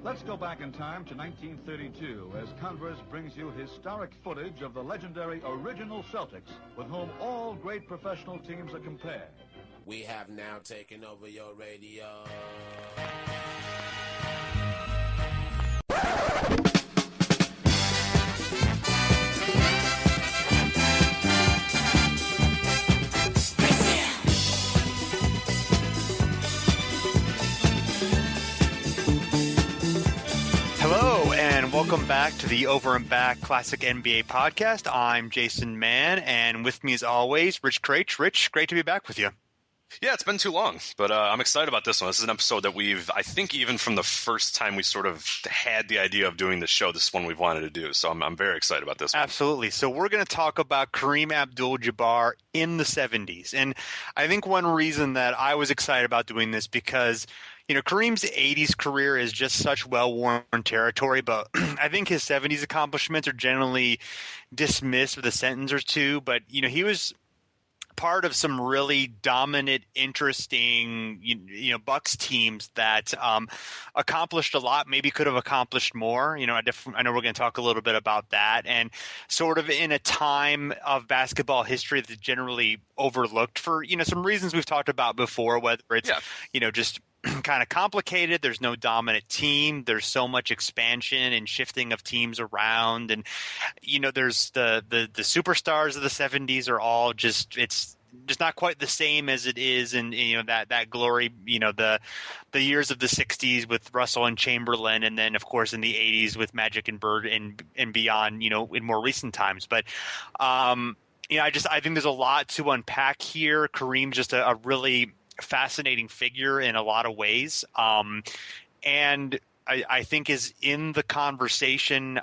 Let's go back in time to 1932 as Converse brings you historic footage of the legendary original Celtics, with whom all great professional teams are compared. We have now taken over your radio. Hello, and welcome back to the Over and Back Classic NBA podcast. I'm Jason Mann, and with me as always, Rich Kraetsch. Rich, great to be back with you. Yeah, it's been too long, but I'm excited about this one. This is an episode that I think even from the first time we sort of had the idea of doing this show, this is one we've wanted to do. So I'm very excited about this one. Absolutely. So we're going to talk about Kareem Abdul-Jabbar in the 70s. And I think one reason that I was excited about doing this because Kareem's 80s career is just such well-worn territory, but I think his 70s accomplishments are generally dismissed with a sentence or two. But, he was part of some really dominant, interesting, Bucks teams that accomplished a lot, maybe could have accomplished more. I know we're going to talk a little bit about that. And sort of in a time of basketball history that's generally overlooked for, some reasons we've talked about before, whether it's, just kind of complicated. There's no dominant team. There's so much expansion and shifting of teams around. And, there's the superstars of the 70s are all it's just not quite the same as it is in, that glory, the years of the 60s with Russell and Chamberlain. And then, of course, in the 80s with Magic and Bird and beyond, in more recent times. But, I think there's a lot to unpack here. Kareem's just a really fascinating figure in a lot of ways, and I think is in the conversation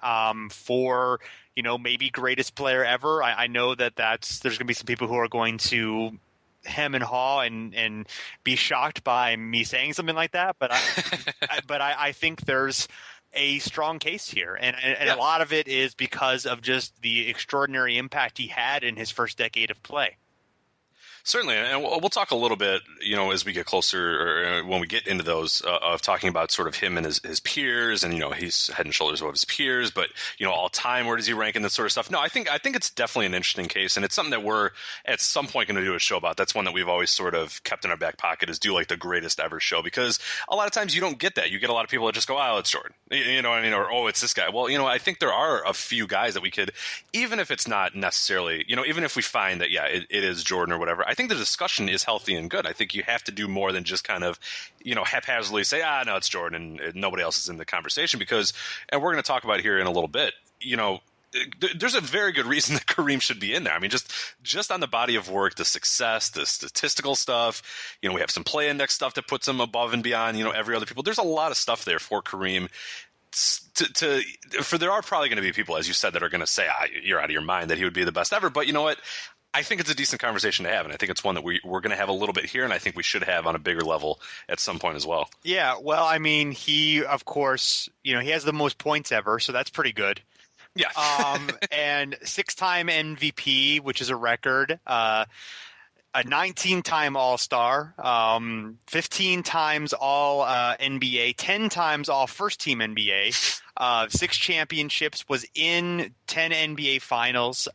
for maybe greatest player ever. I know there's going to be some people who are going to hem and haw and be shocked by me saying something like that, but I think there's a strong case here, and a lot of it is because of just the extraordinary impact he had in his first decade of play. Certainly, and we'll talk a little bit, as we get closer, or when we get into those, of talking about sort of him and his peers, and he's head and shoulders above his peers. But all time, where does he rank in this sort of stuff? No, I think it's definitely an interesting case, and it's something that we're at some point going to do a show about. That's one that we've always sort of kept in our back pocket, is do like the greatest ever show, because a lot of times you don't get that. You get a lot of people that just go, "Oh, it's Jordan," or "Oh, it's this guy." Well, I think there are a few guys that we could, even if it's not necessarily, even if we find that it is Jordan or whatever. I think the discussion is healthy and good. I think you have to do more than just kind of, haphazardly say, no, it's Jordan, and nobody else is in the conversation, because, and we're going to talk about here in a little bit, there's a very good reason that Kareem should be in there. I mean, just on the body of work, the success, the statistical stuff, we have some play index stuff that puts him above and beyond, every other people. There's a lot of stuff there for Kareem. There are probably going to be people, as you said, that are going to say, you're out of your mind, that he would be the best ever. But you know what? I think it's a decent conversation to have, and I think it's one that we're going to have a little bit here, and I think we should have on a bigger level at some point as well. Yeah, well, I mean, he, of course, he has the most points ever, so that's pretty good. Yeah. And 6-time MVP, which is a record, a 19-time All-Star, 15 times All NBA, 10 times All First-Team NBA, 6 championships, was in 10 NBA Finals.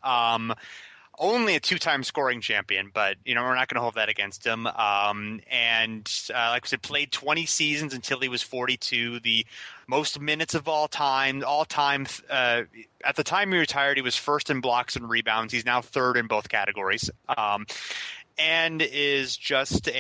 Only a 2-time scoring champion, but we're not going to hold that against him. And like I said, played 20 seasons until he was 42. The most minutes of all time. At the time he retired, he was first in blocks and rebounds. He's now third in both categories. And is just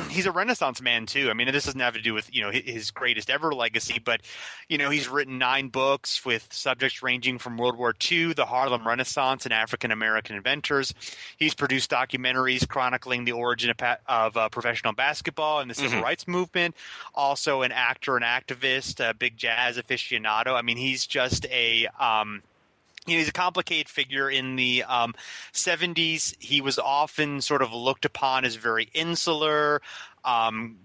he's a Renaissance man too. I mean, this doesn't have to do with, his greatest ever legacy, but, he's written 9 books with subjects ranging from World War II, the Harlem Renaissance, and African-American inventors. He's produced documentaries chronicling the origin of professional basketball and the civil rights movement. Also an actor and activist, a big jazz aficionado. I mean, he's just he's a complicated figure. In the 70s, he was often sort of looked upon as very insular,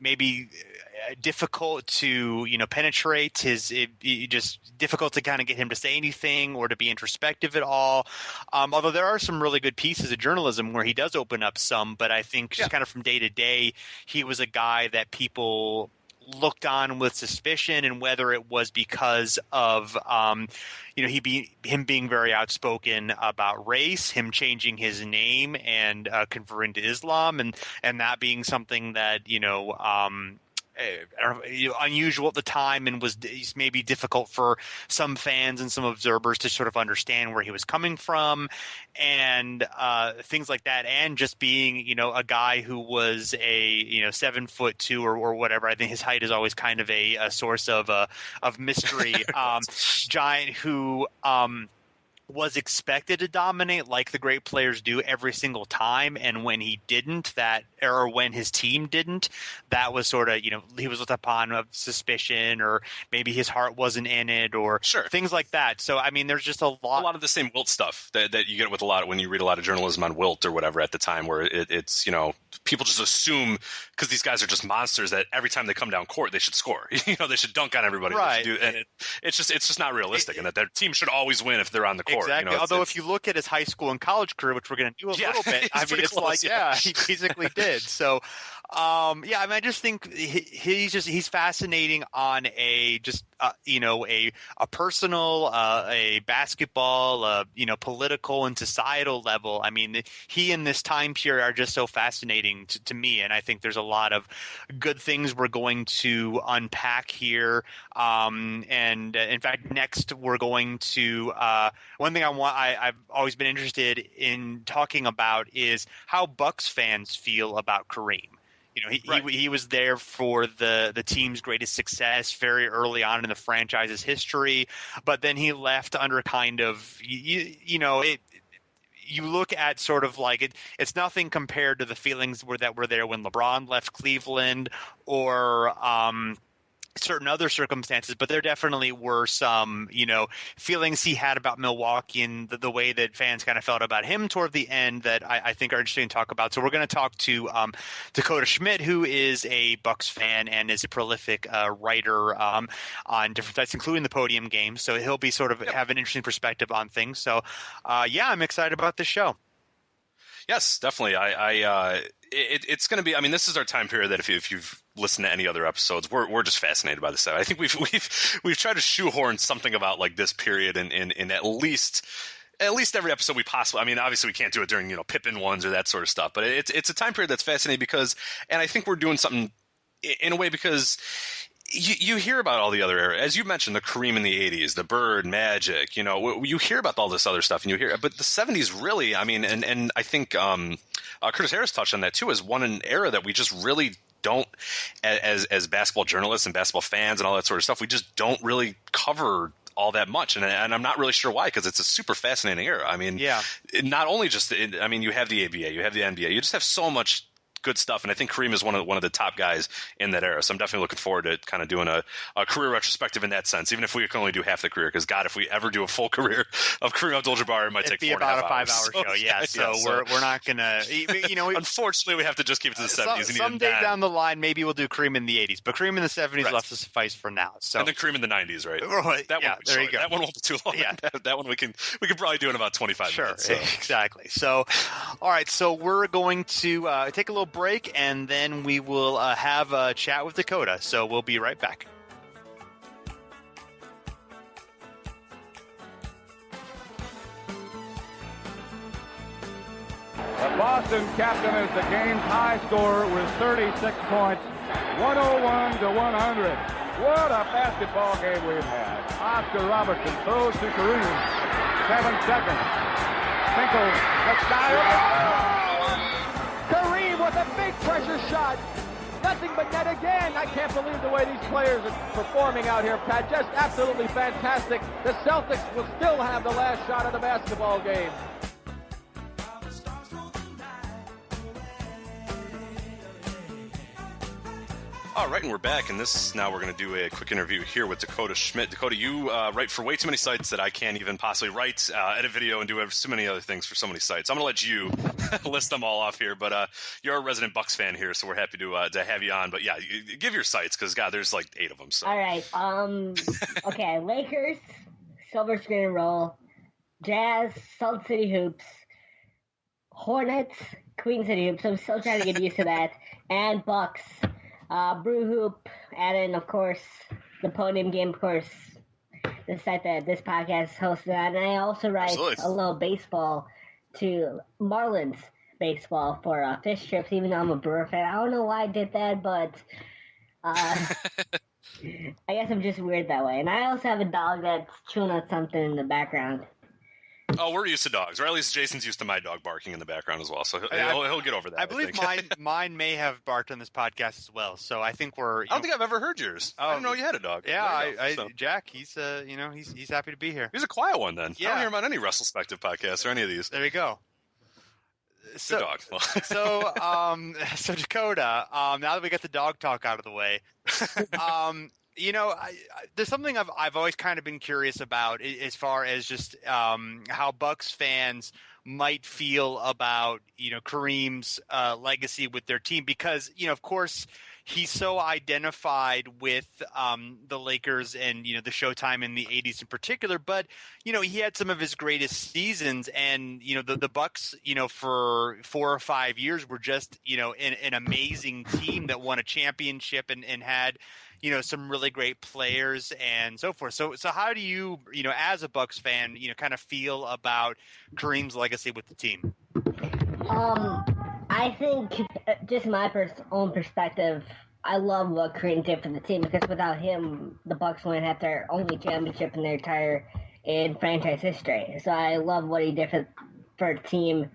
maybe difficult to penetrate. Just difficult to kind of get him to say anything or to be introspective at all. Although there are some really good pieces of journalism where he does open up some, but I think just kind of from day to day, he was a guy that people looked on with suspicion, and whether it was because of him being very outspoken about race, him changing his name and converting to Islam, and that being something that unusual at the time and was maybe difficult for some fans and some observers to sort of understand where he was coming from, and things like that, and just being a guy who was a 7'2" or whatever. I think his height is always kind of a source of mystery. Giant who was expected to dominate like the great players do every single time, and when he didn't, or when his team didn't, that was sort of he was looked upon of suspicion, or maybe his heart wasn't in it, or things like that. So I mean, there's just a lot of the same Wilt stuff that you get with a lot when you read a lot of journalism on Wilt or whatever at the time, where it's people just assume because these guys are just monsters that every time they come down court they should score. They should dunk on everybody, right? And it's just not realistic, and that their team should always win if they're on the court. Exactly. Although if you look at his high school and college career, which we're going to do a little bit, I mean, it's close, he basically did. So, I just think he's fascinating on a personal, a basketball, political and societal level. I mean, he and this time period are just so fascinating to me, and I think there's a lot of good things we're going to unpack here. And in fact, next we're going to one thing I've always been interested in talking about is how Bucks fans feel about Kareem. He was there for the team's greatest success very early on in the franchise's history, but then he left under kind of you look at sort of like it's nothing compared to the feelings that were there when LeBron left Cleveland or certain other circumstances, but there definitely were some, feelings he had about Milwaukee and the way that fans kind of felt about him toward the end that I think are interesting to talk about. So we're going to talk to Dakota Schmidt, who is a Bucks fan and is a prolific writer on different sites, including the Podium Game. So he'll be sort of have an interesting perspective on things. So, I'm excited about this show. Yes, definitely. It's going to be. I mean, this is our time period that if you've listened to any other episodes, we're just fascinated by this stuff. I think we've tried to shoehorn something about like this period in at least every episode we possibly. I mean, obviously we can't do it during Pippen ones or that sort of stuff, but it's a time period that's fascinating because, and I think we're doing something in a way because. You hear about all the other eras, as you mentioned, the Kareem in the 80s, the Bird, Magic, you hear about all this other stuff and but the 70s really, I mean, and I think Curtis Harris touched on that too, as an era that we just really don't, as basketball journalists and basketball fans and all that sort of stuff, we just don't really cover all that much, and I'm not really sure why, because it's a super fascinating era. I mean, not only just, you have the ABA, you have the NBA, you just have so much good stuff, and I think Kareem is one of the top guys in that era. So I'm definitely looking forward to kind of doing a career retrospective in that sense, even if we can only do half the career. Because God, if we ever do a full career of Kareem Abdul-Jabbar, it might take 4.5 hours. About a 5-hour show. Yeah, so we're not gonna. Unfortunately, we have to just keep it to the 70s. Someday down the line, maybe we'll do Kareem in the 80s, but Kareem in the 70s will have to suffice for now. So and then Kareem in the 90s, right? That one, there you go. That one won't be too long. Yeah. that one we can probably do in about 25 minutes. Sure, exactly. So, all right, so we're going to take a little break and then we will have a chat with Dakota. So we'll be right back. The Boston captain is the game's high scorer with 36 points, 101 to 100. What a basketball game we've had. Oscar Robertson throws to Kareem. 7 seconds. Tinkle the sky. Kareem with a big pressure shot. Nothing but net again. I can't believe the way these players are performing out here, Pat. Just absolutely fantastic. The Celtics will still have the last shot of the basketball game. All right, and we're back, and now we're going to do a quick interview here with Dakota Schmidt. Dakota, you write for way too many sites that I can't even possibly write, edit video, and do so many other things for so many sites. I'm going to let you list them all off here, but you're a resident Bucks fan here, so we're happy to have you on. But yeah, give your sites, because God, there's like 8 of them. So. All right, okay, Lakers, Silver Screen and Roll, Jazz, Salt City Hoops, Hornets, Queen City Hoops. I'm still trying to get used to that, and Bucks. Brew Hoop, add in, of course, the podium game, of course, the site that this podcast is hosted on. And I also write a little baseball to Marlins baseball for Fish Trips, even though I'm a Brewer fan. I don't know why I did that, but I guess I'm just weird that way. And I also have a dog that's chewing on something in the background. Oh, we're used to dogs, or at least Jason's used to my dog barking in the background as well, so he'll get over that. I believe mine may have barked on this podcast as well, so I think I don't think I've ever heard yours. I didn't know you had a dog. Yeah, Jack, he's he's happy to be here. He's a quiet one then. Yeah. I don't hear him on any retrospective podcasts or any of these. There you go. Good dog. So Dakota, now that we got the dog talk out of the way, there's something I've always kind of been curious about as far as just how Bucks fans might feel about Kareem's legacy with their team, because of course he's so identified with the Lakers and the Showtime in the 80s in particular, but he had some of his greatest seasons, and the Bucks for 4 or 5 years were just an amazing team that won a championship and had some really great players and so forth. So how do you as a Bucks fan kind of feel about Kareem's legacy with the team? I think, just my own perspective, I love what Kareem did for the team, because without him, the Bucks wouldn't have their only championship in their entire franchise history. So I love what he did for the team,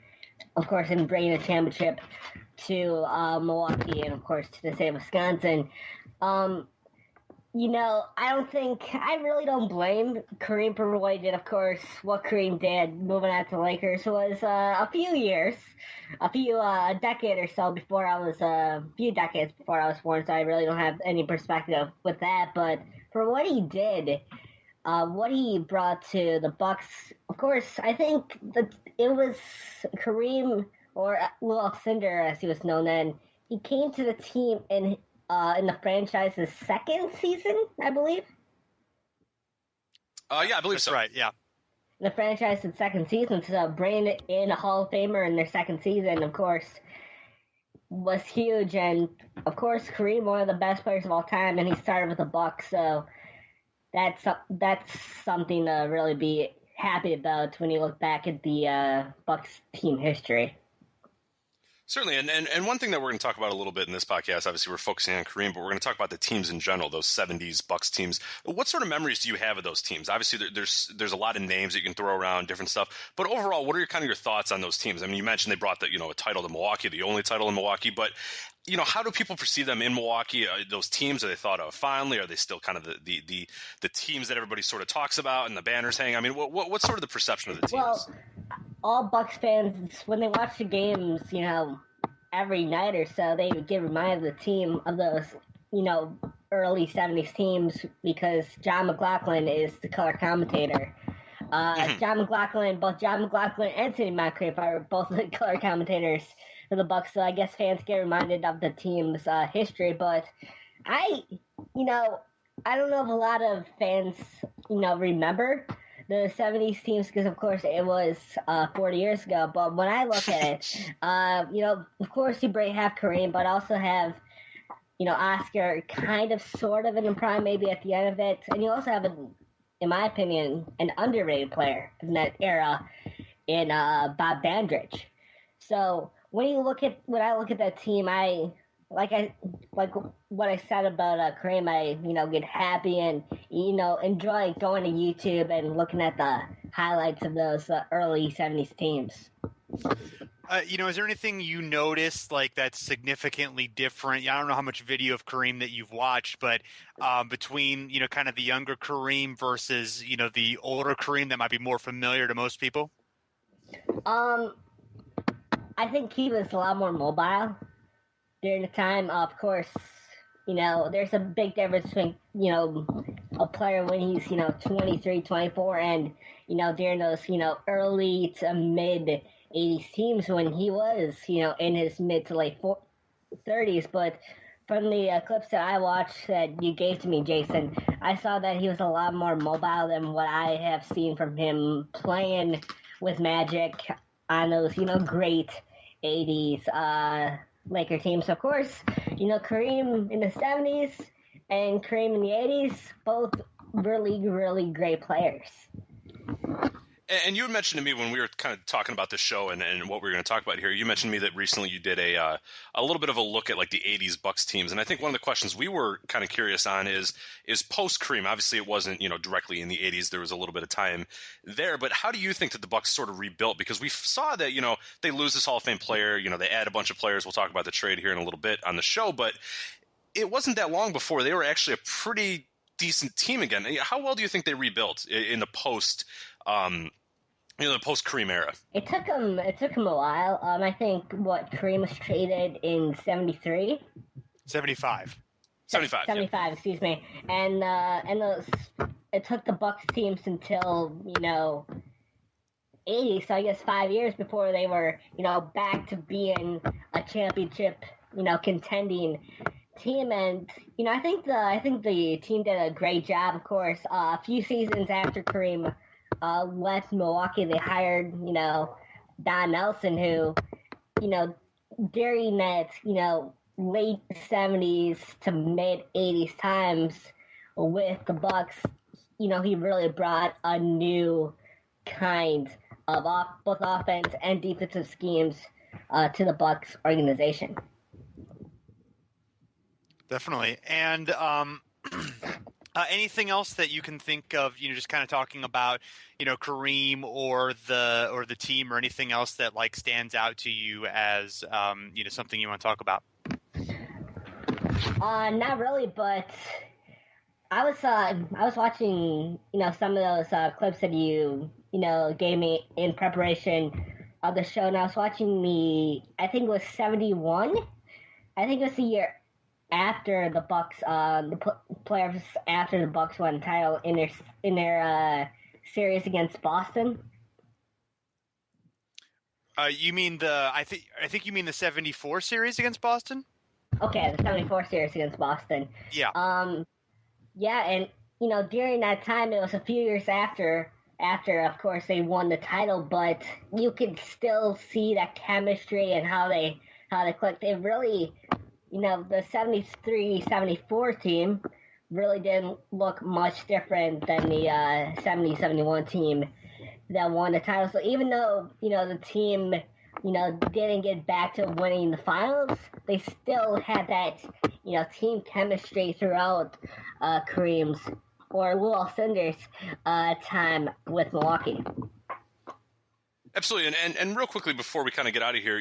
of course, in bringing the championship to Milwaukee and, of course, to the state of Wisconsin. I really don't blame Kareem for what he did. Of course, what Kareem did moving out to the Lakers was a decade or so before I was, few decades before I was born, so I really don't have any perspective with that. But for what he did, what he brought to the Bucks, of course, I think that it was Kareem, or Lew Alcindor as he was known then. He came to the team in the franchise's second season, I believe. Yeah, I believe so. Right, yeah. The franchise's second season, so bringing in a Hall of Famer in their second season, of course, was huge. And, of course, Kareem, one of the best players of all time, and he started with the Bucks, so that's something to really be happy about when you look back at the Bucks team history. Certainly, and one thing that we're going to talk about a little bit in this podcast, obviously we're focusing on Kareem, but we're going to talk about the teams in general, those 70s Bucks teams. What sort of memories do you have of those teams? Obviously, there's a lot of names that you can throw around, different stuff, but overall, what are your thoughts on those teams? I mean, you mentioned they brought a title to Milwaukee, the only title in Milwaukee, but how do people perceive them in Milwaukee? Those teams, are they thought of fondly? Are they still kind of the teams that everybody sort of talks about and the banners hang? I mean, what's sort of the perception of the teams? Well, all Bucks fans, when they watch the games, every night or so, they would get reminded of the team, of those, early 70s teams, because John McLaughlin is the color commentator. Both John McLaughlin and Sidney Moncrief are both the color commentators for the Bucks, so I guess fans get reminded of the team's history, but I don't know if a lot of fans, remember the 70s teams, because of course it was 40 years ago, but when I look at it, of course you have Kareem, but also have, Oscar kind of sort of in the prime, maybe at the end of it, and you also have, in my opinion, an underrated player in that era in Bob Bandridge. So when I look at that team, like what I said about Kareem, I get happy and enjoy going to YouTube and looking at the highlights of those early 70s teams. Is there anything you noticed that's significantly different? I don't know how much video of Kareem that you've watched, but between kind of the younger Kareem versus the older Kareem that might be more familiar to most people. I think he was a lot more mobile during the time. Of course, there's a big difference between, a player when he's, 23, 24, and, during those, early to mid 80s teams when he was, in his mid to late 30s. But from the clips that I watched that you gave to me, Jason, I saw that he was a lot more mobile than what I have seen from him playing with Magic on those, great 80s Laker teams. Of course, Kareem in the 70s and Kareem in the 80s, both really, really great players. And you had mentioned to me when we were kind of talking about this show and what we were going to talk about here, you mentioned to me that recently you did a little bit of a look at like the 80s Bucks teams. And I think one of the questions we were kind of curious on is post-Kareem. Obviously, it wasn't, directly in the 80s. There was a little bit of time there. But how do you think that the Bucks sort of rebuilt? Because we saw that, they lose this Hall of Fame player. They add a bunch of players. We'll talk about the trade here in a little bit on the show. But it wasn't that long before they were actually a pretty decent team again. How well do you think they rebuilt in the post the post-Kareem era? It took him a while. I think Kareem was traded in 73? 75. 75, excuse me. And it took the Bucks teams until, 80, so I guess 5 years before they were, back to being a championship, contending team. And, I think the team did a great job, of course. A few seasons after Kareem left Milwaukee, they hired, Don Nelson, who, during that, late 70s to mid 80s times with the Bucks, he really brought a new kind of both offense and defensive schemes to the Bucks organization. Definitely. And anything else that you can think of, just kind of talking about, Kareem or the team, or anything else that like stands out to you as something you want to talk about? Not really, but I was watching some of those clips that you gave me in preparation of the show, and I was watching I think it was 71. I think it was the year after the Bucks, the players after the Bucks won the title in their series against Boston. You mean I think you mean the 74 series against Boston? Okay, the 74 series against Boston. Yeah. Yeah, and during that time, it was a few years after of course they won the title, but you could still see that chemistry and how they clicked. It really, the 73-74 team really didn't look much different than the 70-71 team that won the title. So even though, the team, didn't get back to winning the finals, they still had that, team chemistry throughout Kareem's or Lew Alcindor's time with Milwaukee. Absolutely. And real quickly before we kind of get out of here,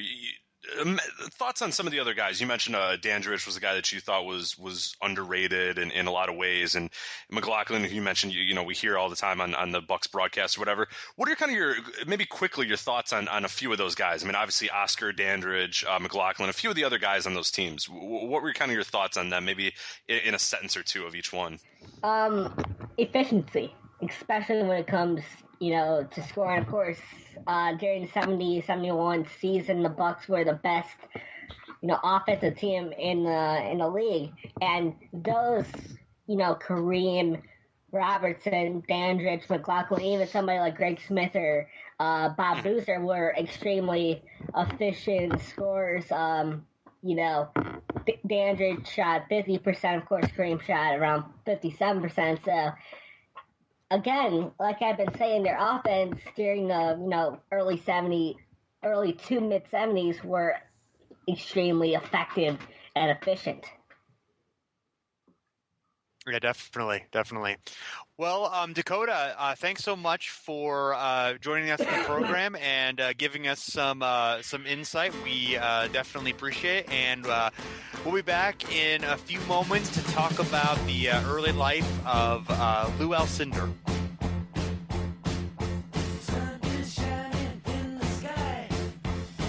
thoughts on some of the other guys. You mentioned Dandridge was a guy that you thought was underrated in a lot of ways, and McLaughlin, who you mentioned, we hear all the time on the Bucks broadcast or whatever. What are kind of maybe quickly your thoughts on a few of those guys? I mean, obviously Oscar, Dandridge, McLaughlin, a few of the other guys on those teams. What were kind of your thoughts on them, maybe in a sentence or two of each one? Efficiency, especially when it comes, to scoring. Of course, during the 70-71 season, the Bucks were the best, offensive team in the league. And those, Kareem, Robertson, Dandridge, McLaughlin, even somebody like Greg Smith or Bob Boozer were extremely efficient scorers. Dandridge shot 50%. Of course, Kareem shot around 57%. So, again, like I've been saying, their offense during the early to mid 70s were extremely effective and efficient. Yeah, definitely. Well, Dakota, thanks so much for joining us in the program and giving us some insight. We definitely appreciate it, and we'll be back in a few moments to talk about the early life of Lew Alcindor.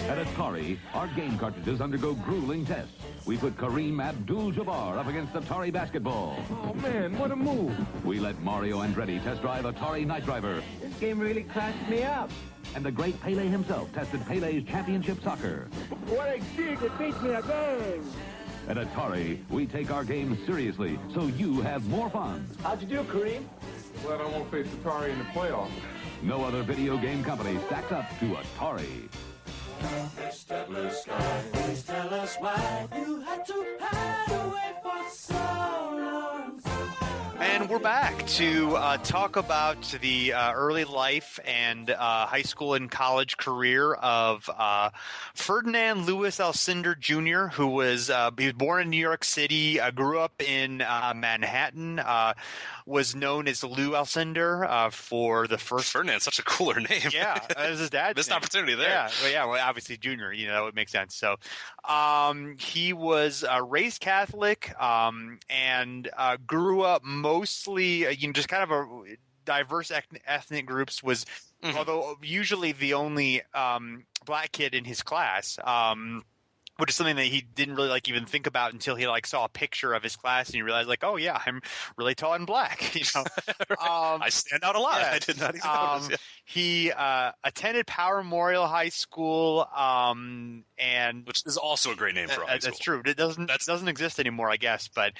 At Atari, our game cartridges undergo grueling tests. We put Kareem Abdul-Jabbar up against Atari basketball. Oh, man, what a move. We let Mario Andretti test drive Atari Night Driver. This game really classed me up. And the great Pele himself tested Pele's championship soccer. What a gig, it beats me again. At Atari, we take our games seriously, so you have more fun. How'd you do, Kareem? Glad I won't face Atari in the playoffs. No other video game company stacks up to Atari. Mr. Blue Sky, please tell us why you had to hide away for so long. And we're back to talk about the early life and high school and college career of Ferdinand Lewis Alcindor Jr., who was he was born in New York City, grew up in Manhattan, was known as Lew Alcindor for the first. Ferdinand's such a cooler name. Yeah, as his dad's Missed name. opportunity there. Well, obviously Junior, that would make sense. So he was raised Catholic and grew up mostly, just kind of a diverse ethnic groups, was although usually the only black kid in his class. Which is something that he didn't really even think about until he saw a picture of his class and he realized oh yeah, I'm really tall and black. I stand out a lot. Yeah. I did not even notice. Yeah. He attended Power Memorial High School, and which is also a great name for a high school. That's true. It doesn't exist anymore, I guess. But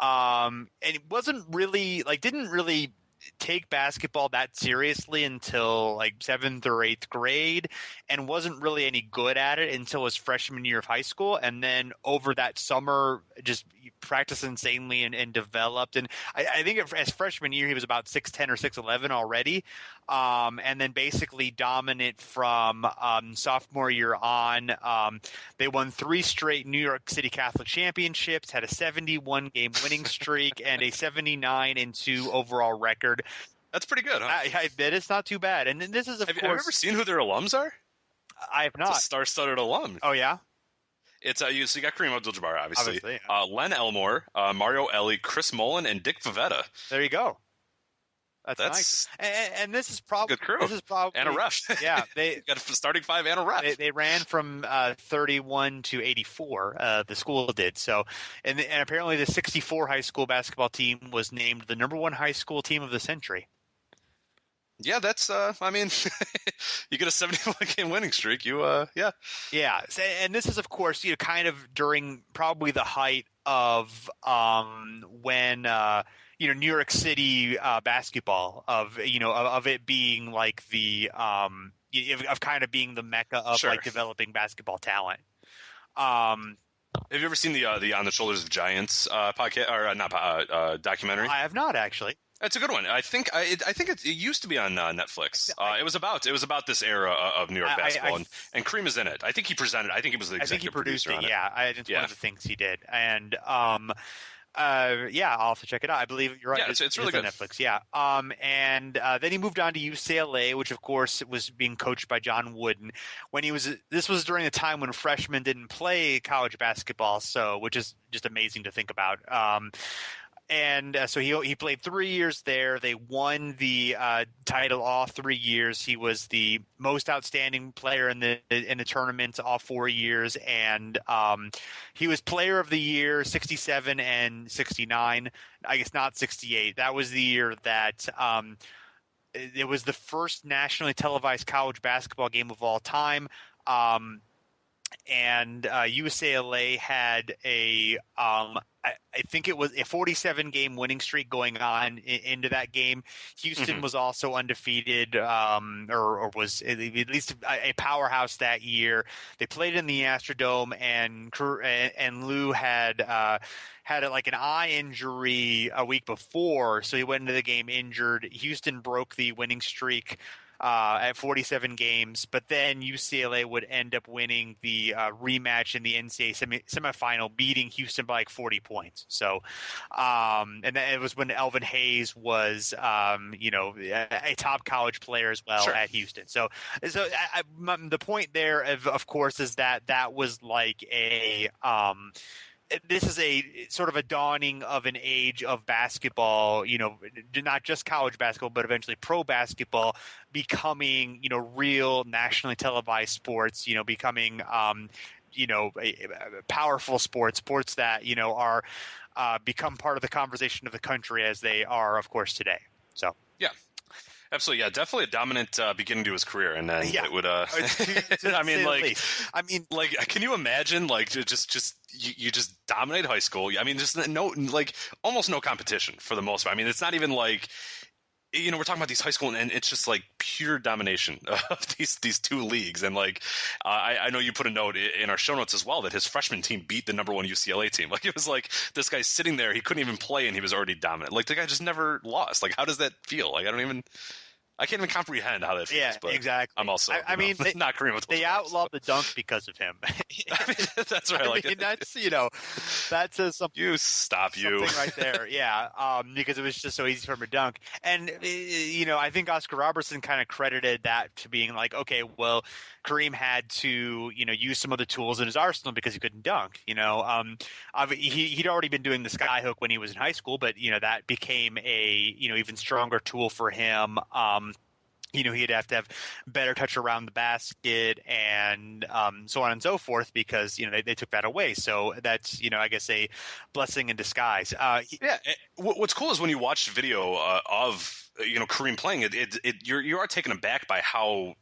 and it wasn't really didn't really take basketball that seriously until 7th or 8th grade, and wasn't really any good at it until his freshman year of high school. And then over that summer, just practiced insanely and developed. And I think as freshman year, he was about 6'10" or 6'11" already. And then basically dominant from sophomore year on. They won 3 straight New York City Catholic championships, had a 71-game winning streak, and a 79-2 overall record. That's pretty good, huh? I bet it's not too bad. And this is, of course... Have you ever seen who their alums are? I have not. It's a star-studded alum. Oh, yeah? It's so you got Kareem Abdul-Jabbar, obviously. Yeah. Len Elmore, Mario Elie, Chris Mullen, and Dick Vavetta. There you go. That's nice. And this is probably good crew. This is probably and a ref. Yeah, they got a starting 5 and a ref. They ran from 31 to 84. The school did so, and apparently the 64 high school basketball team was named the #1 high school team of the century. Yeah, that's I mean, you get a 71-game winning streak. Yeah. And this is, of course, kind of during probably the height of when New York City basketball of it being the of kind of being the mecca of developing basketball talent. Have you ever seen the On the Shoulders of Giants podcast or not documentary? I have not, actually. It's a good one. I think it used to be on Netflix. It was about this era of New York basketball, and Kareem is in it. I think he presented. I think he was the executive producer on it. Yeah, it's one of the things he did, and I'll have to check it out. I believe you're right. Yeah, it's really good. On Netflix. Yeah. And then he moved on to UCLA, which of course was being coached by John Wooden. This was during the time when freshmen didn't play college basketball, which is just amazing to think about. And so he played 3 years there. They won the title all 3 years. He was the most outstanding player in the tournament all 4 years, and he was Player of the Year 67 and 69. I guess not 68. That was the year that it was the first nationally televised college basketball game of all time. And UCLA had I think it was a 47-game winning streak going on into that game. Houston was also undefeated, or was at least a powerhouse that year. They played in the Astrodome, and Lew had an eye injury a week before, so he went into the game injured. Houston broke the winning streak at 47 games, but then UCLA would end up winning the rematch in the NCAA semifinal, beating Houston by 40 points. So, and it was when Elvin Hayes was, a top college player as well at Houston. So the point there, of course, is that was like this is a sort of a dawning of an age of basketball, not just college basketball, but eventually pro basketball becoming, real nationally televised sports, becoming, powerful sports that, are become part of the conversation of the country as they are, of course, today. So, yeah. Absolutely, yeah, definitely a dominant beginning to his career, and then it would. Can you imagine, you just dominate high school? I mean, just almost no competition for the most part. I mean, it's not even like you know, we're talking about these high school, and it's just like pure domination of these two leagues. And like, I know you put a note in our show notes as well that his freshman team beat the number 1 UCLA team. Like, it was like this guy's sitting there, he couldn't even play, and he was already dominant. Like, the guy just never lost. Like, how does that feel? Like, I can't even comprehend how that feels. Yeah, but exactly. I'm also, I mean, not Kareem Abdul-Jabbar. They outlawed the dunk because of him. I mean, that's right. I mean, that's, you know, that says something. You stop you. Something right there, yeah. Because it was just so easy for him to dunk. And, you know, I think Oscar Robertson kind of credited that to being like, okay, well, Kareem had to, you know, use some other tools in his arsenal because he couldn't dunk, you know. He'd already been doing the sky hook when he was in high school, but, you know, that became a, you know, even stronger tool for him. You know, he'd have to have better touch around the basket and so on and so forth because, you know, they took that away. So that's, you know, I guess a blessing in disguise. Yeah. What's cool is when you watch video of, you know, Kareem playing you are taken aback by how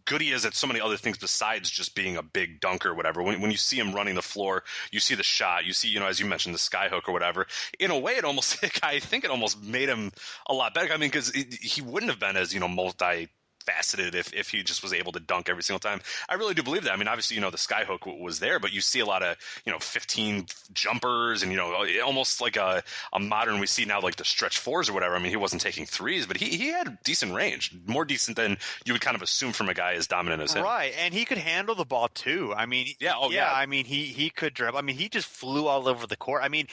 good he is at so many other things besides just being a big dunker or whatever. When you see him running the floor, you see the shot, you see, you know, as you mentioned, the sky hook or whatever. In a way, it almost, I think it almost made him a lot better. I mean, because he wouldn't have been as, you know, multi-faceted if he just was able to dunk every single time. I really do believe that. I mean, obviously, you know, the sky hook was there, but you see a lot of, you know, 15 jumpers and, you know, almost like a modern, we see now like the stretch fours or whatever. I mean, he wasn't taking threes, but he had decent range, more decent than you would kind of assume from a guy as dominant as him. Right, and he could handle the ball too. I mean, yeah. I mean, he could dribble. I mean, he just flew all over the court. I mean,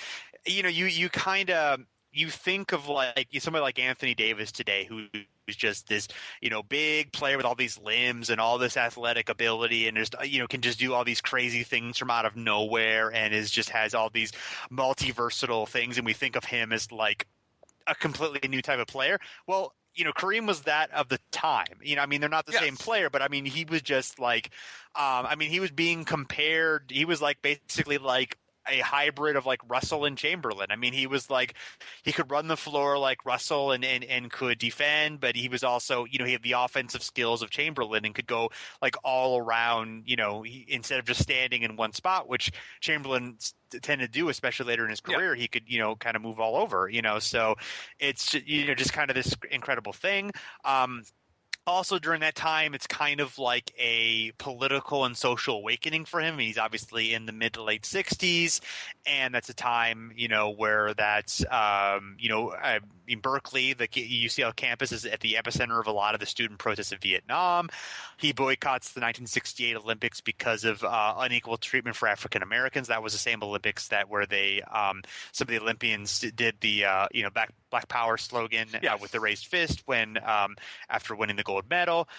you know, you kind of, you think of like somebody like Anthony Davis today who's just this, you know, big player with all these limbs and all this athletic ability and just, you know, can just do all these crazy things from out of nowhere and just has all these multi-versatile things. And we think of him as like a completely new type of player. Well, you know, Kareem was that of the time. You know, I mean, they're not the same player, but I mean, he was just like, I mean, he was being compared. He was like basically like a hybrid of like Russell and Chamberlain. I mean, he was like, he could run the floor like Russell and could defend, but he was also, you know, he had the offensive skills of Chamberlain and could go like all around, you know, instead of just standing in one spot, which Chamberlain tended to do, especially later in his career. He could, you know, kind of move all over, you know, so it's, you know, just kind of this incredible thing. Also, during that time, it's kind of like a political and social awakening for him. He's obviously in the mid to late 60s, and that's a time, you know, where that's, you know, in Berkeley, the UCL campus is at the epicenter of a lot of the student protests in Vietnam. He boycotts the 1968 Olympics because of unequal treatment for African Americans. That was the same Olympics where they, some of the Olympians did the, you know, Black Power slogan with the raised fist when after winning the gold medal.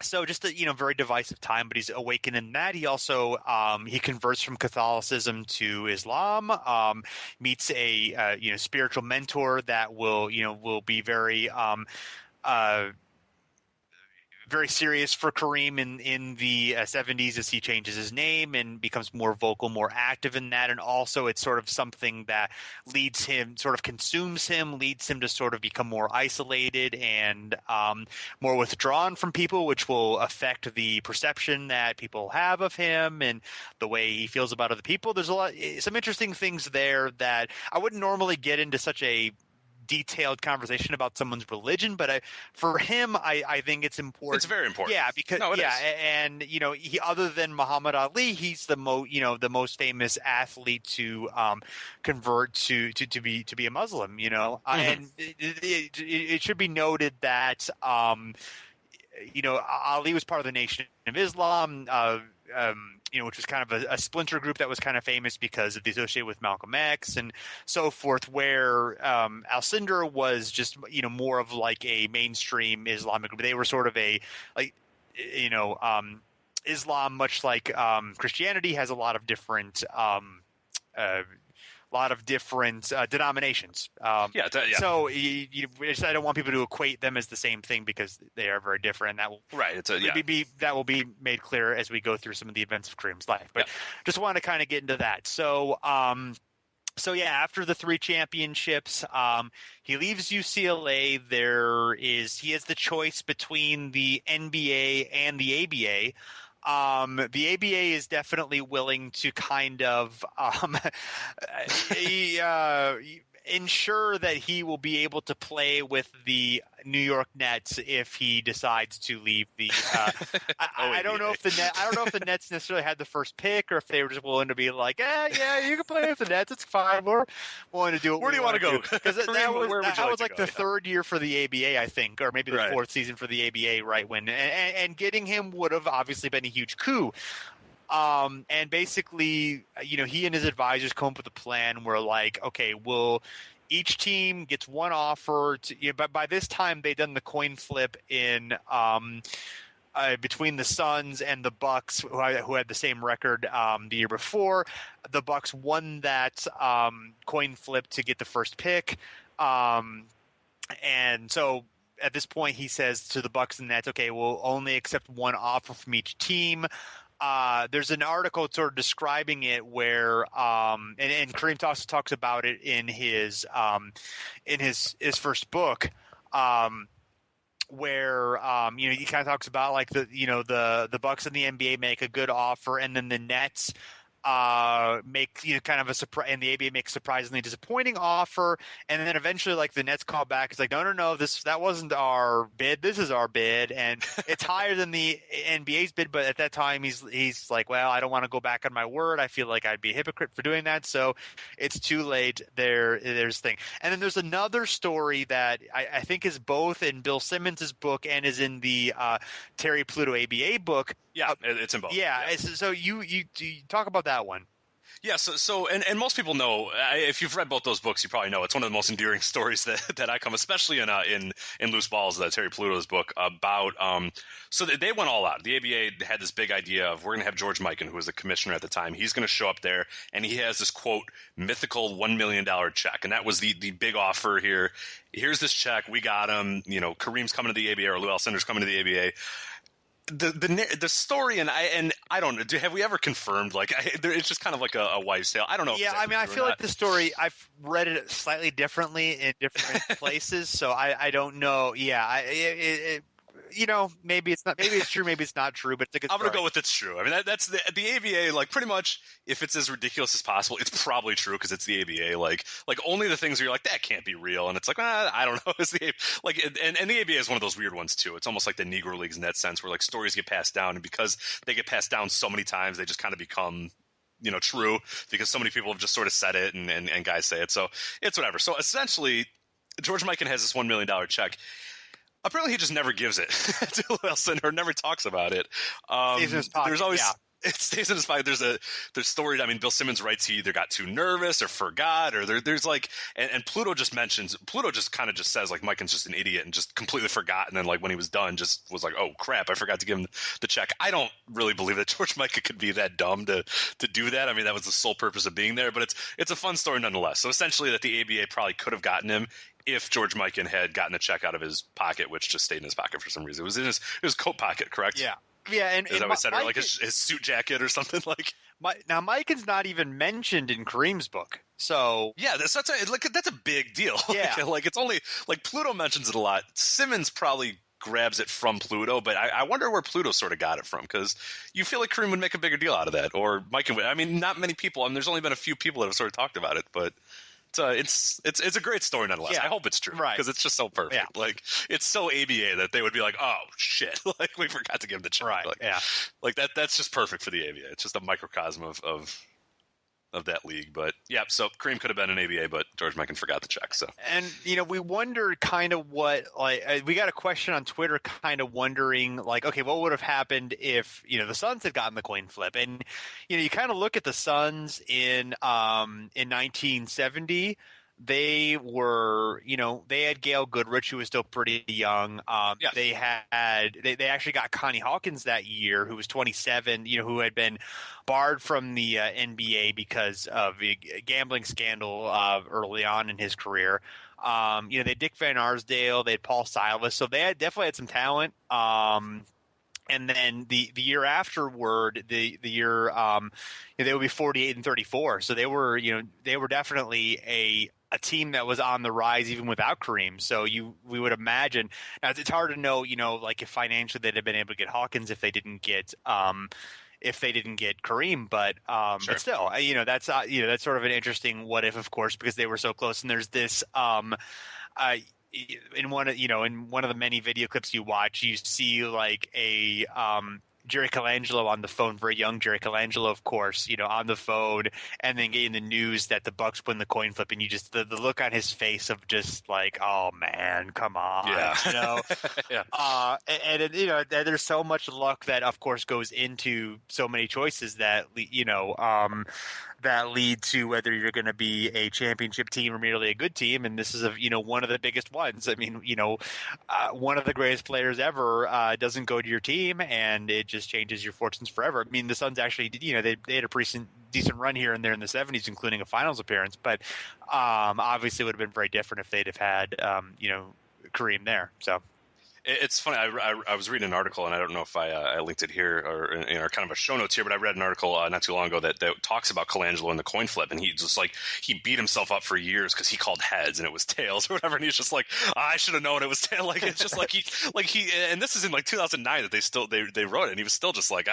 So just a, you know, very divisive time, but he's awakened in that. He also he converts from Catholicism to Islam, meets a you know, spiritual mentor that will be very very serious for Kareem in the 70s as he changes his name and becomes more vocal, more active in that. And also it's sort of something that leads him, sort of consumes him, leads him to sort of become more isolated and more withdrawn from people, which will affect the perception that people have of him and the way he feels about other people. There's some interesting things there that I wouldn't normally get into such a detailed conversation about someone's religion, but for him, I think it's important. It's very important. Yeah, because is. And you know, he, other than Muhammad Ali, he's the most famous athlete to convert to be a Muslim. You know, and it should be noted that you know, Ali was part of the Nation of Islam. You know, which was kind of a splinter group that was kind of famous because of the associated with Malcolm X and so forth, where Alcindor was just, you know, more of like a mainstream Islamic group. They were sort of a, like, you know, Islam, much like Christianity, has a lot of different denominations. So I don't want people to equate them as the same thing because they are very different. That will that will be made clear as we go through some of the events of Kareem's life. But just want to kind of get into that. So after the 3 championships, he leaves UCLA. He has the choice between the NBA and the ABA. The ABA is definitely willing to kind of ensure that he will be able to play with the New York Nets if he decides to leave the. I don't know if the Nets necessarily had the first pick, or if they were just willing to be like, yeah, you can play with the Nets. It's fine. We're willing to do it. Where do you want to go? Because that was like the third year for the ABA, I think, or maybe the fourth season for the ABA, right? When and getting him would have obviously been a huge coup. And basically, he and his advisors come up with a plan where, like, okay, each team gets one offer. But by this time, they'd done the coin flip in between the Suns and the Bucks, who had the same record the year before. The Bucks won that coin flip to get the first pick, and so at this point, he says to the Bucks and Nets, "Okay, we'll only accept one offer from each team." There's an article sort of describing it where, and Kareem also talks about it in his first book, where he kind of talks about like the Bucks and the NBA make a good offer, and then the Nets make kind of a surprise, and the ABA makes a surprisingly disappointing offer, and then eventually like the Nets call back. It's like no, that wasn't our bid. This is our bid, and it's higher than the NBA's bid. But at that time, he's like, well, I don't want to go back on my word. I feel like I'd be a hypocrite for doing that. So it's too late. There's thing, and then there's another story that I think is both in Bill Simmons' book and is in the Terry Pluto ABA book. Yeah, it's in both. Yeah. So you talk about that one. Yeah, so and most people know, if you've read both those books, you probably know it's one of the most endearing stories that I come, especially in Loose Balls, Terry Pluto's book about. So they went all out. The ABA had this big idea of, we're going to have George Mikan, who was the commissioner at the time. He's going to show up there, and he has this quote mythical $1 million check, and that was the big offer here. Here's this check, we got him. Kareem's coming to the ABA, or Lew Alcindor's coming to the ABA. The story, and I don't know. Have we ever confirmed? Like, it's just kind of like a wives' tale. I don't know. Yeah, I feel like the story, I've read it slightly differently in different places, so I don't know. Yeah, maybe it's not. Maybe it's true. Maybe it's not true. But I'm going to go with it's true. I mean, that's the ABA. Like, pretty much, if it's as ridiculous as possible, it's probably true because it's the ABA. Like only the things where you're like, that can't be real, and it's like, I don't know. It's the and the ABA is one of those weird ones too. It's almost like the Negro Leagues in that sense, where like stories get passed down, and because they get passed down so many times, they just kind of become true because so many people have just sort of said it, and guys say it. So it's whatever. So essentially, George Mikan has this $1 million check. Apparently, he just never gives it to Lew Alcindor, never talks about it. There's always it stays in his pocket. There's stories. I mean, Bill Simmons writes he either got too nervous or forgot, or there's like, and Pluto just kind of says like Mikan's just an idiot and just completely forgot, and then like when he was done, just was like, oh crap, I forgot to give him the check. I don't really believe that George Mikan could be that dumb to do that. I mean, that was the sole purpose of being there, but it's a fun story nonetheless. So essentially, that the ABA probably could have gotten him if George Mikan had gotten the check out of his pocket, which just stayed in his pocket for some reason. It was in his coat pocket, correct? Yeah. Yeah, and is that what I said, or like his suit jacket or something like? Now, Mikan's not even mentioned in Kareem's book, so yeah, that's a big deal. Yeah, like it's only like Pluto mentions it a lot. Simmons probably grabs it from Pluto, but I wonder where Pluto sort of got it from, because you feel like Kareem would make a bigger deal out of that, or Mikan would. I mean, not many people. I mean, there's only been a few people that have sort of talked about it, but. It's a great story nonetheless. Yeah. I hope it's true, right? Because it's just so perfect. Yeah. Like it's so ABA that they would be like, "Oh shit!" Like we forgot to give him the check. Right? Like, yeah. Like that. That's just perfect for the ABA. It's just a microcosm of that league. But yeah, so Kareem could have been an ABA, but George Mikan forgot the check. So and we wonder kind of what we got a question on Twitter, kind of wondering like, okay, what would have happened if the Suns had gotten the coin flip, and you kind of look at the Suns in 1970. They were, they had Gail Goodrich, who was still pretty young. Yes. They actually got Connie Hawkins that year, who was 27, who had been barred from the NBA because of a gambling scandal early on in his career. They had Dick Van Arsdale, they had Paul Silas, so they definitely had some talent. And then the year afterward, the year they would be 48 and 34. So they were definitely a team that was on the rise even without Kareem. So we would imagine. Now it's hard to know, like if financially they'd have been able to get Hawkins if they didn't get if they didn't get Kareem. But Sure. but still, that's that's sort of an interesting what if, of course, because they were so close. And there's this in one of the many video clips you watch, you see like a Jerry Colangelo on the phone, very young Jerry Colangelo, of course, on the phone, and then getting the news that the Bucks win the coin flip, and you just the look on his face of just like, oh man, come on, Yeah. Yeah. and there's so much luck that, of course, goes into so many choices that that lead to whether you're going to be a championship team or merely a good team. And this is one of the biggest ones. I mean, one of the greatest players ever doesn't go to your team, and it just changes your fortunes forever. I mean, the Suns actually, they had a pretty decent run here and there in the 70s, including a finals appearance, but obviously it would have been very different if they'd have had, Kareem there. So. It's funny. I was reading an article, and I don't know if I linked it here or in our kind of a show notes here, but I read an article not too long ago that talks about Colangelo and the coin flip, and he beat himself up for years because he called heads and it was tails or whatever, and he's just like, I should have known it was tails. Like it's just like he and this is in like 2009 that they wrote it, and he was still just like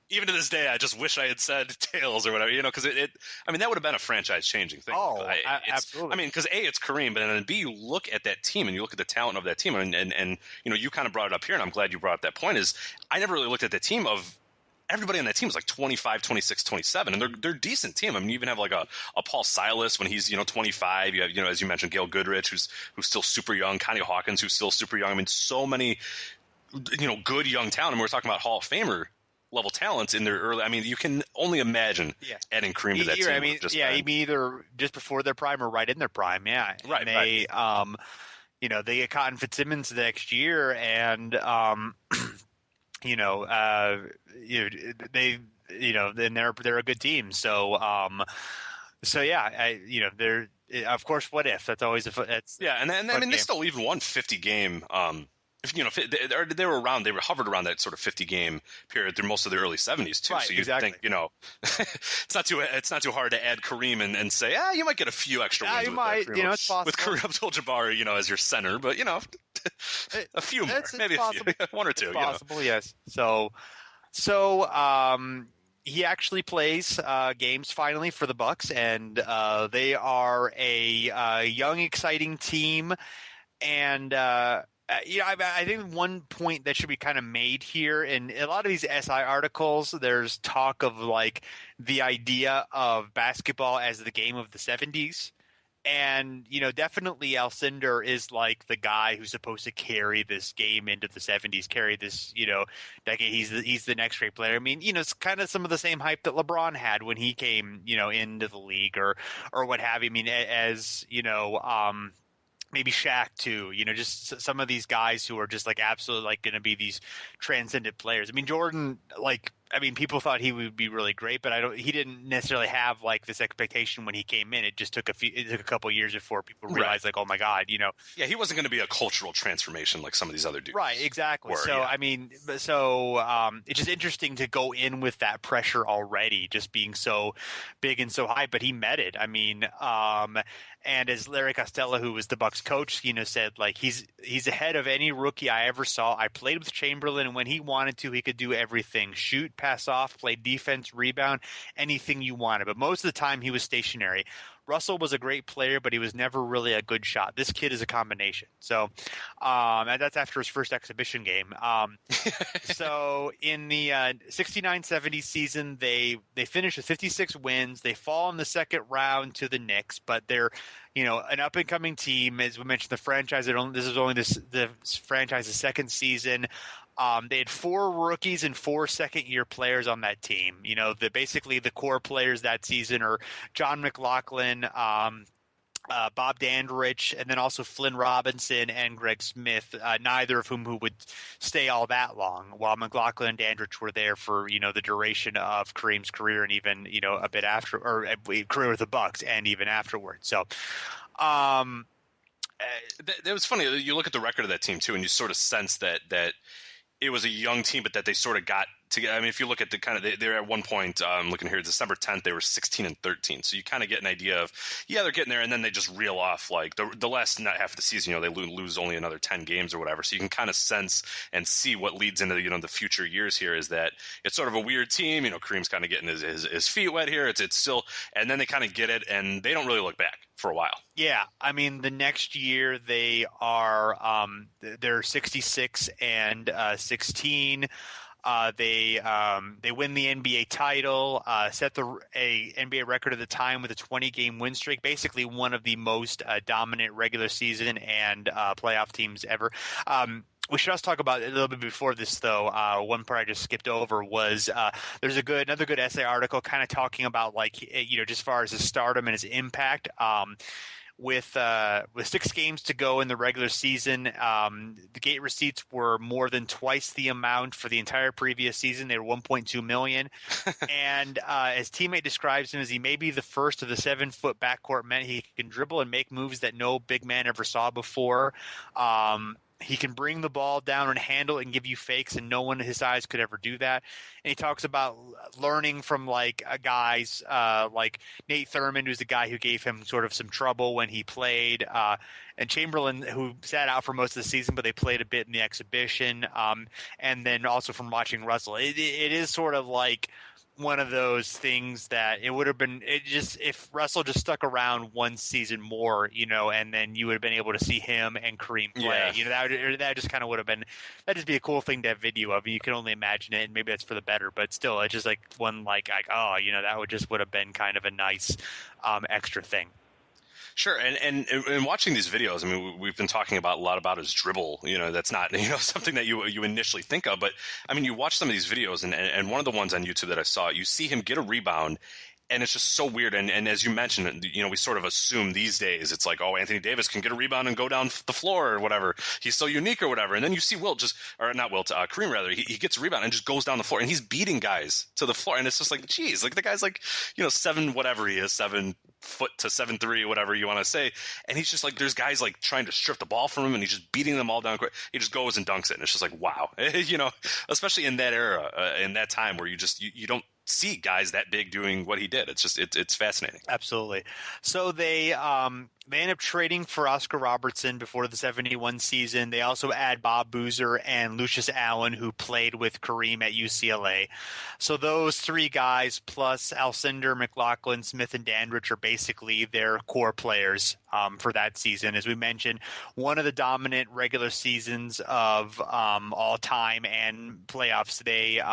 even to this day, I just wish I had said tails or whatever, because it I mean, that would have been a franchise changing thing. Oh, absolutely. I mean, because A, it's Kareem, but then B, you look at that team and you look at the talent of that team, and you kind of brought it up here, and I'm glad you brought up that point, is I never really looked at the team of everybody on that team is like 25, 26, 27, and they're a decent team. I mean, you even have like a Paul Silas when he's 25. You have as you mentioned, Gail Goodrich who's still super young, Connie Hawkins who's still super young. I mean, so many good young talent. And we're talking about Hall of Famer level talents in their early. I mean, you can only imagine adding Kareem to that team. I mean, either just before their prime or right in their prime. Yeah, right. And they they get Cotton Fitzsimmons the next year, and then they're a good team. So they're of course, what if that's always and I mean, they still even won 50 game. They were around. They were hovered around that sort of 50 game period through most of the early 70s too. Right, so you exactly. think it's not too hard to add Kareem and say you might get a few extra wins. You might, it's possible with Kareem Abdul-Jabbar, as your center, but a few more, maybe a few, one or two. It's possible, yes. So he actually plays games finally for the Bucks, and they are a young, exciting team, and. I think one point that should be kind of made here in a lot of these SI articles, there's talk of like the idea of basketball as the game of the 70s. And, definitely Alcindor is like the guy who's supposed to carry this game into the 70s, carry this, decade. He's the next great player. I mean, it's kind of some of the same hype that LeBron had when he came, into the league or what have you. I mean, as, maybe Shaq too, just some of these guys who are just like absolutely like going to be these transcendent players. I mean, Jordan, people thought he would be really great, but he didn't necessarily have like this expectation when he came in. It just took a couple of years before people realized like, oh my God, Yeah, he wasn't going to be a cultural transformation like some of these other dudes. Right, exactly. Were, so, I mean, it's just interesting to go in with that pressure already, just being so big and so high, but he met it. I mean, and as Larry Costello, who was the Bucks coach, said, like, he's ahead of any rookie I ever saw. I played with Chamberlain, and when he wanted to, he could do everything. Shoot, pass off, play defense, rebound, anything you wanted. But most of the time, he was stationary. Russell was a great player, but he was never really a good shot. This kid is a combination. So, and that's after his first exhibition game. So in the 69-70 season, they finished with 56 wins. They fall in the second round to the Knicks, but they're an up and coming team. As we mentioned, the franchise. This is only the franchise's second season. They had 4 rookies and 4 second-year players on that team. Basically the core players that season are John McLaughlin, Bob Dandridge, and then also Flynn Robinson and Greg Smith, neither of whom would stay all that long, while McLaughlin and Dandridge were there for, the duration of Kareem's career and even, a bit after, or career with the Bucks and even afterwards. So, it was funny. You look at the record of that team too, and you sort of sense that it was a young team, but that they sort of got together. I mean, if you look at the kind of, they're at one point, looking here, December 10th, they were 16-13. So you kind of get an idea of, they're getting there, and then they just reel off. Like the last half of the season, they lose only another 10 games or whatever. So you can kind of sense and see what leads into, the future years here is that it's sort of a weird team. Kareem's kind of getting his feet wet here. It's still, and then they kind of get it, and they don't really look back for a while. Yeah, I mean, the next year they are they're 66-16. They win the NBA title, set a NBA record at the time with a 20-game win streak. Basically, one of the most dominant regular season and playoff teams ever. We should also talk about a little bit before this, though. One part I just skipped over was there's another good essay article kind of talking about just as far as his stardom and his impact. With 6 games to go in the regular season, the gate receipts were more than twice the amount for the entire previous season. They were $1.2 million. And his teammate describes him as he may be the first of the 7-foot backcourt men. He can dribble and make moves that no big man ever saw before. He can bring the ball down and handle it and give you fakes, and no one his size could ever do that. And he talks about learning from guys like Nate Thurmond, who's the guy who gave him sort of some trouble when he played, and Chamberlain, who sat out for most of the season, but they played a bit in the exhibition. And then also from watching Russell, it is sort of like one of those things that it would have been if Russell just stuck around one season more, and then you would have been able to see him and Kareem play. Yeah. That just kind of would have been, that'd just be a cool thing to have video of. You can only imagine it, and maybe that's for the better, but still, it's just one that would have been kind of a nice extra thing. Sure, and watching these videos, I mean, we've been talking a lot about his dribble. That's not something that you initially think of, but I mean, you watch some of these videos, and one of the ones on YouTube that I saw, you see him get a rebound, and it's just so weird. And as you mentioned, we sort of assume these days it's like, oh, Anthony Davis can get a rebound and go down the floor or whatever. He's so unique or whatever. And then you see Kareem rather. He gets a rebound and just goes down the floor, and he's beating guys to the floor. And it's just like, geez, the guy's 7 whatever he is, 7 foot to 7'3", whatever you want to say. And he's just there's guys trying to strip the ball from him, and he's just beating them all down quick. He just goes and dunks it, and it's just like, wow, especially in that era, in that time where you don't see guys that big doing what he did. It's just it's fascinating. Absolutely. So they end up trading for Oscar Robertson before the 71 season. They also add Bob Boozer and Lucius Allen, who played with Kareem at UCLA. So those 3 guys plus Alcindor, McLaughlin, Smith, and Dandridge are basically their core players for that season. As we mentioned, one of the dominant regular seasons of all time and playoffs. They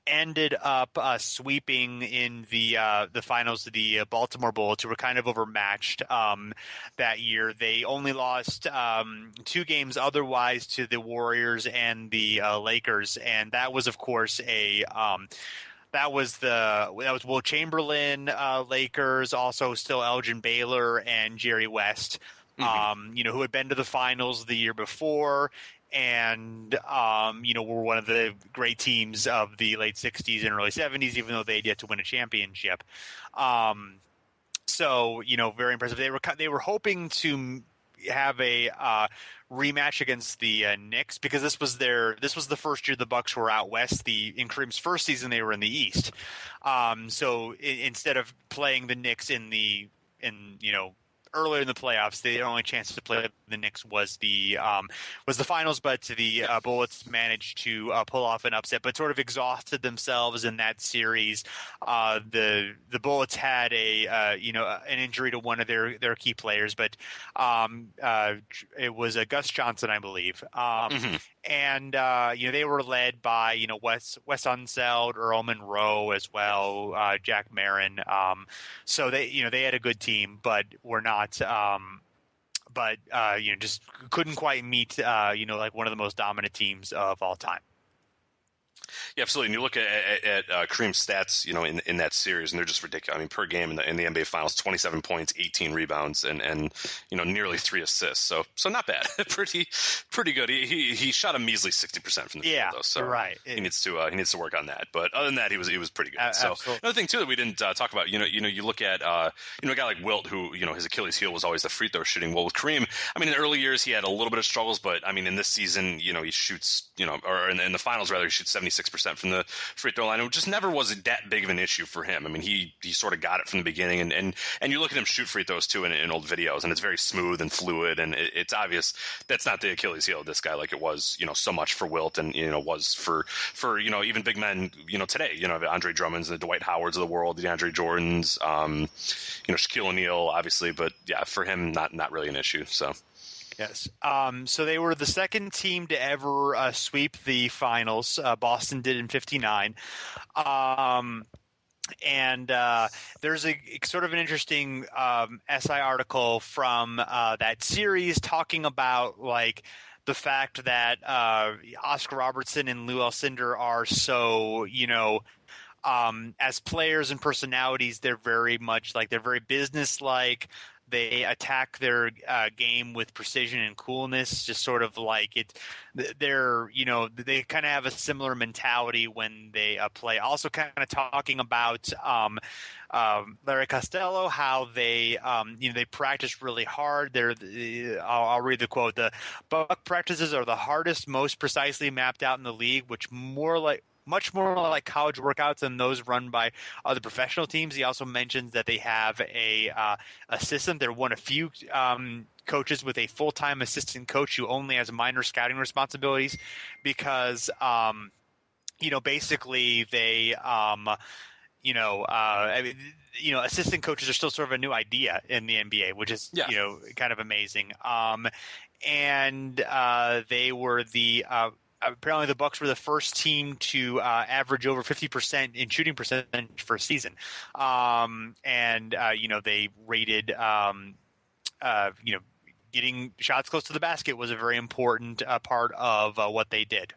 ended up sweeping in the finals of the Baltimore Bullets, who were kind of overmatched that year. They only lost 2 games otherwise to the Warriors and the Lakers, and that was, of course, that was Will Chamberlain Lakers, also still Elgin Baylor and Jerry West, who had been to the finals the year before. And, were one of the great teams of the late 60s and early 70s, even though they had yet to win a championship. So, very impressive. They were hoping to have a rematch against the Knicks, because this was the first year the Bucks were out west. In Kareem's first season, they were in the East. So instead of playing the Knicks earlier in the playoffs, their only chance to play the Knicks was the finals, but the Bullets managed to pull off an upset, but sort of exhausted themselves in that series. The Bullets had an injury to one of their key players, but it was Gus Johnson, I believe. And they were led by Wes Unseld, Earl Monroe as well, Jack Marin. So they had a good team, but were not. Just couldn't quite meet one of the most dominant teams of all time. Yeah, absolutely. And you look at Kareem's stats, in that series, and they're just ridiculous. I mean, per game in the NBA Finals, 27 points, 18 rebounds, and nearly 3 assists. So not bad. pretty good. He shot a measly 60% from the field, though. So right. He needs to work on that. But other than that, he was pretty good. So absolutely. another thing too that we didn't talk about, you look at a guy like Wilt, who his Achilles heel was always the free throw shooting. Well, with Kareem, I mean, in the early years he had a little bit of struggles, but I mean, in this season, he shoots, or in the finals rather, he shoots 76% from the free throw line. It just never was that big of an issue for him. I mean, he sort of got it from the beginning, and you look at him shoot free throws too in old videos, and it's very smooth and fluid, and it's obvious that's not the Achilles heel of this guy like it was, so much for Wilt, and was for even big men, today, the Andre Drummonds, the Dwight Howards of the world, the DeAndre Jordans, Shaquille O'Neal, obviously, but yeah, for him, not really an issue. So. Yes. So they were the second team to ever sweep the finals. Boston did in '59. And there's a sort of an interesting SI article from that series talking about like the fact that Oscar Robertson and Lew Alcindor are so, as players and personalities, they're very much like they're very businesslike. They attack their game with precision and coolness, just sort of like it. They're, they kind of have a similar mentality when they play. Also, kind of talking about Larry Costello, how they, they practice really hard. I'll read the quote: "The Buck practices are the hardest, most precisely mapped out in the league, much more like college workouts than those run by other professional teams." He also mentions that they have a assistant. They're one of few coaches with a full-time assistant coach who only has minor scouting responsibilities because, basically they, assistant coaches are still sort of a new idea in the NBA, which is, kind of amazing. And they were apparently the Bucks were the first team to average over 50% in shooting percentage for a season. They rated, getting shots close to the basket was a very important part of what they did.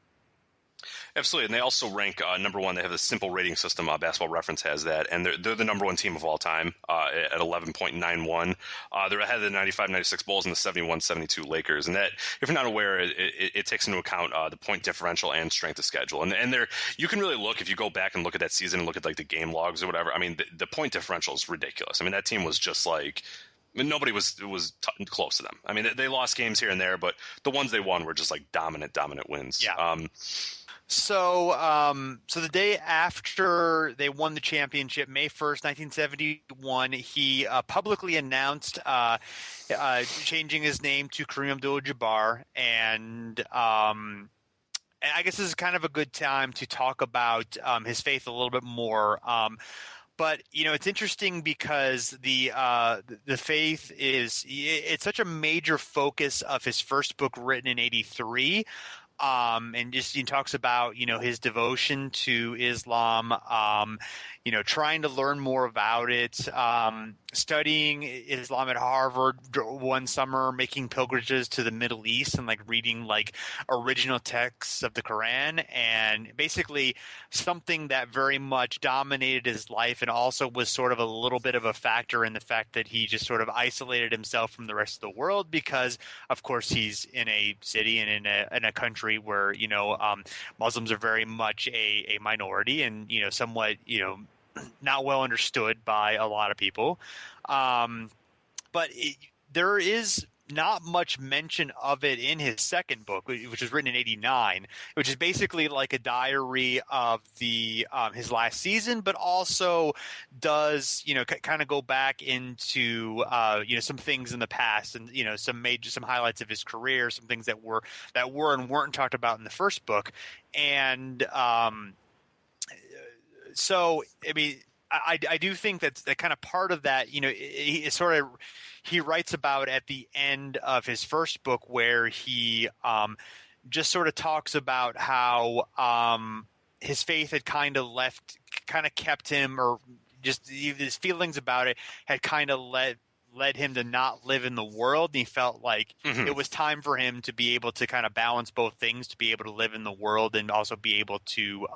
Absolutely, and they also rank number one. They have the simple rating system. Basketball Reference has that, and they're the number one team of all time at 11.91. They're ahead of the 95-96 Bulls and the 71-72 Lakers. And that, if you're not aware, it takes into account the point differential and strength of schedule. And you can really look, if you go back and look at that season and look at like the game logs or whatever. I mean, the point differential is ridiculous. I mean, that team was just like. I mean, nobody was close to them. I mean, they lost games here and there, but the ones they won were just like dominant wins. Yeah. So the day after they won the championship, May 1st, 1971, he publicly announced changing his name to Kareem Abdul-Jabbar, and I guess this is kind of a good time to talk about his faith a little bit more. But it's interesting because the faith it's such a major focus of his first book written in '83. And just he talks about his devotion to Islam, trying to learn more about it, studying Islam at Harvard one summer, making pilgrimages to the Middle East and like reading like original texts of the Quran, and basically something that very much dominated his life and also was sort of a little bit of a factor in the fact that he just sort of isolated himself from the rest of the world because of course he's in a city and in a country where Muslims are very much a minority and somewhat not well understood by a lot of people. But there is not much mention of it in his second book, which was written in '89, which is basically like a diary of his last season, but also does kind of go back into some things in the past and some highlights of his career, some things that were and weren't talked about in the first book, and so I mean I do think that kind of part of that he writes about at the end of his first book where he just sort of talks about how his faith had kind of kept him, or just his feelings about it had kind of led him to not live in the world. And he felt like it was time for him to be able to kind of balance both things, to be able to live in the world and also be able to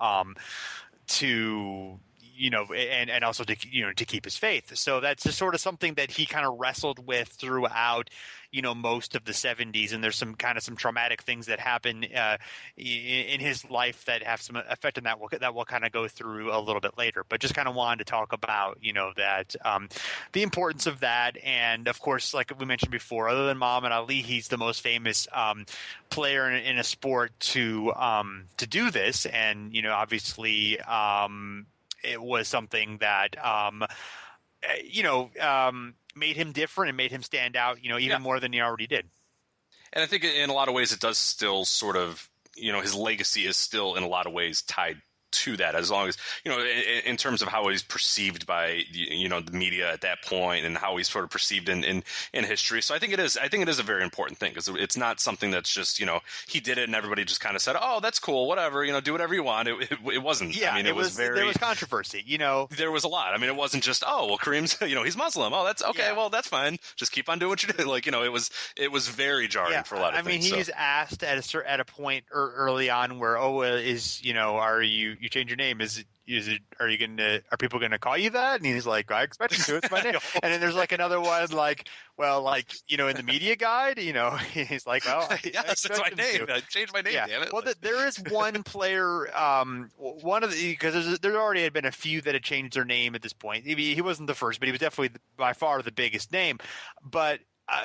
and also to keep his faith. So that's just sort of something that he kind of wrestled with throughout, most of the 70s. And there's some traumatic things that happen in his life that have some effect on that. We'll kind of go through a little bit later. But just kind of wanted to talk about, that the importance of that. And of course, like we mentioned before, other than Muhammad Ali, he's the most famous player in a sport to do this. And obviously. It was something that, made him different and made him stand out, even more than he already did. And I think in a lot of ways it does still sort of, his legacy is still in a lot of ways tied to that, as long as, in terms of how he's perceived by, the media at that point and how he's sort of perceived in history. So I think it is a very important thing, because it's not something that's just, he did it and everybody just kind of said, oh, that's cool, whatever, do whatever you want. It wasn't. Yeah, I mean, it was very, there was controversy, There was a lot. I mean, it wasn't just, oh, well, Kareem's, he's Muslim. Oh, that's okay. Yeah. Well, that's fine. Just keep on doing what you do. Like, it was very jarring for a lot of things. I mean, he's asked at a point early on where, are you change your name? Are people going to call you that? And he's like, I expect them to. It's my name. And then there's like another one, like, well, like, in the media guide, he's like, well, yes, that's my name. I changed my name. Yeah. Damn it. Well, there is one player, because there already had been a few that had changed their name at this point. He wasn't the first, but he was definitely by far the biggest name. But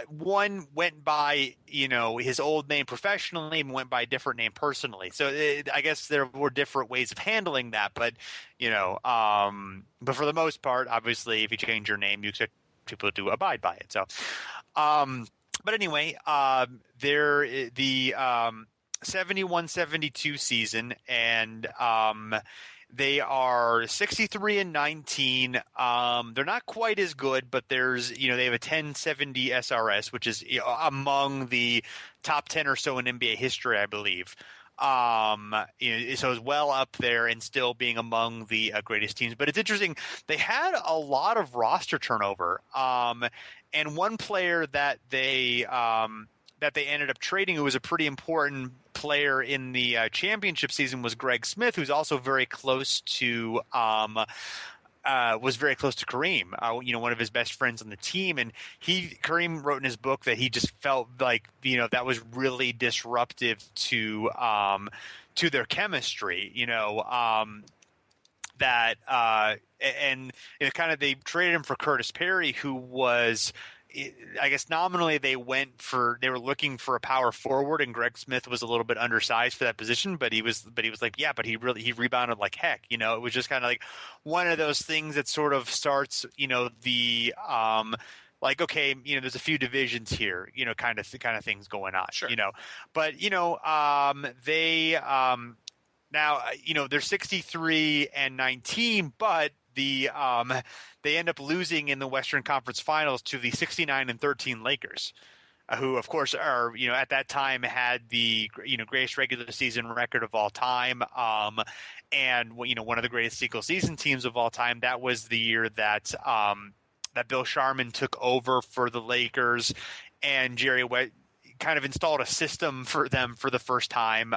one went by, his old name professionally and went by a different name personally. So I guess there were different ways of handling that. But, but for the most part, obviously, if you change your name, you expect people to abide by it. So, but anyway, the 71-72 season, and they are 63-19. They're not quite as good, but they have a 1070 SRS, which is among the top 10 or so in NBA history, I believe. So it's well up there and still being among the greatest teams. But it's interesting. They had a lot of roster turnover. And one player that they ended up trading, who was a pretty important player in the championship season, was Greg Smith, who's also very close to Kareem, one of his best friends on the team. And Kareem wrote in his book that he just felt like, that was really disruptive to their chemistry, they traded him for Curtis Perry, who was, I guess nominally they were looking for a power forward, and Greg Smith was a little bit undersized for that position, but he was like, yeah, but he rebounded like heck. It was just kind of like one of those things that sort of starts, like, okay, there's a few divisions here, kind of things going on, sure. But, they, now, they're 63-19, but they end up losing in the Western Conference Finals to the 69-13 Lakers, who of course are, at that time had the, greatest regular season record of all time. And one of the greatest single season teams of all time. That was the year that Bill Sharman took over for the Lakers, and Jerry West kind of installed a system for them for the first time,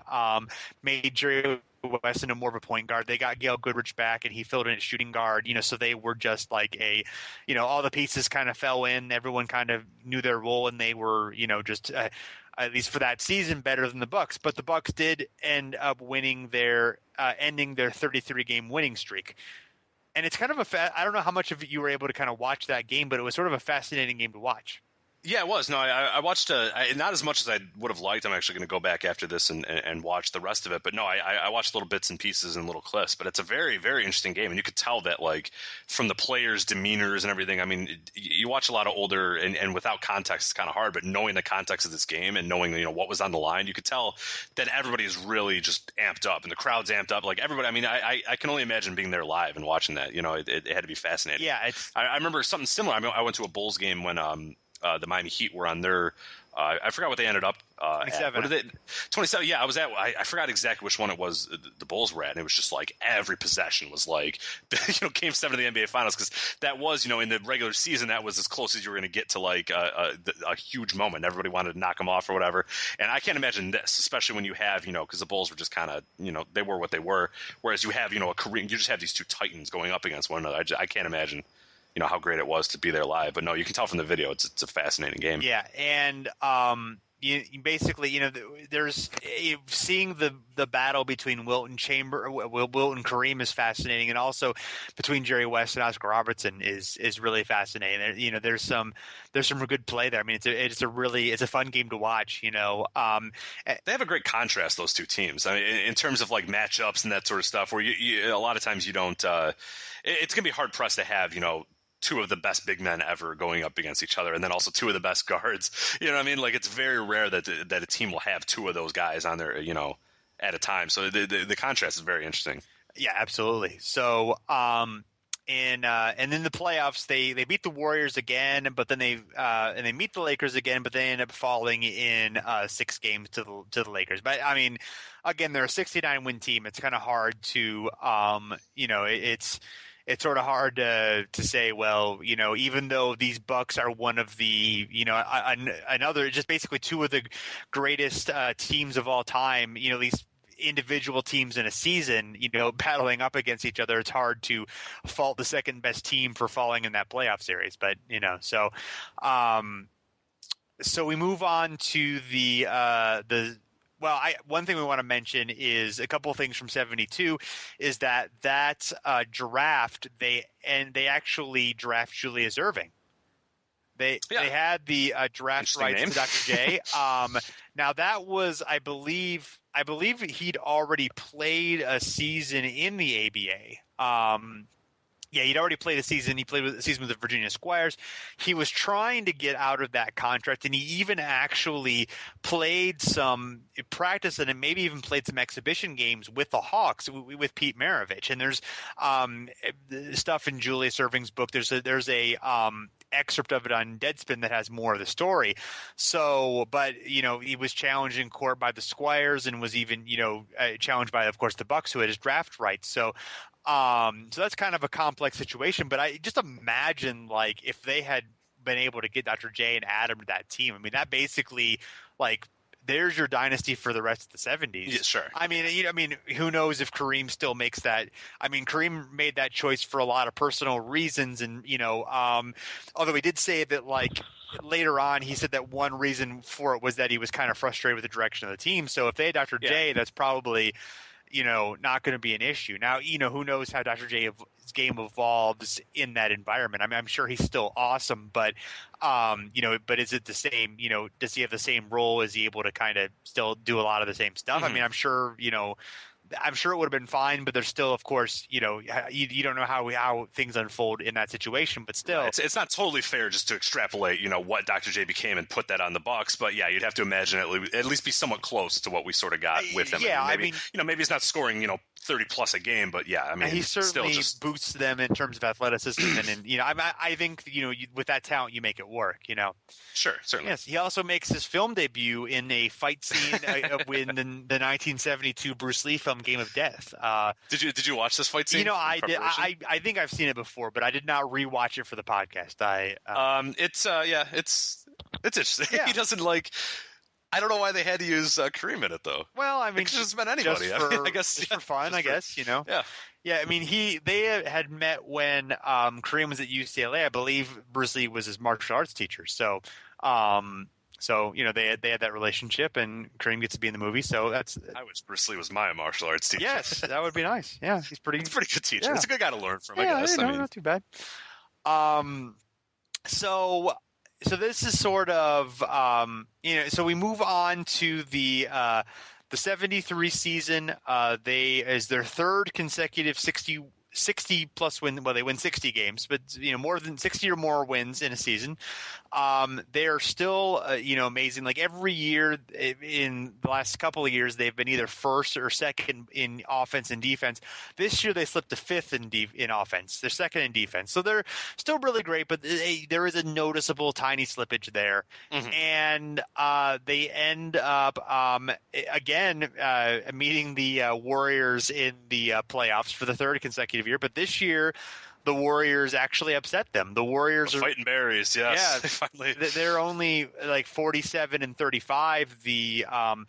made Jerry West into more of a point guard. They got Gail Goodrich back, and he filled in at shooting guard. So they were just like all the pieces kind of fell in. Everyone kind of knew their role, and they were, just at least for that season, better than the Bucks. But the Bucks did end up winning ending their 33-game winning streak. And it's kind of I don't know how much of you were able to kind of watch that game, but it was sort of a fascinating game to watch. Yeah, it was. No, I watched not as much as I would have liked. I'm actually going to go back after this and watch the rest of it. But no, I watched little bits and pieces and little clips. But it's a very, very interesting game. And you could tell that, like, from the players' demeanors and everything. I mean, you watch a lot of older and without context, it's kind of hard. But knowing the context of this game and knowing, what was on the line, you could tell that everybody is really just amped up. And the crowd's amped up. Like, everybody, I mean, I can only imagine being there live and watching that. It had to be fascinating. Yeah. I remember something similar. I mean, I went to a Bulls game when the Miami Heat were on their. I forgot what they ended up. 27. What did they? 27. Yeah, I was at. I forgot exactly which one it was. The Bulls were at, and it was just like every possession was like, Game 7 of the NBA Finals, because that was, in the regular season, that was as close as you were going to get to like a huge moment. Everybody wanted to knock them off or whatever. And I can't imagine this, especially when you have, because the Bulls were just kind of, they were what they were. Whereas you have, a Kareem, you just have these two titans going up against one another. I can't imagine. How great it was to be there live. But no, you can tell from the video, it's a fascinating game. Yeah, and you basically, there's seeing the battle between Wilt and Kareem is fascinating, and also between Jerry West and Oscar Robertson is really fascinating. There's some good play there. I mean, it's a fun game to watch. They have a great contrast, those two teams. I mean, in terms of like matchups and that sort of stuff, where you a lot of times you don't. It's gonna be hard pressed to have two of the best big men ever going up against each other, and then also two of the best guards. You know what I mean? Like, it's very rare that a team will have two of those guys on there, at a time. So the contrast is very interesting. Yeah, absolutely. So, and then the playoffs, they beat the Warriors again, but then they meet the Lakers again, but they end up falling in 6 games to the Lakers. But I mean, again, they're a 69-win team. It's kind of hard to, it's sort of hard to say, well, even though these Bucks are one of the, another, just basically two of the greatest teams of all time, these individual teams in a season, battling up against each other, it's hard to fault the second best team for falling in that playoff series. But, so we move on to one thing we want to mention is a couple of things from 72 is that draft, they actually draft Julius Erving. They had the draft rights to Dr. J. Now that was, I believe he'd already played a season in the ABA. Yeah, he'd already played a season. He played a season with the Virginia Squires. He was trying to get out of that contract, and he even actually played some practice and maybe even played some exhibition games with the Hawks with Pete Maravich. And there's stuff in Julius Erving's book. There's a excerpt of it on Deadspin that has more of the story. So, but he was challenged in court by the Squires and was even challenged by, of course, the Bucks, who had his draft rights. So that's kind of a complex situation, but I just imagine like if they had been able to get Dr. J and add him to that team, I mean, that basically like there's your dynasty for the rest of the 70s. Yeah, sure. I mean, who knows if Kareem still makes that? I mean, Kareem made that choice for a lot of personal reasons, and although he did say that like later on, he said that one reason for it was that he was kind of frustrated with the direction of the team. So if they had Dr. J, that's probably not going to be an issue. Now, who knows how Dr. J's game evolves in that environment. I mean, I'm sure he's still awesome, but, but is it the same, does he have the same role? Is he able to kind of still do a lot of the same stuff? Mm-hmm. I mean, I'm sure it would have been fine, but there's still, of course, you don't know how things unfold in that situation, but still. It's not totally fair just to extrapolate, what Dr. J became and put that on the Bucks, but yeah, you'd have to imagine at least be somewhat close to what we sort of got with him. Yeah, maybe he's not scoring, 30 plus a game, but yeah, I mean, he certainly still just boosts them in terms of athleticism, and I think with that talent you make it work. Sure, certainly. Yes, he also makes his film debut in a fight scene in the 1972 Bruce Lee film Game of Death. Did you watch this fight scene? I did. I think I've seen it before, but I did not rewatch it for the podcast. It's interesting. Yeah. He doesn't like. I don't know why they had to use Kareem in it, though. Well, I mean, it could just been anybody. I guess just for fun. I guess Yeah. Yeah, I mean, they had met when Kareem was at UCLA. I believe Bruce Lee was his martial arts teacher. So, they had that relationship, and Kareem gets to be in the movie. So I wish Bruce Lee was my martial arts teacher. Yes, that would be nice. Yeah, he's a pretty good teacher. Yeah. He's a good guy to learn from. Yeah, I guess. not too bad. So this is sort of so we move on to the 73 season. They is their third consecutive 60 60 plus win. Well, they win 60 games, but more than 60 or more wins in a season. They are still amazing. Like every year in the last couple of years, they've been either first or second in offense and defense. This year they slipped to fifth in offense. They're second in defense, so they're still really great. But there is a noticeable tiny slippage there, and they end up again meeting the Warriors in the playoffs for the third consecutive year. But this year, the Warriors actually upset them. The Warriors are fighting berries. Yes. Yeah, Finally. They're only like 47-35.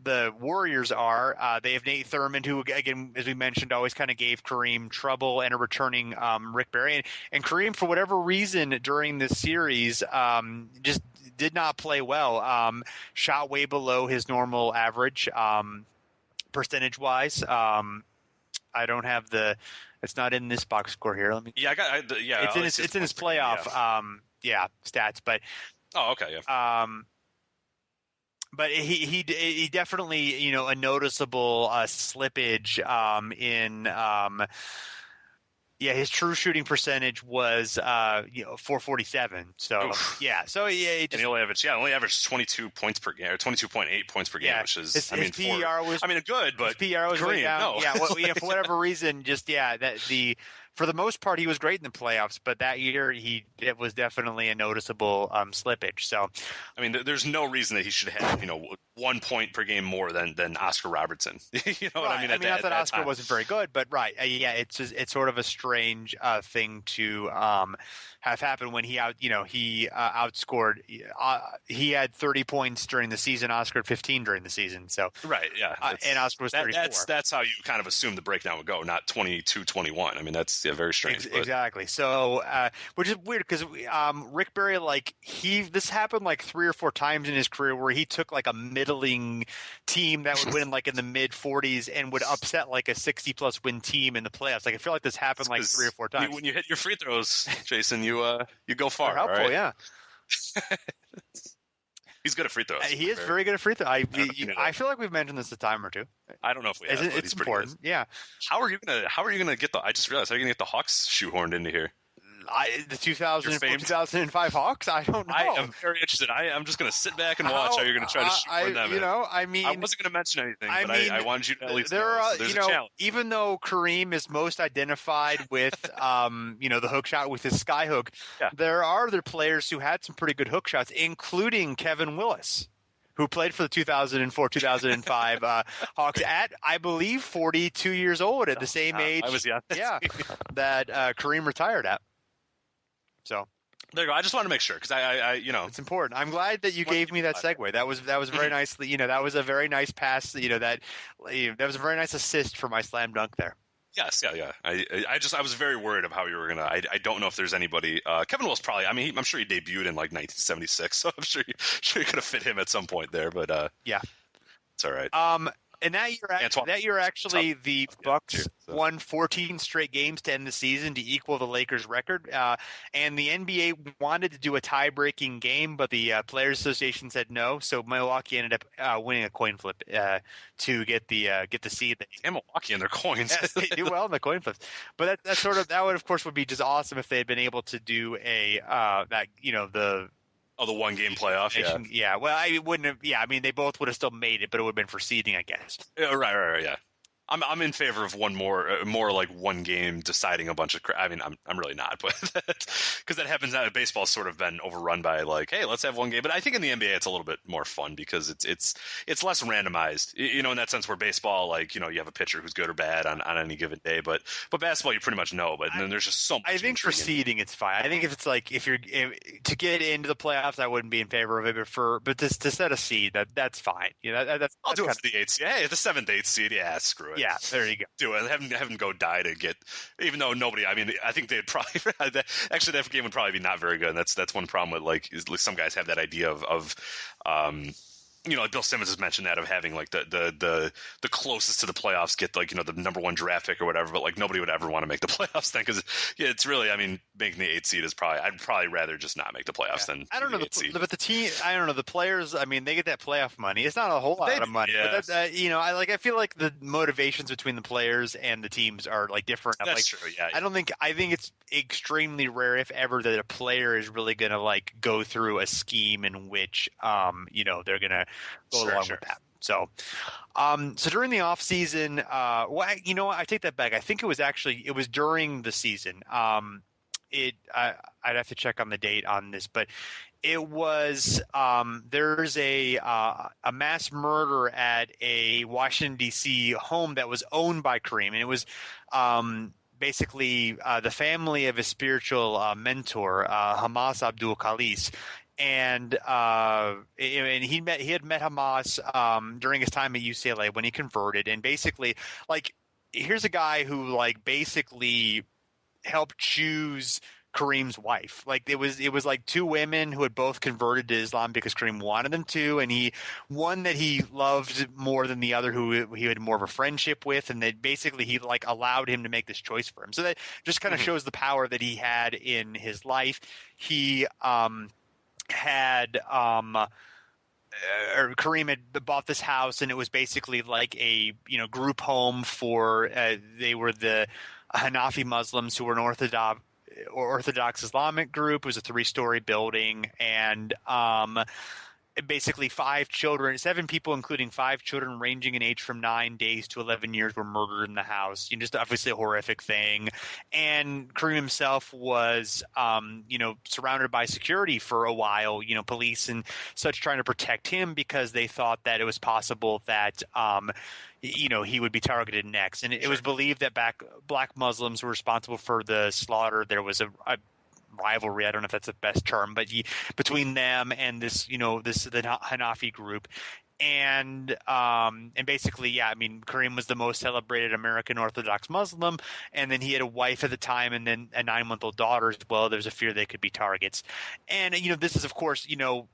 The Warriors are. They have Nate Thurmond, who, again, as we mentioned, always kind of gave Kareem trouble, and a returning Rick Barry. And Kareem, for whatever reason, during this series, just did not play well. Shot way below his normal average, percentage-wise. I don't have the. It's not in this box score here. Let me. Yeah, It's in his playoff. Stats, but. Oh, okay. Yeah. But he definitely, a noticeable slippage in his true shooting percentage was 447. So and he only averaged 22 points per game, or 22.8 points per game, which is his PER was good, but his PER was way down. No. For whatever reason, for the most part, he was great in the playoffs, but that year it was definitely a noticeable slippage. So, I mean, there's no reason that he should have 1 point per game more than Oscar Robertson. You know what I mean? Not that Oscar wasn't very good, but it's sort of a strange thing to have happened when he outscored. He had 30 points during the season. Oscar had 15 during the season. So and Oscar was 34. That's how you kind of assume the breakdown would go, not 22-21. I mean, that's very strange. Exactly. So, which is weird because Rick Barry, this happened like 3 or 4 times in his career where he took like a middling team that would win like in the mid 40s and would upset like a 60+ win team in the playoffs. Like I feel like this happened like 3 or 4 times. When you hit your free throws, Jason, you go far. They're helpful, right? yeah. He's good at free throws. He is very good at free throws. I feel like we've mentioned this a time or two. I don't know if we have. It's important. Yeah. How are you gonna get I just realized how are you gonna get the Hawks shoehorned into here? The 2005 Hawks? I don't know. I am very interested. I'm just going to sit back and watch how you're going to try to shoot them. I wasn't going to mention anything, but I wanted you to at least there's a challenge. Even though Kareem is most identified with, the hook shot with his sky hook, there are other players who had some pretty good hook shots, including Kevin Willis, who played for the 2004-2005 Hawks at, I believe, 42 years old at the same age. I was young. That Kareem retired at. So there you go. I just want to make sure because I it's important. I'm glad that you gave me that segue. That was very nicely. That was a very nice pass. That was a very nice assist for my slam dunk there. Yes, yeah. I was very worried of how you were gonna. I don't know if there's anybody. Kevin Willis probably. I mean, I'm sure he debuted in like 1976, so I'm sure you could have fit him at some point there. But it's all right. And that year, actually, the Bucks won 14 straight games to end the season to equal the Lakers' record. And the NBA wanted to do a tie-breaking game, but the Players Association said no. So Milwaukee ended up winning a coin flip to get the seed. And Milwaukee and their coins. Yes, they do well in the coin flips. But that would of course would be just awesome if they had been able to do the one game playoff. Yeah. Well, I wouldn't have. Yeah, I mean, they both would have still made it, but it would have been for seeding, I guess. Yeah, right. Yeah. I'm in favor of one more like one game deciding a bunch of. I mean, I'm really not, but because that happens now. Baseball's sort of been overrun by like, hey, let's have one game. But I think in the NBA it's a little bit more fun because it's less randomized. In that sense, where baseball, like you have a pitcher who's good or bad on any given day. But basketball, you pretty much know. But then there's just so much. I think for seeding, it's fine. I think if it's like if to get into the playoffs, I wouldn't be in favor of it. But to set a seed, that's fine. That's I'll do it for the 8th seed. Hey, the 7th, 8th seed. Yeah, screw it. Yeah, there you go. Do it. Have them go die to get, even though nobody. I mean, I think they'd probably actually that game would probably be not very good. And that's one problem with like some guys have that idea of like Bill Simmons has mentioned that of having like the closest to the playoffs get like, the number one draft pick or whatever, but like nobody would ever want to make the playoffs then because it's really, I mean, making the 8th seed is I'd probably rather just not make the playoffs than I don't know, the 8th seed. But the team, I don't know, the players, I mean, they get that playoff money. It's not a whole lot of money. Yeah. But I feel like the motivations between the players and the teams are like different. That's true, yeah. I think it's extremely rare, if ever, that a player is really going to like go through a scheme in which, they're going to go along with that. So during the off season, I take that back. I think it was during the season. I'd have to check on the date on this, but it was there's a mass murder at a Washington D.C. home that was owned by Kareem, and it was basically the family of his spiritual mentor, Hamas Abdul Khalis. And he had met Hamas during his time at UCLA when he converted, and basically, like, here's a guy who like basically helped choose Kareem's wife. Like it was like two women who had both converted to Islam because Kareem wanted them to, and one that he loved more than the other who he had more of a friendship with, and that basically he like allowed him to make this choice for him. So that just kind of shows the power that he had in his life. He Kareem had bought this house, and it was basically like a group home for they were the Hanafi Muslims who were an Orthodox Islamic group. It was a 3-story building, and basically 7 people, including 5 children ranging in age from 9 days to 11 years, were murdered in the house. Just obviously a horrific thing. And Kareem himself was, surrounded by security for a while, police and such trying to protect him because they thought that it was possible that, he would be targeted next. And it was believed that black Muslims were responsible for the slaughter. There was a rivalry, I don't know if that's the best term, but between them and the Hanafi group. And basically, Kareem was the most celebrated American Orthodox Muslim, and then he had a wife at the time and then a 9-month-old daughter as well. There's a fear they could be targets. And, this is, of course,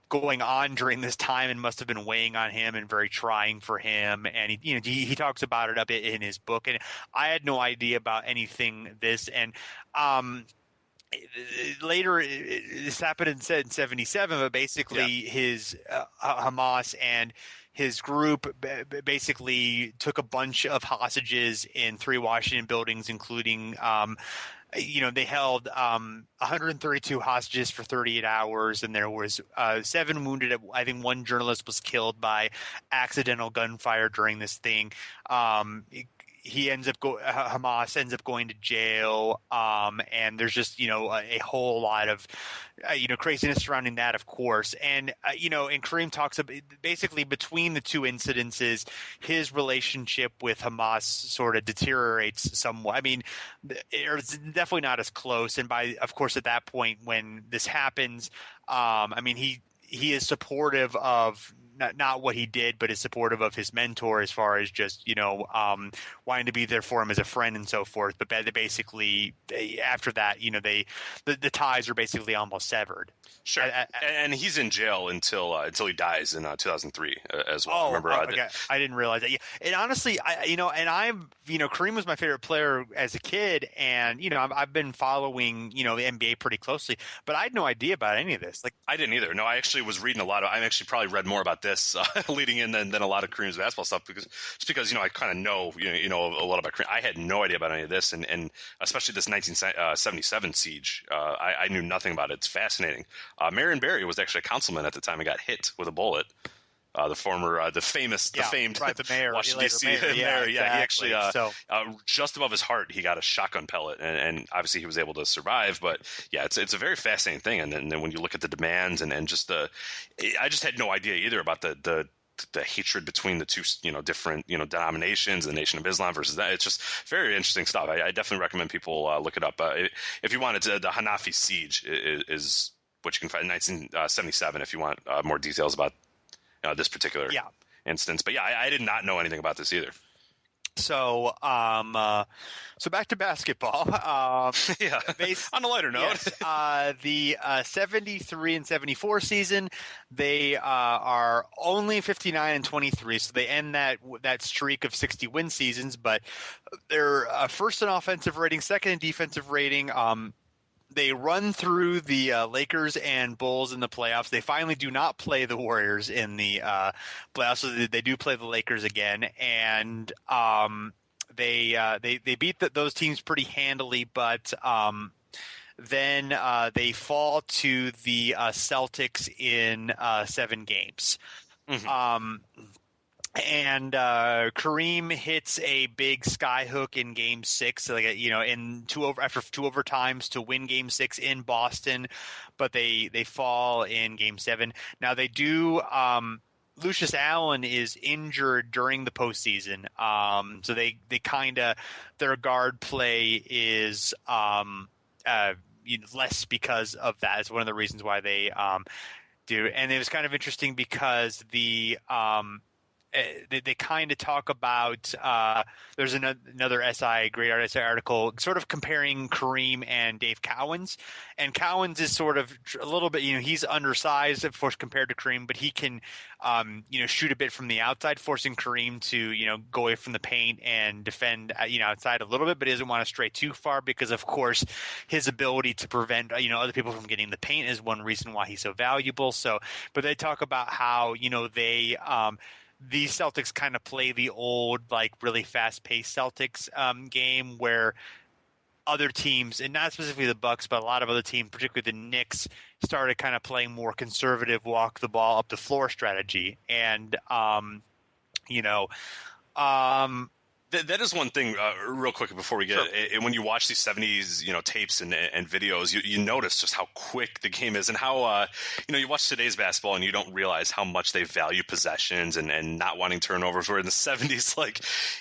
going on during this time and must have been weighing on him and very trying for him. And, he talks about it a bit in his book, and I had no idea about anything this. And, later, this happened in 1977, but basically his Hamas and his group basically took a bunch of hostages in 3 Washington buildings, including they held 132 hostages for 38 hours, and there was 7 wounded. I think 1 journalist was killed by accidental gunfire during this thing. Hamas ends up going to jail, and there's just a whole lot of craziness surrounding that, of course. And and Kareem talks about basically between the 2 incidences, his relationship with Hamas sort of deteriorates somewhat. I mean, it's definitely not as close. And of course, at that point when this happens, he is supportive of not what he did, but is supportive of his mentor as far as just, wanting to be there for him as a friend and so forth. But basically, after that, the ties are basically almost severed. Sure. And he's in jail until he dies in 2003 as well. Remember, okay. I didn't realize that. Yeah. And honestly, Kareem was my favorite player as a kid, and I've been following the NBA pretty closely, but I had no idea about any of this. Like, I didn't either. No, I actually was reading I actually probably read more about this leading in than a lot of Kareem's basketball stuff because I kind of know a lot about Kareem. I had no idea about any of this, and especially this 1977 siege. I knew nothing about it. It's fascinating. Marion Barry was actually a councilman at the time and got hit with a bullet. The famed the mayor, Washington D.C. mayor. mayor. Exactly. Yeah, he actually just above his heart, he got a shotgun pellet, and obviously he was able to survive. But yeah, it's a very fascinating thing. And then when you look at the demands and just I just had no idea either about the hatred between the 2 different denominations, the Nation of Islam versus that. It's just very interesting stuff. I definitely recommend people look it up. If you wanted to, the Hanafi siege is what you can find in 1977 if you want more details about this particular instance. But yeah, I did not know anything about this either. So, so back to basketball. Yeah. On a lighter note, yes, the 73 and 74 season, they are only 59 and 23, so they end that streak of 60 win seasons. But they're first in offensive rating, second in defensive rating. They run through the Lakers and Bulls in the playoffs. They finally do not play the Warriors in the playoffs. So they do play the Lakers again, and they beat those teams pretty handily. But then they fall to the Celtics in 7 games. Mm-hmm. And Kareem hits a big skyhook in Game 6, after 2 overtimes to win Game 6 in Boston, but they fall in Game 7. Now they do. Lucius Allen is injured during the postseason, so they kind of their guard play is less because of that. It's one of the reasons why they do. And it was kind of interesting because they kind of talk about there's another great SI article sort of comparing Kareem and Dave Cowens. And Cowens is sort of a little bit, he's undersized, of course, compared to Kareem, but he can, shoot a bit from the outside, forcing Kareem to, go away from the paint and defend, outside a little bit, but he doesn't want to stray too far because, of course, his ability to prevent, other people from getting the paint is one reason why he's so valuable. So, but they talk about how, the Celtics kind of play the old, really fast-paced Celtics game where other teams, and not specifically the Bucks, but a lot of other teams, particularly the Knicks, started kind of playing more conservative, walk the ball up the floor strategy. And, that is one thing, real quick before we get it, when you watch these 70s, tapes and videos, you notice just how quick the game is and how, you watch today's basketball and you don't realize how much they value possessions and not wanting turnovers. Where in the 70s,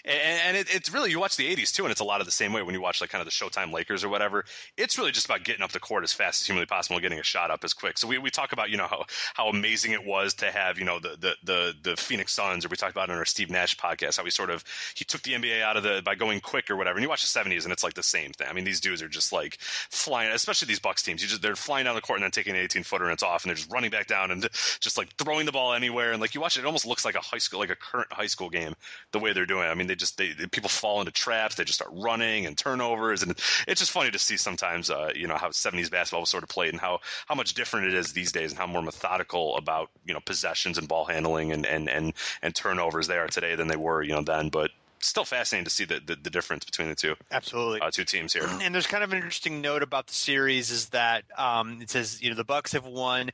it's really, you watch the 80s too, and it's a lot of the same way when you watch kind of the Showtime Lakers or whatever. It's really just about getting up the court as fast as humanly possible and getting a shot up as quick. So we talk about, how amazing it was to have, the Phoenix Suns, or we talked about it on our Steve Nash podcast, how he took the NBA out of by going quick or whatever. And you watch the 70s and it's the same thing. I mean, these dudes are just flying, especially these Bucks teams. They're flying down the court and then taking an 18-footer and it's off, and they're just running back down and just throwing the ball anywhere. And you watch it almost looks like a current high school game the way they're doing it. I mean, people fall into traps. They just start running and turnovers, and it's just funny to see sometimes, how 70s basketball was sort of played and how much different it is these days and how more methodical about, possessions and ball handling and turnovers they are today than they were, then. But still fascinating to see the difference between the two. Absolutely. Two teams here. And there's kind of an interesting note about the series is that it says, the Bucks have won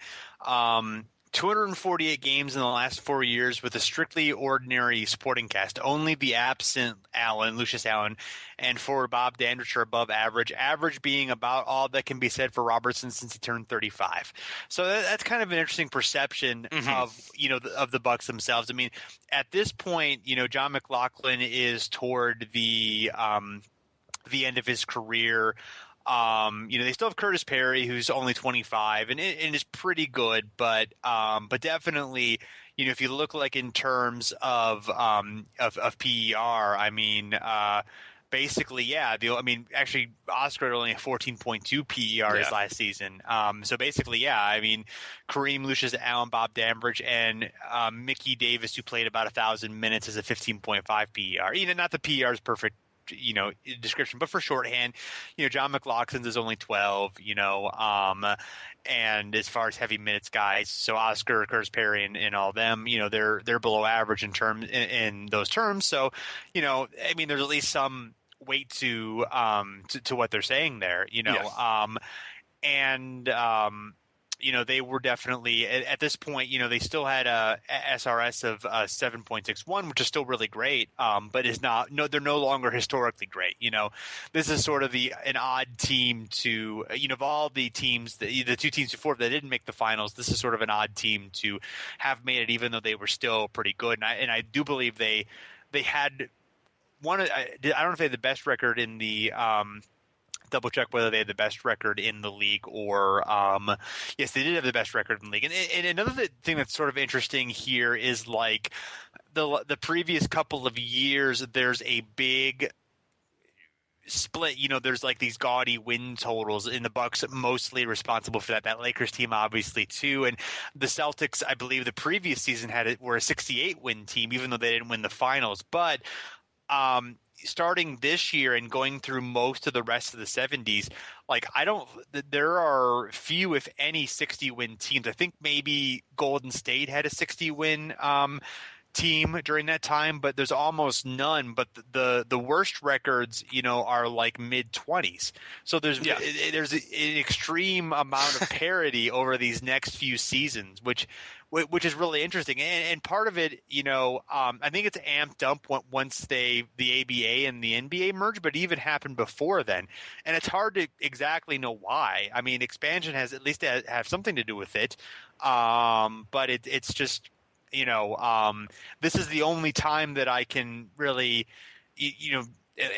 248 games in the last 4 years with a strictly ordinary supporting cast. Only the absent Lucius Allen, and forward Bob Dandridge are above average. Average being about all that can be said for Robertson since he turned 35. So that's kind of an interesting perception of the Bucks themselves. I mean, at this point, John McLaughlin is toward the end of his career. They still have Curtis Perry, who's only 25 and is pretty good, but definitely, if you look in terms of PER, I mean, basically, yeah. Actually, Oscar had only a 14.2 PER his last season. So basically, yeah. I mean, Kareem, Lucius Allen, Bob Dandridge, and Mickey Davis, who played about 1,000 minutes, is a 15.5 PER. Not the PER is perfect, description, but for shorthand, John McLaughlin's is only 12, and as far as heavy minutes guys, so Oscar, Curtis Perry, and all them, they're below average in those terms. So, there's at least some weight to what they're saying there, they were definitely at this point, they still had a SRS of 7.61, which is still really great, but they're no longer historically great. This is sort of an odd team to, of all the teams, the two teams before that didn't make the finals, this is sort of an odd team to have made it, even though they were still pretty good. And I do believe they had I don't know if they had the best record in the double check whether they had the best record in the league or yes, they did have the best record in the league. And another thing that's sort of interesting here is like the previous couple of years, there's a big split. There's like these gaudy win totals in the Bucks, mostly responsible for that. That Lakers team, obviously, too. And the Celtics, I believe, the previous season were a 68 win team, even though they didn't win the finals. But starting this year and going through most of the rest of the 70s, there are few, if any, 60 win teams. I think maybe Golden State had a 60 win team during that time, but there's almost none. But the worst records, are like mid 20s. So there's an extreme amount of parity over these next few seasons, which is really interesting. And part of it, I think it's amped up once the ABA and the NBA merge, but it even happened before then. And it's hard to exactly know why. I mean, expansion has at least have something to do with it. But it's just, this is the only time that I can really,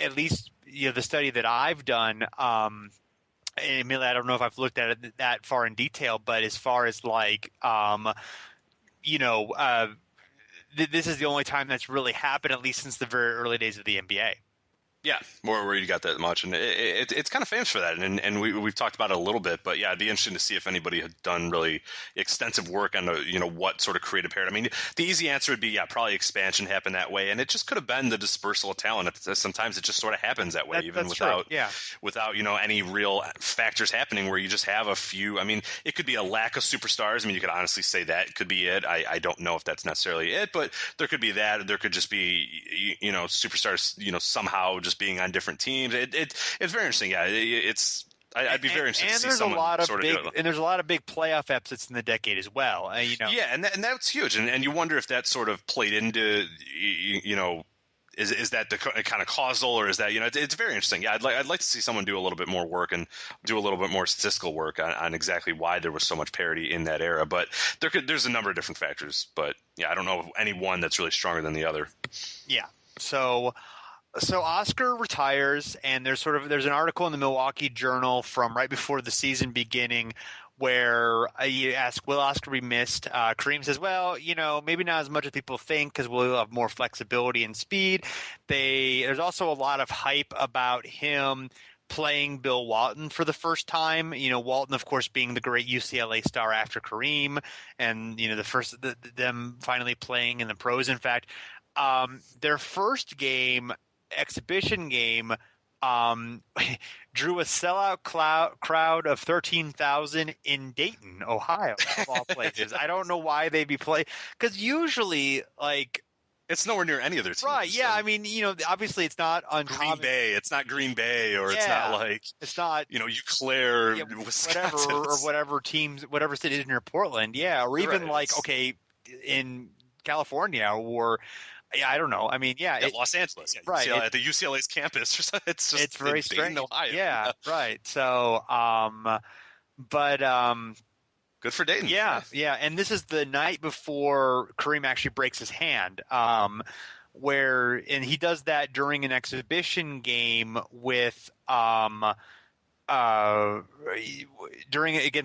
at least, the study that I've done, and admittedly, I don't know if I've looked at it that far in detail, but as far as like, this is the only time that's really happened, at least since the very early days of the NBA. Yeah, where you got that much, and it's kind of famous for that, and we've talked about it a little bit, but yeah, it'd be interesting to see if anybody had done really extensive work on what sort of creative parity. I mean, the easy answer would be probably expansion happened that way, and it just could have been the dispersal of talent. Sometimes it just sort of happens that way, without any real factors happening, where you just have a few. I mean, it could be a lack of superstars. I mean, you could honestly say that could be it. I don't know if that's necessarily it, but there could be that. There could just be superstars somehow just being on different teams. It's very interesting. Yeah, I'd be very interested to see someone there's a lot of big playoff upsets in the decade as well. Yeah, and that's huge. And you wonder if that sort of played into is that the kind of causal, or is that it's very interesting. Yeah, I'd like to see someone do a little bit more work and do a little bit more statistical work on exactly why there was so much parity in that era. But there's a number of different factors. But yeah, I don't know of any one that's really stronger than the other. Yeah. So Oscar retires, and there's an article in the Milwaukee Journal from right before the season beginning where you ask, will Oscar be missed? Kareem says, well, maybe not as much as people think, because we'll have more flexibility and speed. There's also a lot of hype about him playing Bill Walton for the first time. Walton, of course, being the great UCLA star after Kareem, and them finally playing in the pros. In fact, their first exhibition game drew a sellout crowd of 13,000 in Dayton, Ohio, of all places. I don't know why they'd be playing, because usually, it's nowhere near any other team. Right, yeah. I mean, obviously it's not uncommon. Green Bay. It's not Green Bay, or it's not Eau Claire, Wisconsin. whatever city is near Portland. Yeah, or even in California, or I don't know. I mean, Los Angeles, right? At the UCLA's campus, it's very strange. Ohio. Yeah, right. So, good for Dayton. Yeah. And this is the night before Kareem actually breaks his hand, and he does that during an exhibition game with against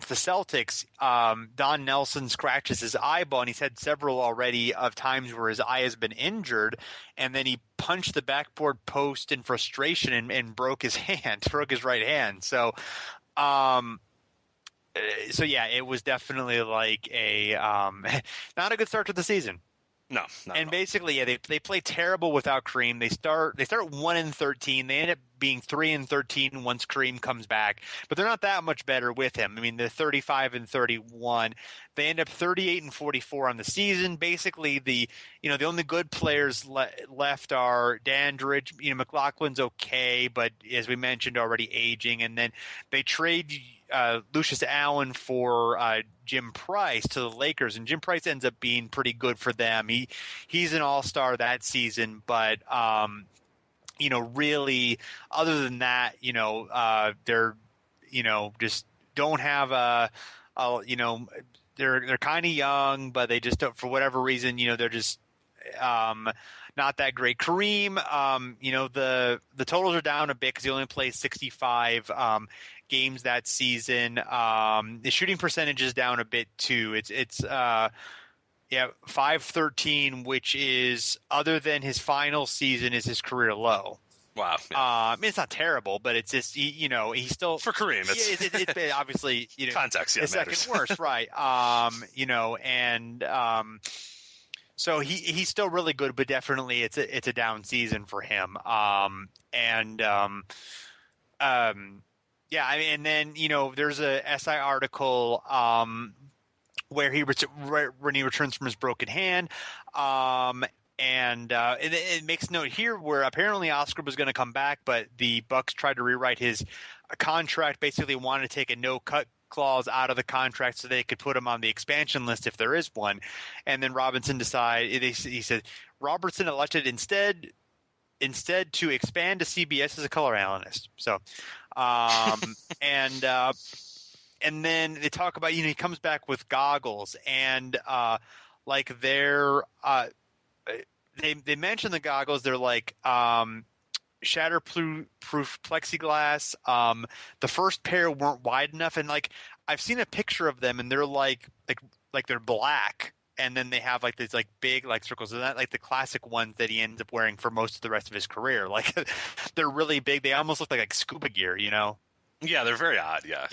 the Celtics. Don Nelson scratches his eyeball, and he's had several already of times where his eye has been injured, and then he punched the backboard post in frustration and broke his right hand. So yeah, it was definitely like a not a good start to the season. No, and basically, yeah, they play terrible without Kareem. They start 1-13. They end up being 3-13 once Kareem comes back, but they're not that much better with him. I mean, they're 35-31. They end up 38-44 on the season. Basically, the only good players left are Dandridge. McLaughlin's okay, but as we mentioned, already aging. And then they trade Lucius Allen for Jim Price to the Lakers, and Jim Price ends up being pretty good for them. He's an all-star that season, but really, other than that, they're just don't have they're kind of young, but they just don't, for whatever reason, they're just not that great. Kareem, the totals are down a bit because he only played 65 games that season. The shooting percentage is down a bit too. It's 513, which is, other than his final season, is his career low. Wow. Yeah. It's not terrible, but it's just, he's still, for Kareem. It's obviously, context. Yeah, the second worst, right? So he's still really good, but definitely it's a down season for him. And then there's a SI article where when he returns from his broken hand. And it makes note here where apparently Oscar was going to come back, but the Bucks tried to rewrite his contract, basically wanted to take a no-cut clause out of the contract so they could put him on the expansion list if there is one. And then Robertson he said, Robertson elected instead to expand to CBS as a color analyst. So, and then they talk about, he comes back with goggles and they mention the goggles. They're like shatterproof plexiglass. The first pair weren't wide enough, and I've seen a picture of them, and they're like they're black, and then they have these big circles. They're not like the classic ones that he ends up wearing for most of the rest of his career. They're really big. They almost look like scuba gear, Yeah, they're very odd. Yeah,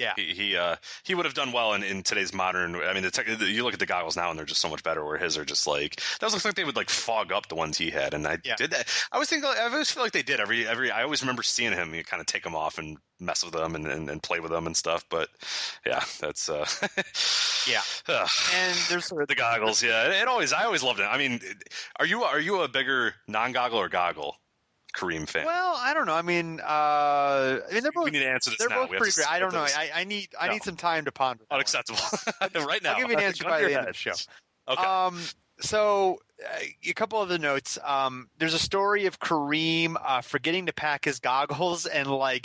he would have done well in today's modern. I mean, you look at the goggles now, and they're just so much better. Where his are just those look like they would fog up the ones he had. And I did that. I always feel like they did every. I always remember seeing him. You kind of take them off and mess with them and play with them and stuff. But yeah, that's yeah. And there's the goggles. Yeah, I always loved it. I mean, are you a bigger non-goggle or goggle Kareem fan? Well, I don't know. I mean, they're both. We need to answer this they're now. both pretty great. I don't know. I need some time to ponder. Unacceptable. Right now. I'll give you an answer by the end of the show. Okay. So a couple of the notes. There's a story of Kareem forgetting to pack his goggles, and one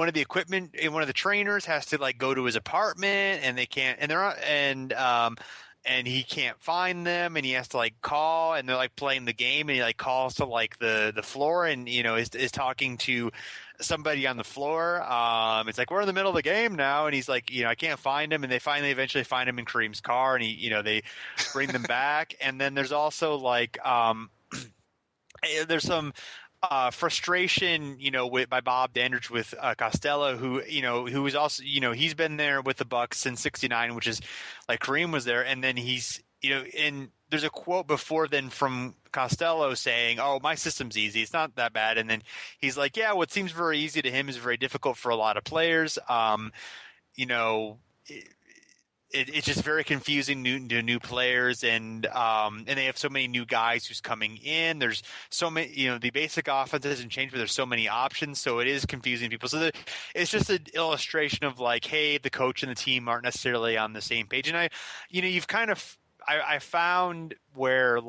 of the equipment, one of the trainers has to go to his apartment, and they can't, and they're not, and he can't find them, and he has to call, and they're playing the game, and he calls to the floor, and is talking to somebody on the floor. It's we're in the middle of the game now, and he's I can't find him, and they eventually find him in Kareem's car, and they bring them back. And then there's also there's some frustration, by Bob Dandridge with Costello, who is also, he's been there with the Bucks since '69, which is Kareem was there, and then he's, and there's a quote before then from Costello saying, "Oh, my system's easy; it's not that bad." And then he's like, "Yeah, what seems very easy to him is very difficult for a lot of players." It's just very confusing to new players, and they have so many new guys who's coming in. There's so many, the basic offense hasn't changed, but there's so many options, so it is confusing people. So it's just an illustration of hey, the coach and the team aren't necessarily on the same page. And I found where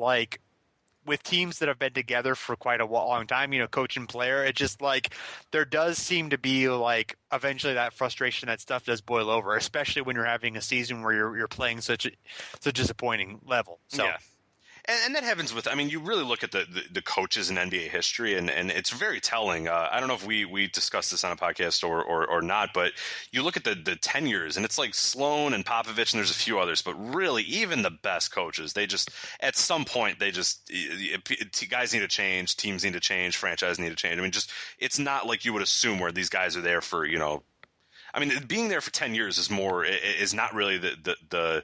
with teams that have been together for quite a long time, coach and player, it's just there does seem to be eventually that frustration, that stuff does boil over, especially when you're having a season where you're playing such a disappointing level. So. Yeah. And that happens with, you really look at the coaches in NBA history, and it's very telling. I don't know if we discussed this on a podcast or not, but you look at the tenures, and it's Sloan and Popovich, and there's a few others, but really, even the best coaches, they just, at some point, guys need to change, teams need to change, franchise need to change. It's not you would assume where these guys are there for, being there for 10 years is not really the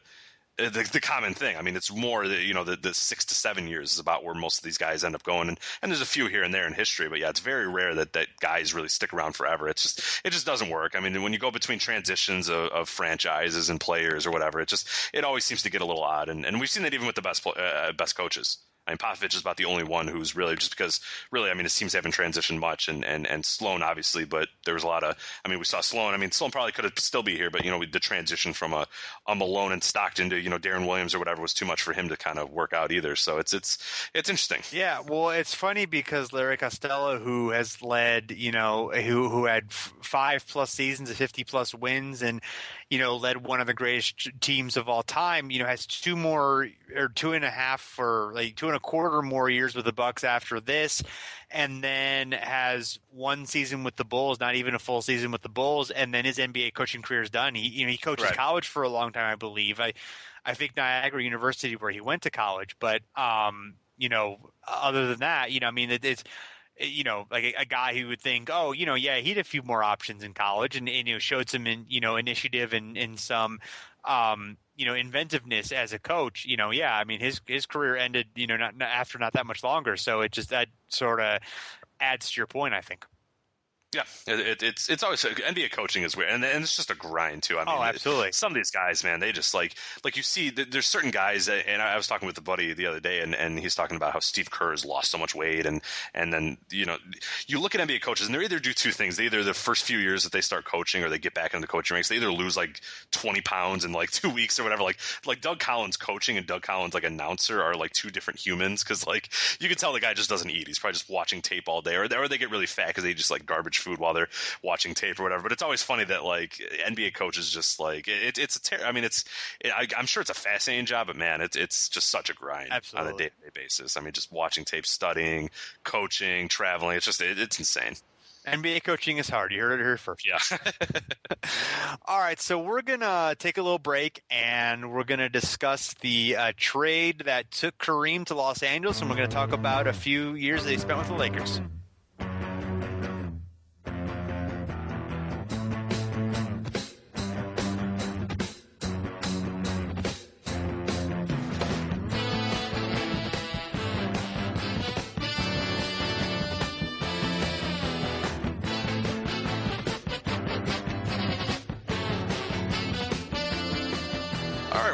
common thing. It's more the 6 to 7 years is about where most of these guys end up going, and there's a few here and there in history, but yeah, it's very rare that guys really stick around forever. It just doesn't work. When you go between transitions of franchises and players or whatever, it always seems to get a little odd, and we've seen that even with the best coaches. I mean, Popovich is about the only one who's really, just because really, I mean, his teams haven't transitioned much, and Sloan obviously, but there was a lot of, I mean, we saw Sloan. I mean, Sloan probably could have still be here, but the transition from a Malone and Stockton to Darren Williams or whatever was too much for him to kind of work out either. So it's interesting. Yeah, well, it's funny because Larry Costello, who has led, who had 5+ seasons of 50+ wins and, led one of the greatest teams of all time, has 2 more or 2.5 or like 2.25 more years with the Bucks after this, and then has 1 season with the Bulls, not even a full season with the Bulls, and then his NBA coaching career is done. He coaches college for a long time, I believe. I think Niagara University where he went to college, but other than that, it's like a guy who would think, he had a few more options in college and showed some initiative and some inventiveness as a coach. His career ended not after not that much longer, so it just that sort of adds to your point, I think. Yeah, it's always NBA coaching is weird, and it's just a grind too. I mean, absolutely. Some of these guys, man, they just like you see. There's certain guys, and I was talking with a buddy the other day, and he's talking about how Steve Kerr has lost so much weight, and then you look at NBA coaches, and they either do 2 things: they either the first few years that they start coaching, or they get back into the coaching ranks, they either lose like 20 pounds in like 2 weeks or whatever. Like Doug Collins coaching and Doug Collins like announcer are like 2 different humans, because like you can tell the guy just doesn't eat. He's probably just watching tape all day, or they get really fat because they just like garbage food while they're watching tape or whatever. But it's always funny that like NBA coaches just like I'm sure it's a fascinating job, but man, it's just such a grind. Absolutely. On a day-to-day basis. I mean, just watching tape, studying, coaching, traveling. It's just it's insane. NBA coaching is hard. You heard it here first. Yeah. All right, so we're going to take a little break, and we're going to discuss the trade that took Kareem to Los Angeles, and we're going to talk about a few years that he spent with the Lakers.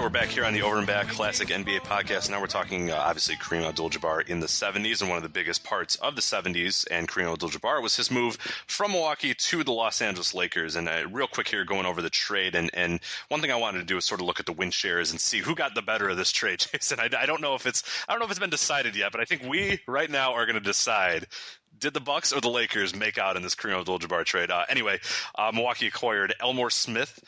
We're back here on the Over and Back Classic NBA podcast. Now we're talking, obviously, Kareem Abdul-Jabbar in the 70s, and one of the biggest parts of the 70s and Kareem Abdul-Jabbar was his move from Milwaukee to the Los Angeles Lakers. And real quick here, going over the trade, and one thing I wanted to do is sort of look at the win shares and see who got the better of this trade, Jason. I don't know if it's been decided yet, but I think we right now are going to decide. Did the Bucks or the Lakers make out in this Kareem Abdul-Jabbar trade? Milwaukee acquired Elmore Smith,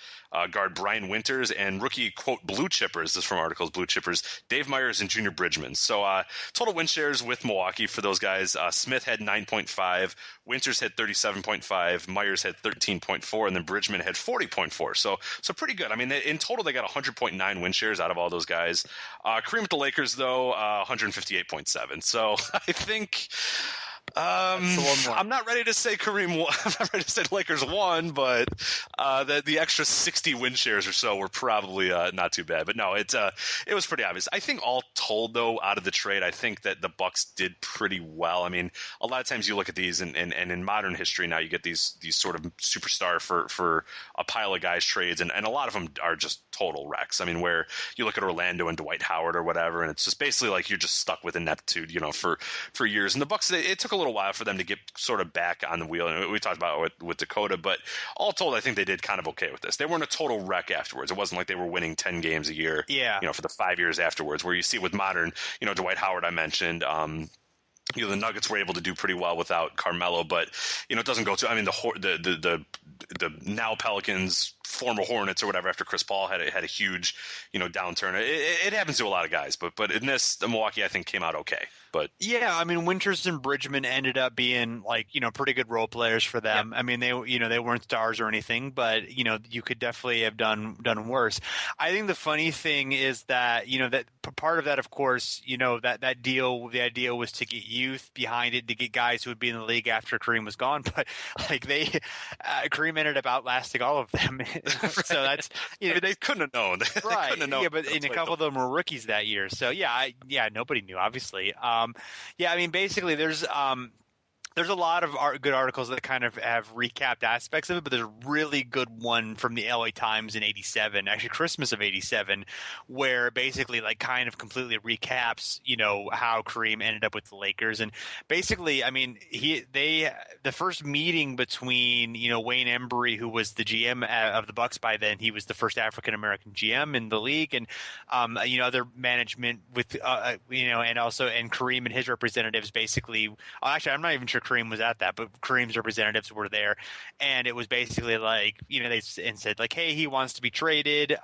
guard Brian Winters, and rookie, quote, blue chippers, this is from articles, blue chippers, Dave Myers and Junior Bridgman. So total win shares with Milwaukee for those guys, Smith had 9.5, Winters had 37.5, Myers had 13.4, and then Bridgman had 40.4. So pretty good. I mean, in total, they got 100.9 win shares out of all those guys. Kareem with the Lakers, though, 158.7. So I think... I'm not ready to say Kareem won. I'm not ready to say the Lakers won, but the extra 60 win shares or so were probably not too bad. But no, it was pretty obvious. I think all told, though, out of the trade, I think that the Bucks did pretty well. I mean, a lot of times you look at these, and in modern history now, you get these sort of superstar for a pile of guys trades, and a lot of them are just total wrecks. I mean, where you look at Orlando and Dwight Howard or whatever, and it's just basically like you're just stuck with ineptitude, for years. And the Bucks, it took a little while for them to get sort of back on the wheel, and we talked about it with Dakota, but all told, I think they did kind of okay with this. They weren't a total wreck afterwards. It wasn't like they were winning 10 games a year, for the 5 years afterwards, where you see with modern, Dwight Howard I mentioned, the Nuggets were able to do pretty well without Carmelo, but it doesn't go to. I mean, the now Pelicans, former Hornets or whatever, after Chris Paul had a huge downturn. It happens to a lot of guys, but in this, the Milwaukee I think came out okay. But yeah, I mean, Winters and Bridgman ended up being pretty good role players for them. Yeah. I mean, they weren't stars or anything, but you could definitely have done worse. I think the funny thing is that that part of that, of course, that deal, the idea was to get youth behind it, to get guys who would be in the league after Kareem was gone. But Kareem ended up outlasting all of them. So that's they couldn't have known, right? Couldn't have known. Yeah, but a couple of them were rookies that year. So nobody knew, obviously. I mean, basically, there's there's a lot of good articles that kind of have recapped aspects of it, but there's a really good one from the LA Times in '87, actually Christmas of '87, where basically like kind of completely recaps, how Kareem ended up with the Lakers. And basically, I mean, the first meeting between, Wayne Embry, who was the GM of the Bucks by then, he was the first African American GM in the league, and other management with and Kareem and his representatives basically. Actually, I'm not even sure Kareem was at that, but Kareem's representatives were there, and it was basically like, they said like, hey, he wants to be traded.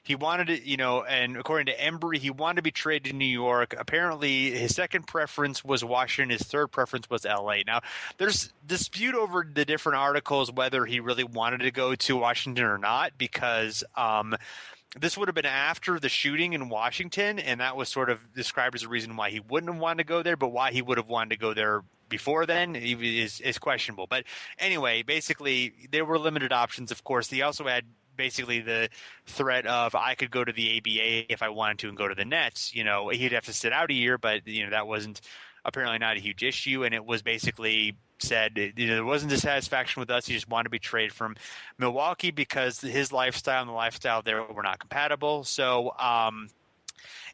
He wanted to, and according to Embry, he wanted to be traded to New York. Apparently, his second preference was Washington. His third preference was LA. Now, there's dispute over the different articles whether he really wanted to go to Washington or not, because this would have been after the shooting in Washington, and that was sort of described as a reason why he wouldn't have wanted to go there, but why he would have wanted to go there before then is questionable. But anyway, basically, there were limited options, of course. He also had basically the threat of, I could go to the ABA if I wanted to and go to the Nets. He'd have to sit out a year, but that wasn't apparently not a huge issue, and it was basically said there wasn't dissatisfaction with us. He just wanted to be traded from Milwaukee because his lifestyle and the lifestyle there were not compatible. So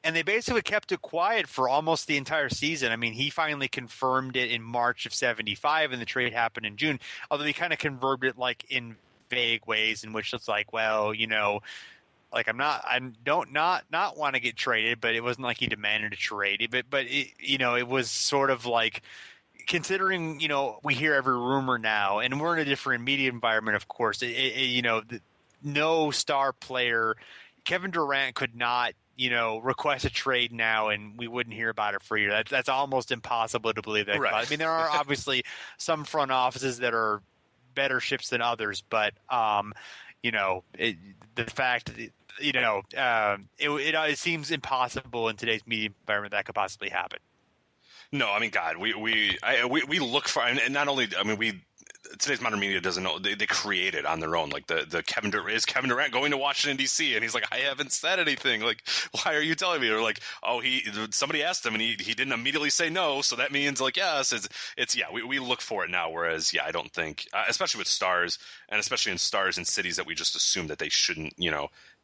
and they basically kept it quiet for almost the entire season. I mean, he finally confirmed it in March of '75, and the trade happened in June, although he kind of confirmed it like in vague ways, in which it's like, well, like I don't not want to get traded, but it wasn't like he demanded a trade. But it was sort of like, considering, we hear every rumor now, and we're in a different media environment, of course. No star player, Kevin Durant could not, request a trade now, and we wouldn't hear about it for a year. That's almost impossible to believe that. Right. I mean, there are obviously some front offices that are better ships than others, but the fact, it seems impossible in today's media environment that could possibly happen. No, I mean, God, we look for, and not only, I mean, today's modern media doesn't know, they create it on their own. Like the Kevin Durant going to Washington DC, and he's like, I haven't said anything. Like, why are you telling me? Or like, oh, somebody asked him and he didn't immediately say no, so that means like yes. It's we look for it now. Whereas I don't think, especially with stars, and especially in stars in cities that we just assume that they shouldn't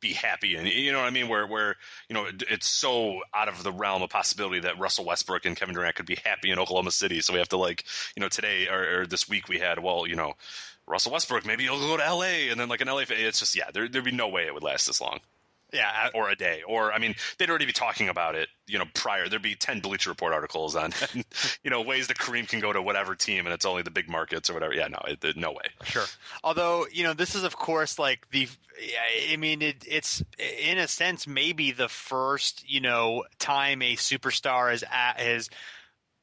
be happy, and you know what I mean, where it's so out of the realm of possibility that Russell Westbrook and Kevin Durant could be happy in Oklahoma City. So we have to today or this week we had, Russell Westbrook, maybe he'll go to LA, and then like an LA, it's just there'd be no way it would last this long. Yeah, or a day, or I mean, they'd already be talking about it, prior. There'd be 10 Bleacher Report articles on, ways that Kareem can go to whatever team, and it's only the big markets or whatever. Yeah, no way. Sure. Although, this is of course like it's in a sense maybe the first time a superstar is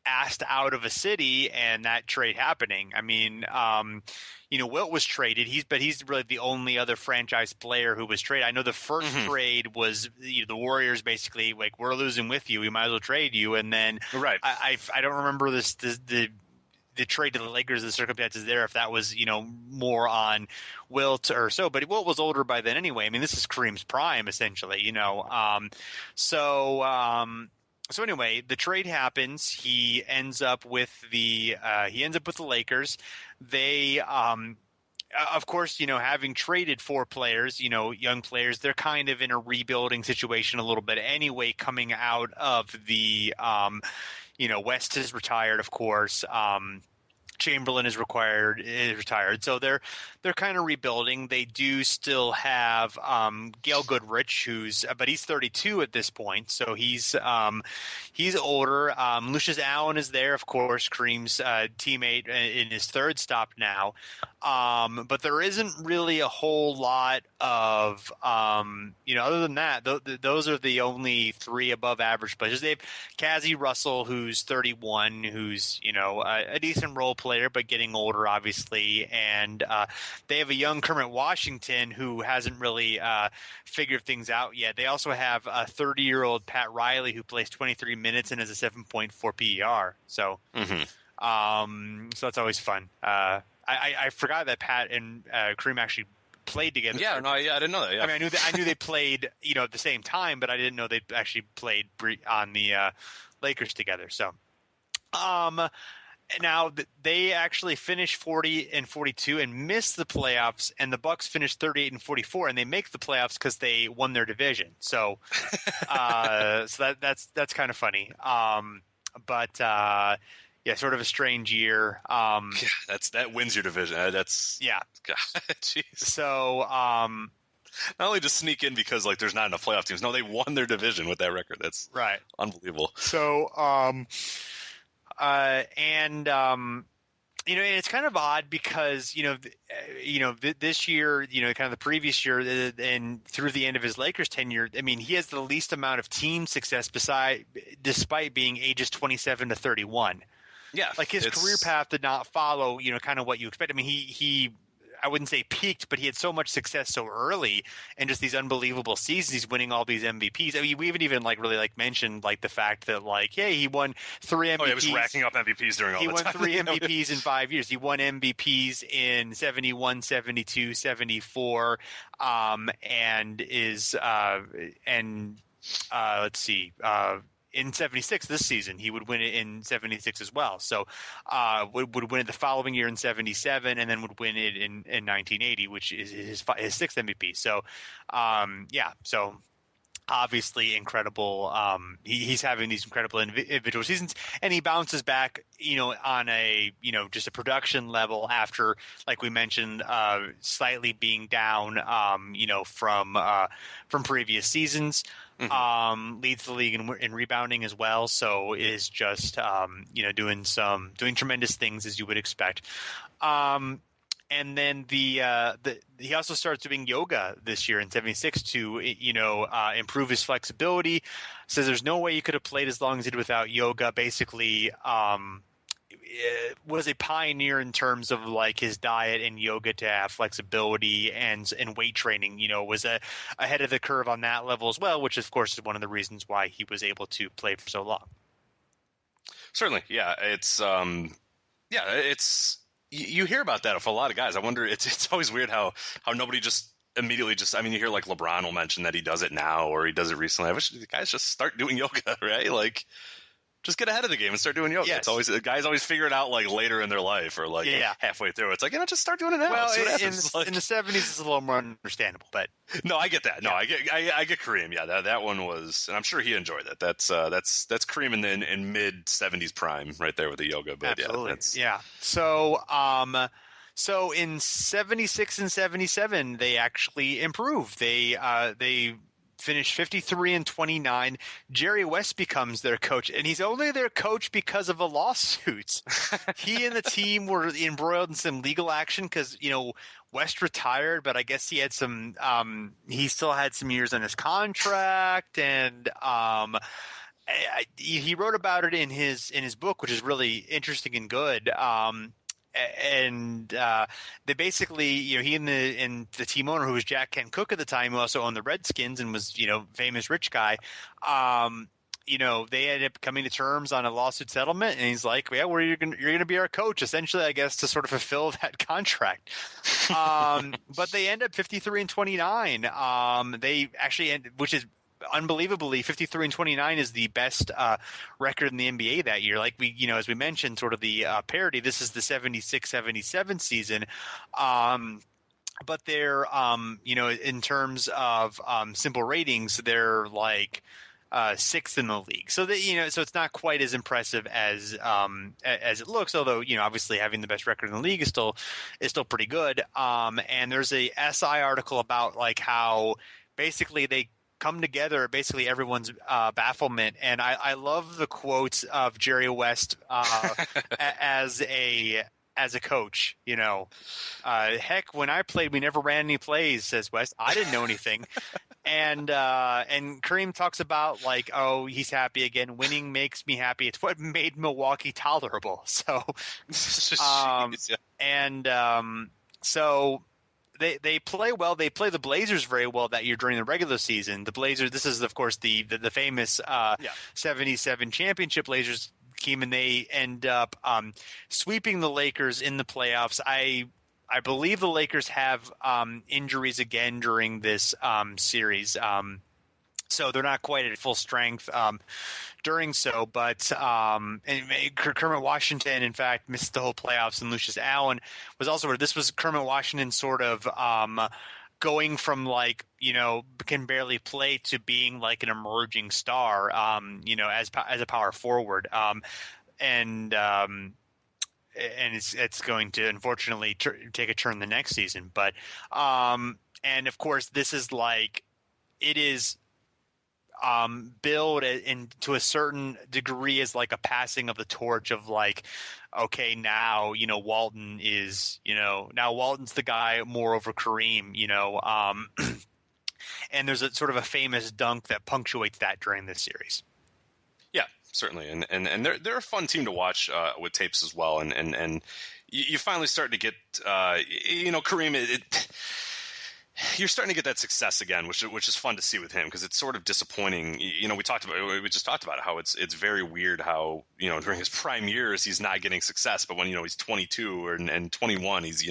asked out of a city, and that trade happening. I mean, Wilt was traded. He's really the only other franchise player who was traded. I know the first trade was the Warriors basically like, we're losing with you, we might as well trade you. And then right. I don't remember the trade to the Lakers, the circumstances there, if that was more on Wilt or so. But Wilt was older by then anyway. I mean, this is Kareem's prime essentially. So anyway, the trade happens. He ends up with the Lakers. They, of course, having traded 4 players, young players, they're kind of in a rebuilding situation a little bit anyway. Coming out of the, West is retired, of course. Chamberlain is retired, so they're kind of rebuilding. They do still have Gail Goodrich, but he's 32 at this point, so he's older. Lucius Allen is there, of course, Kareem's teammate in his third stop now. But there isn't really a whole lot of other than that. Those are the only 3 above average players. They have Cassie Russell, who's 31, who's a decent role player, but getting older, obviously. And they have a young Kermit Washington who hasn't really figured things out yet. They also have a 30-year-old Pat Riley who plays 23 minutes and has a 7.4 PER. So, so that's always fun. I forgot that Pat and Kareem actually played together. Yeah, no, I didn't know that. Yeah. I mean, I knew they played, at the same time, but I didn't know they actually played on the Lakers together. So, Now they actually finished 40-42 and missed the playoffs, and the Bucks finished 38-44, and they make the playoffs because they won their division. So, that's kind of funny. But sort of a strange year. That wins your division. God, jeez. So, not only just sneak in because like there's not enough playoff teams. No, they won their division with that record. That's right. Unbelievable. So, and it's kind of odd because this year, kind of the previous year, and through the end of his Lakers tenure, I mean, he has the least amount of team success despite being ages 27 to 31. Yeah, like his career path did not follow, kind of what you expect. I mean, he I wouldn't say peaked, but he had so much success so early and just these unbelievable seasons. He's winning all these MVPs. I mean, we haven't even really mentioned the fact that he won 3 MVPs. Oh, he was racking up MVPs during all the time. He won 3 MVPs in 5 years. He won MVPs in 71, 72, 74, and is let's see. In 76 this season, he would win it in 76 as well. So would win it the following year in 77 and then would win it in 1980, which is his 6th MVP. So, so obviously incredible. He's having these incredible individual seasons, and he bounces back, on a, just a production level after, like we mentioned, slightly being down, from previous seasons. Mm-hmm. Leads the league in rebounding as well. So is just, doing tremendous things as you would expect. And then he also starts doing yoga this year in 76 to, improve his flexibility. Says there's no way he could have played as long as he did without yoga. Basically, was a pioneer in terms of his diet and yoga to have flexibility and weight training, was ahead of the curve on that level as well, which of course is one of the reasons why he was able to play for so long. Certainly. Yeah. It's, you hear about that for a lot of guys. I wonder, it's always weird how nobody just immediately you hear LeBron will mention that he does it now or he does it recently. I wish the guys just start doing yoga, right? Just get ahead of the game and start doing yoga. Yes. It's always, the guys always figure it out later in their life or halfway through. It's just start doing it now. Well, in the 70s, it's a little more understandable, but no, I get that. No, I get Kareem. Yeah, that one was, and I'm sure he enjoyed it. That's Kareem in mid 70s prime right there with the yoga. But absolutely. So in 76 and 77, they actually improved. They finished 53-29. Jerry West becomes their coach, and he's only their coach because of a lawsuit. He and the team were embroiled in some legal action because, West retired, but I guess he had some he still had some years on his contract, and he wrote about it in his book, which is really interesting and good. And they basically, he and the team owner, who was Jack Kent Cooke at the time, who also owned the Redskins and was, famous rich guy, they ended up coming to terms on a lawsuit settlement, and he's like, yeah, you're going to be our coach, essentially, I guess, to sort of fulfill that contract. But they end up 53-29. They actually which is unbelievably, 53-29 is the best record in the NBA that year. Like we, as we mentioned, sort of the parity. This is the 76-77 season. But they're, in terms of simple ratings, they're sixth in the league. So that, so it's not quite as impressive as it looks. Although, obviously having the best record in the league is still pretty good. And there's a SI article about how basically they come together, basically everyone's bafflement, and I love the quotes of Jerry West as a coach. Heck, when I played, we never ran any plays, says West. I didn't know anything. And Kareem talks about he's happy again. Winning makes me happy. It's what made Milwaukee tolerable. So, so. They play well. They play the Blazers very well that year during the regular season. The Blazers, this is, of course, the famous 77 championship Blazers team, and they end up sweeping the Lakers in the playoffs. I believe the Lakers have injuries again during this series. So they're not quite at full strength during so, but Kermit Washington, in fact, missed the whole playoffs, and Lucius Allen was also – this was Kermit Washington sort of going from can barely play to being like an emerging star, as a power forward. And it's going to unfortunately take a turn the next season. But and of course, this is it is billed to a certain degree as like a passing of the torch of okay, now Walton is now Walton's the guy more over Kareem, and there's a sort of a famous dunk that punctuates that during this series. Yeah, certainly, and they're a fun team to watch with tapes as well, and you finally start to get Kareem. You're starting to get that success again, which is fun to see with him, because it's sort of disappointing. We just talked about how it's very weird how during his prime years he's not getting success, but when he's 22 and 21 he's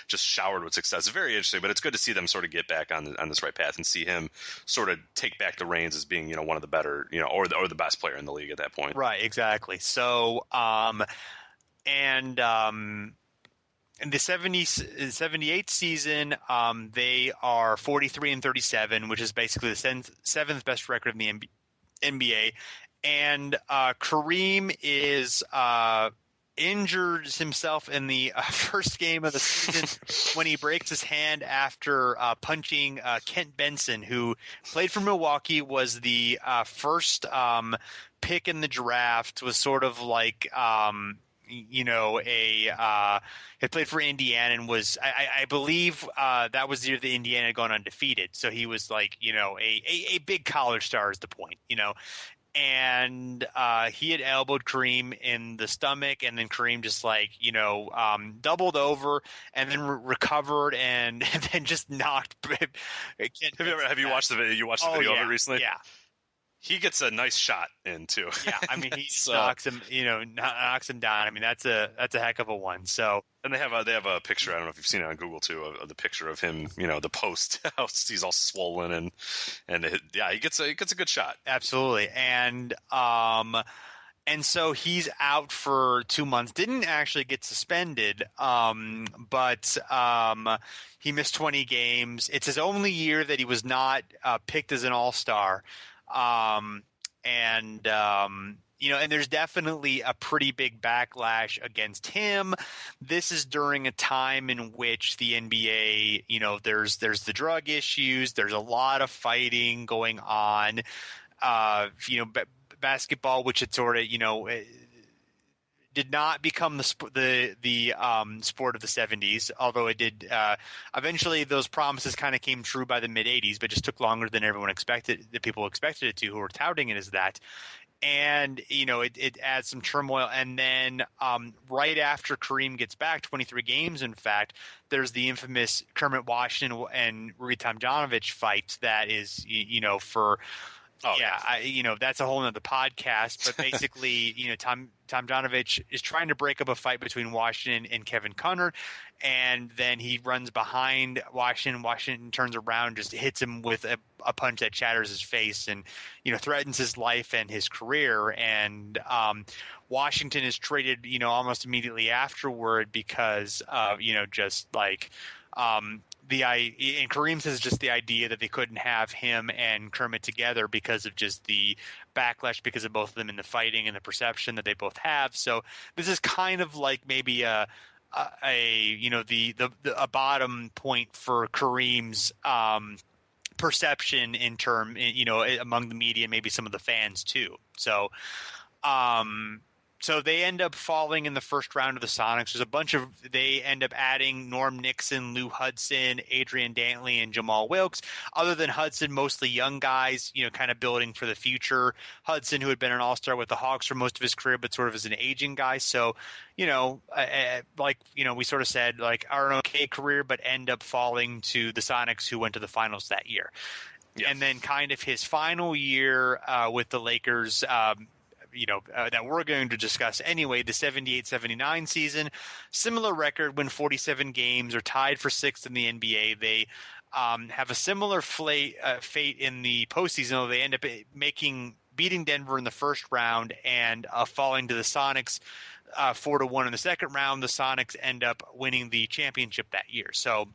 just showered with success. It's very interesting, but it's good to see them sort of get back on this right path and see him sort of take back the reins as being one of the better or the best player in the league at that point. Right, exactly. So in the 78 season, they are 43-37, which is basically the seventh best record in the NBA. And Kareem is injured himself in the first game of the season when he breaks his hand after punching Kent Benson, who played for Milwaukee, was the first pick in the draft, was sort of had played for Indiana and was, I believe, that was the year that Indiana had gone undefeated. So he was a big college star is the point, and he had elbowed Kareem in the stomach, and then Kareem just doubled over and then recovered and then just knocked. Have you watched the video? You watched the video of it recently? Yeah. He gets a nice shot in too. Yeah, I mean he knocks him down. I mean that's a heck of a one. So and they have a picture. I don't know if you've seen it on Google too, of the picture of him. The post. He's all swollen and he gets a good shot. Absolutely, and so he's out for 2 months. Didn't actually get suspended, but he missed 20 games. It's his only year that he was not picked as an All-Star. And there's definitely a pretty big backlash against him. This is during a time in which the NBA, there's the drug issues. There's a lot of fighting going on. Basketball, which had sort of, did not become the sport of the 70s, although it did. Eventually, those promises kind of came true by the mid 80s, but just took longer than everyone expected. The people expected it to, who were touting it as that. And it adds some turmoil. And then right after Kareem gets back, 23 games, in fact, there's the infamous Kermit Washington and Rui Tomjanovich fight that is for. Oh yeah, that's a whole nother podcast. But basically, Tomjanovich is trying to break up a fight between Washington and Kevin Cunard, and then he runs behind Washington. Washington turns around, just hits him with a punch that shatters his face, and threatens his life and his career. And Washington is traded, almost immediately afterward because and Kareem says just the idea that they couldn't have him and Kermit together because of just the backlash because of both of them in the fighting and the perception that they both have. So this is kind of like maybe a bottom point for Kareem's perception among the media, maybe some of the fans too. So So they end up falling in the first round of the Sonics. They end up adding Norm Nixon, Lou Hudson, Adrian Dantley, and Jamal Wilkes. Other than Hudson, mostly young guys, kind of building for the future. Hudson, who had been an all-star with the Hawks for most of his career, but sort of as an aging guy. So, we sort of said, are an okay career, but end up falling to the Sonics, who went to the finals that year. Yeah. And then kind of his final year with the Lakers, that we're going to discuss anyway, the 78-79 season, similar record, win 47 games, are tied for sixth in the NBA. They have a similar fate in the postseason, though they end up beating Denver in the first round and falling to the Sonics 4-1 in the second round. The Sonics end up winning the championship that year. So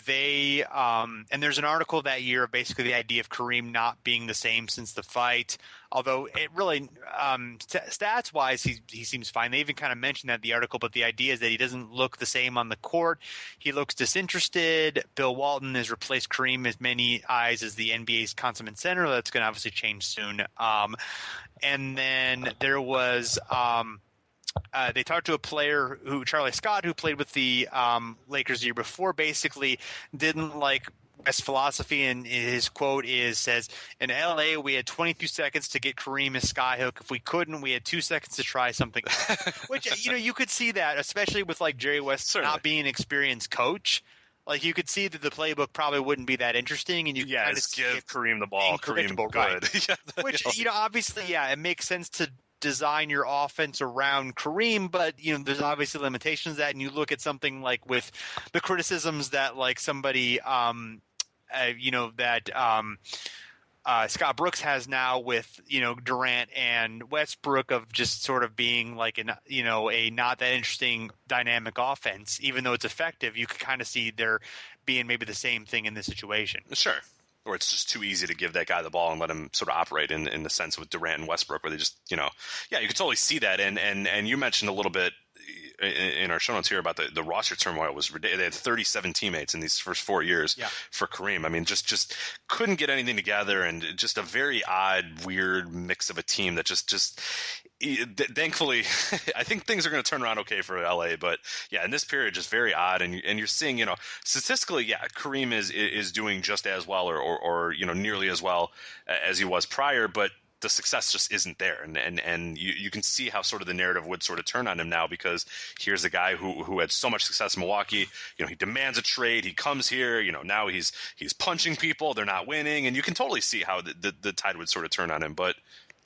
they and there's an article that year of basically the idea of Kareem not being the same since the fight. Although it really stats wise he seems fine. They even kind of mentioned that in the article, but the idea is that he doesn't look the same on the court. He looks disinterested. Bill Walton has replaced Kareem as many eyes as the NBA's consummate center. That's going to obviously change soon. And then there was they talked to a player Charlie Scott, who played with the Lakers the year before, basically didn't like West's philosophy, and his quote says, "In LA, we had 22 seconds to get Kareem his skyhook. If we couldn't, we had 2 seconds to try something." Which, you could see that, especially with like Jerry West not being an experienced coach. Like, you could see that the playbook probably wouldn't be that interesting, and you kind of give Kareem the ball. Kareem good. Right. Which, obviously, it makes sense to design your offense around Kareem, but there's obviously limitations to that. And you look at something like with the criticisms that like somebody Scott Brooks has now with Durant and Westbrook, of just sort of being like a not that interesting dynamic offense. Even though it's effective, you could kind of see there being maybe the same thing in this situation. Sure. Or it's just too easy to give that guy the ball and let him sort of operate in the sense with Durant and Westbrook, where they just, you could totally see that. And you mentioned a little bit in our show notes here about the roster turmoil was ridiculous. They had 37 teammates in these first 4 years for Kareem. I mean, just couldn't get anything together, and just a very odd, weird mix of a team that just thankfully, I think things are going to turn around okay for LA. But in this period, just very odd. And you're seeing, statistically, Kareem is doing just as well or nearly as well as he was prior, but the success just isn't there. And you can see how sort of the narrative would sort of turn on him now, because here's a guy who had so much success in Milwaukee. He demands a trade. He comes here, now he's punching people. They're not winning. And you can totally see how the tide would sort of turn on him. But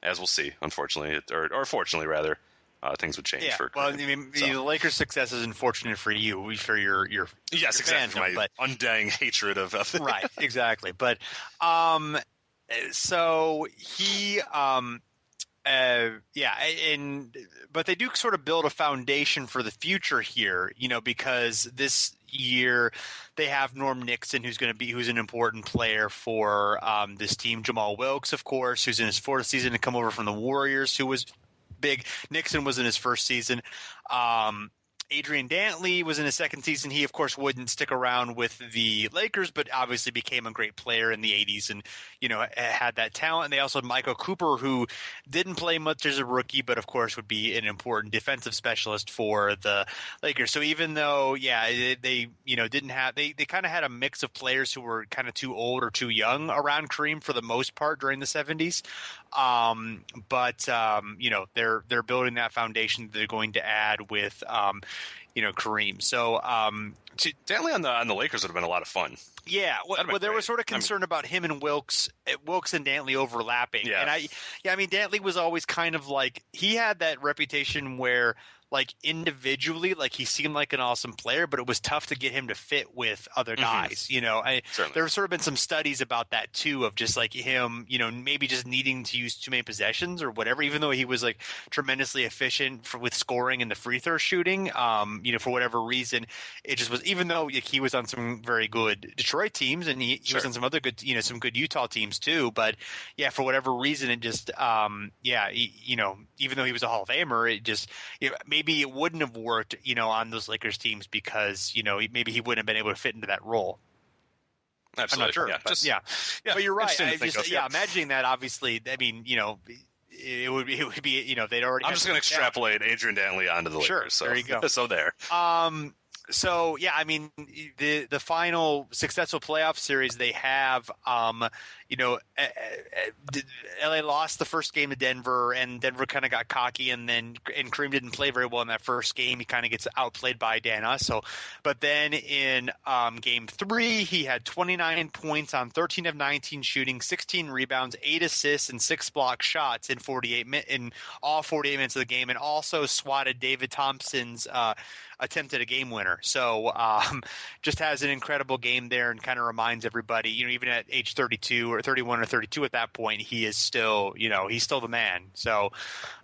as we'll see, unfortunately, or fortunately rather, things would change for Kareem. Well, I mean, the Lakers' success is unfortunate for you, for your yes, exactly. Fandom, my undying hatred of right, exactly. But so he but they do sort of build a foundation for the future here, because this year they have Norm Nixon, who's an important player for this team. Jamal Wilkes, of course, who's in his fourth season to come over from the Warriors, who was big. Nixon was in his first season. Adrian Dantley was in his second season. He, of course, wouldn't stick around with the Lakers, but obviously became a great player in the 80s and, had that talent. And they also had Michael Cooper, who didn't play much as a rookie, but, of course, would be an important defensive specialist for the Lakers. So even though, they didn't have – they kind of had a mix of players who were kind of too old or too young around Kareem for the most part during the 70s. They're building that foundation that they're going to add with Kareem. So Dantley on the Lakers would have been a lot of fun. Yeah, well, there was sort of concern about him and Wilkes and Dantley overlapping. Yeah. And Dantley was always kind of like, he had that reputation where, like, individually, like, he seemed like an awesome player, but it was tough to get him to fit with other guys. There's sort of been some studies about that too, of just like him, maybe just needing to use too many possessions or whatever, even though he was like tremendously efficient with scoring and the free throw shooting, for whatever reason, it just was, even though he was on some very good Detroit teams and he was on some other good, some good Utah teams too. But for whatever reason, it just, even though he was a Hall of Famer, it just, maybe it wouldn't have worked, on those Lakers teams because, maybe he wouldn't have been able to fit into that role. Absolutely. I'm not sure. Yeah. But you're right. Imagining that, obviously, I mean, it would be, they'd already. I'm just going to extrapolate Adrian Dantley onto the Lakers. Sure. So there you go. So there. So I mean, the final successful playoff series they have, LA lost the first game to Denver, and Denver kind of got cocky, and Kareem didn't play very well in that first game. He kind of gets outplayed by Dan Ussel. But then in game 3, he had 29 points on 13 of 19 shooting, 16 rebounds, 8 assists, and 6 block shots in all 48 minutes of the game, and also swatted David Thompson's attempt at a game winner. center. So just has an incredible game there and kind of reminds everybody, even at age 32 or 31 or 32 at that point, he is still, he's still the man. So,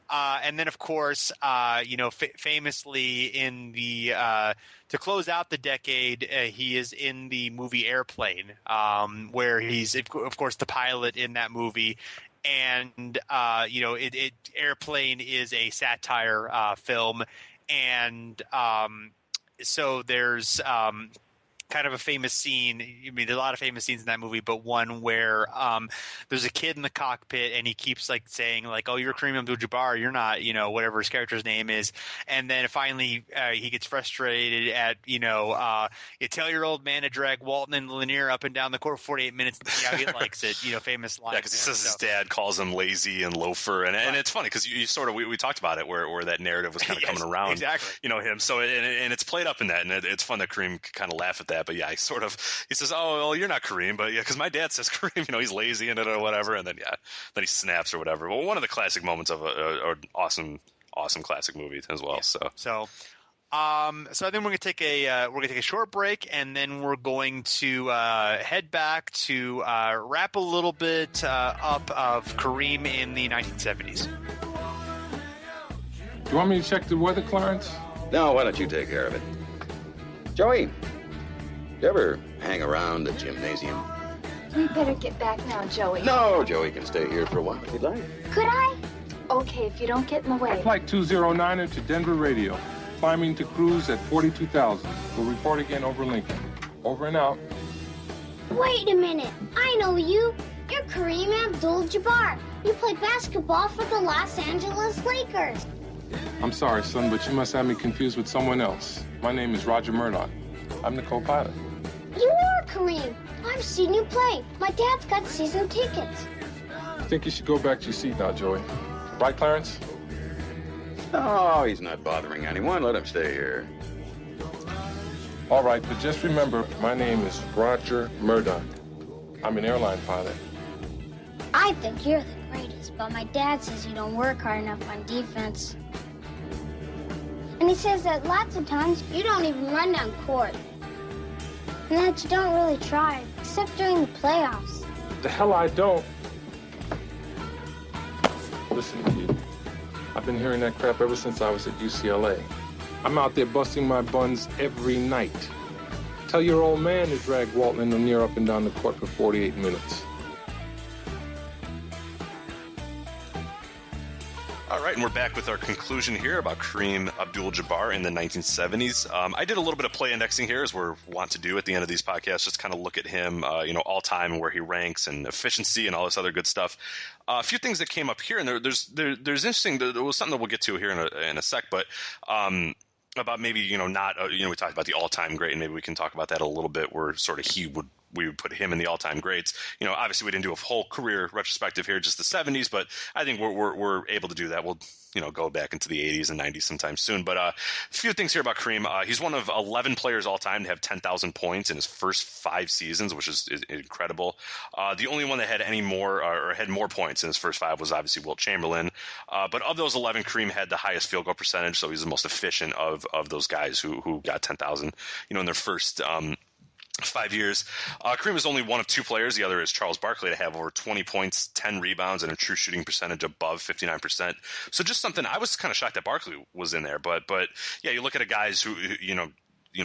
and then of course, famously in the to close out the decade, he is in the movie Airplane, where he's of course the pilot in that movie. And Airplane is a satire film, and so there's kind of a famous scene. I mean, there's a lot of famous scenes in that movie, but one where there's a kid in the cockpit and he keeps like saying like, "Oh, you're Kareem Abdul-Jabbar. You're not, whatever his character's name is." And then finally he gets frustrated at, you tell your old man to drag Walton and Lanier up and down the court for 48 minutes and see how he likes it. Famous line. Yeah, because he says his dad calls him lazy and loafer, and it's funny because you sort of we talked about it where that narrative was kind of coming around. Exactly. Him. So and it's played up in that, and it's fun that Kareem kind of laugh at that. But yeah, he says, "Oh, well, you're not Kareem," but yeah, because my dad says Kareem, he's lazy and whatever, and then he snaps or whatever. Well, one of the classic moments of an awesome classic movie as well. Yeah. So I think we're gonna take a short break, and then we're going to head back to wrap a little bit up of Kareem in the 1970s. Do you want me to check the weather, Clarence? No, why don't you take care of it? Joey, you ever hang around the gymnasium? We better get back now, Joey. No, Joey can stay here for a while if he'd like. Could I? Okay, if you don't get in the way. Flight 209 to Denver Radio. Climbing to cruise at 42,000. We'll report again over Lincoln. Over and out. Wait a minute. I know you. You're Kareem Abdul-Jabbar. You play basketball for the Los Angeles Lakers. I'm sorry, son, but you must have me confused with someone else. My name is Roger Murdoch. I'm the co-pilot. You are Kareem. I've seen you play. My dad's got season tickets. I think you should go back to your seat now, Joey. Right, Clarence? No, he's not bothering anyone. Let him stay here. All right, but just remember, my name is Roger Murdoch. I'm an airline pilot. I think you're the greatest, but my dad says you don't work hard enough on defense. And he says that lots of times you don't even run down court. And that you don't really try, except during the playoffs. The hell I don't. Listen, kid. I've been hearing that crap ever since I was at UCLA. I'm out there busting my buns every night. Tell your old man to drag Walton and Lanier up and down the court for 48 minutes. All right, and we're back with our conclusion here about Kareem Abdul-Jabbar in the 1970s. I did a little bit of play indexing here, as we're wont to do at the end of these podcasts, just kind of look at him, all time and where he ranks and efficiency and all this other good stuff. A few things that came up here, and there's interesting. There was something that we'll get to here in a sec, but about maybe not we talked about the all-time great, and maybe we can talk about that a little bit, where sort of we would put him in the all-time greats. Obviously we didn't do a whole career retrospective here, just the 70s, but I think we're able to do that. We'll go back into the 80s and 90s sometime soon. But a few things here about Kareem. He's one of 11 players all time to have 10,000 points in his first 5 seasons, which is incredible. The only one that had any more or had more points in his first 5 was obviously Wilt Chamberlain. But of those 11, Kareem had the highest field goal percentage, so he's the most efficient of those guys who got 10,000, in their first 5 years. Kareem is only one of 2 players. The other is Charles Barkley to have over 20 points, 10 rebounds, and a true shooting percentage above 59%. So just something, I was kind of shocked that Barkley was in there. But yeah, you look at guys who,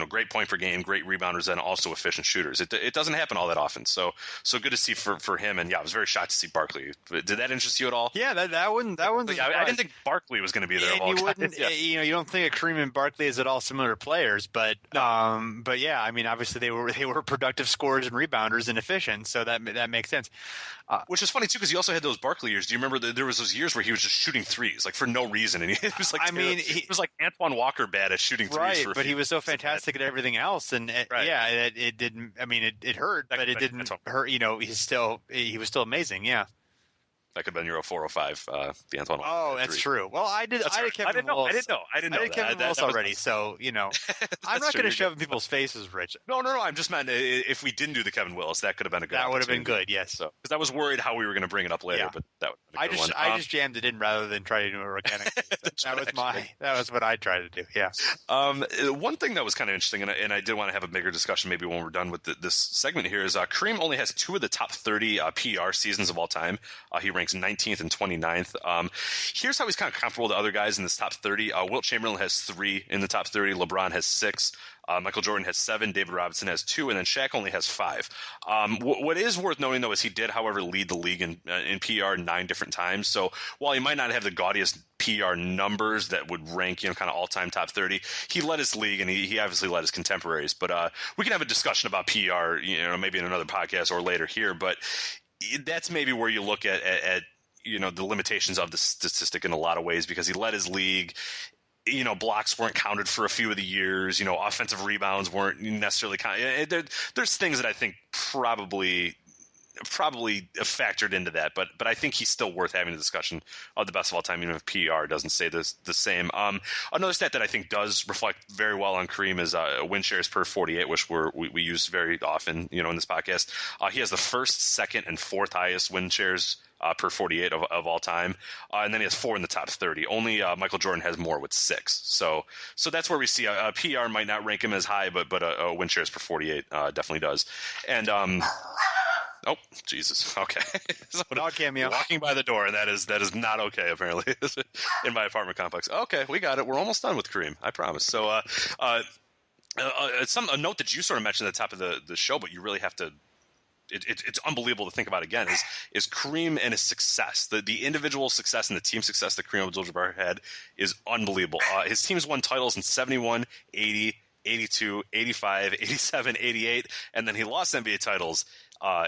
great point per game, great rebounders, and also efficient shooters. It doesn't happen all that often. So good to see for him. And yeah, I was very shocked to see Barkley. Did that interest you at all? Yeah, that wouldn't. I didn't think Barkley was going to be there. And you wouldn't. Yeah. You don't think of Kareem and Barkley as at all similar players, but yeah, I mean, obviously they were productive scorers and rebounders and efficient, so that makes sense. Which is funny too, because he also had those Barkley years. Do you remember there was those years where he was just shooting threes, like for no reason, and he was like, he was like Antoine Walker bad at shooting threes. Right, but he was so fantastic at everything else, and it didn't. I mean, it hurt, but it didn't hurt. He was still amazing. Yeah. That could have been your 0405, the Antoine. Oh, that's true. Well, I did Kevin Willis. I didn't know Kevin Willis already, so, I'm not going to shove in people's faces, Rich. No. I'm just meant if we didn't do the Kevin Willis, that could have been a good That would have been good, yes. So, because I was worried how we were going to bring it up later, but that would have been a good one. I just jammed it in rather than try to do it organically. That was what I tried to do, yeah. One thing that was kind of interesting, and I did want to have a bigger discussion maybe when we're done with this segment here, is Kareem only has 2 of the top 30 PR seasons of all time. He ranks 19th and 29th. Here's how he's kind of comparable to other guys in this top 30. Wilt Chamberlain has 3 in the top 30. LeBron has 6. Michael Jordan has 7. David Robinson has 2. And then Shaq only has 5. What is worth noting, though, is he did, however, lead the league in PR 9 different times. So while he might not have the gaudiest PR numbers that would rank, kind of all-time top 30, he led his league, and he obviously led his contemporaries. But we can have a discussion about PR, maybe in another podcast or later here. But that's maybe where you look at the limitations of the statistic in a lot of ways, because he led his league. Blocks weren't counted for a few of the years. Offensive rebounds weren't necessarily counted. There's things that I think probably factored into that, but I think he's still worth having a discussion of the best of all time, even if PR doesn't say the same. Another stat that I think does reflect very well on Kareem is win shares per 48, which we use very often, in this podcast. He has the first, second, and fourth highest win shares per 48 of all time, and then he has 4 in the top 30. Only Michael Jordan has more with 6. So that's where we see a PR might not rank him as high, but a win shares per 48 definitely does. And oh, Jesus. Okay. Dog cameo. Walking by the door, and that is not okay, apparently, in my apartment complex. Okay, we got it. We're almost done with Kareem, I promise. So a note that you sort of mentioned at the top of the show, but you really have to it's unbelievable to think about again is Kareem and his success. The individual success and the team success that Kareem Abdul-Jabbar had is unbelievable. His teams won titles in 71, 80, 82, 85, 87, 88, and then he lost NBA titles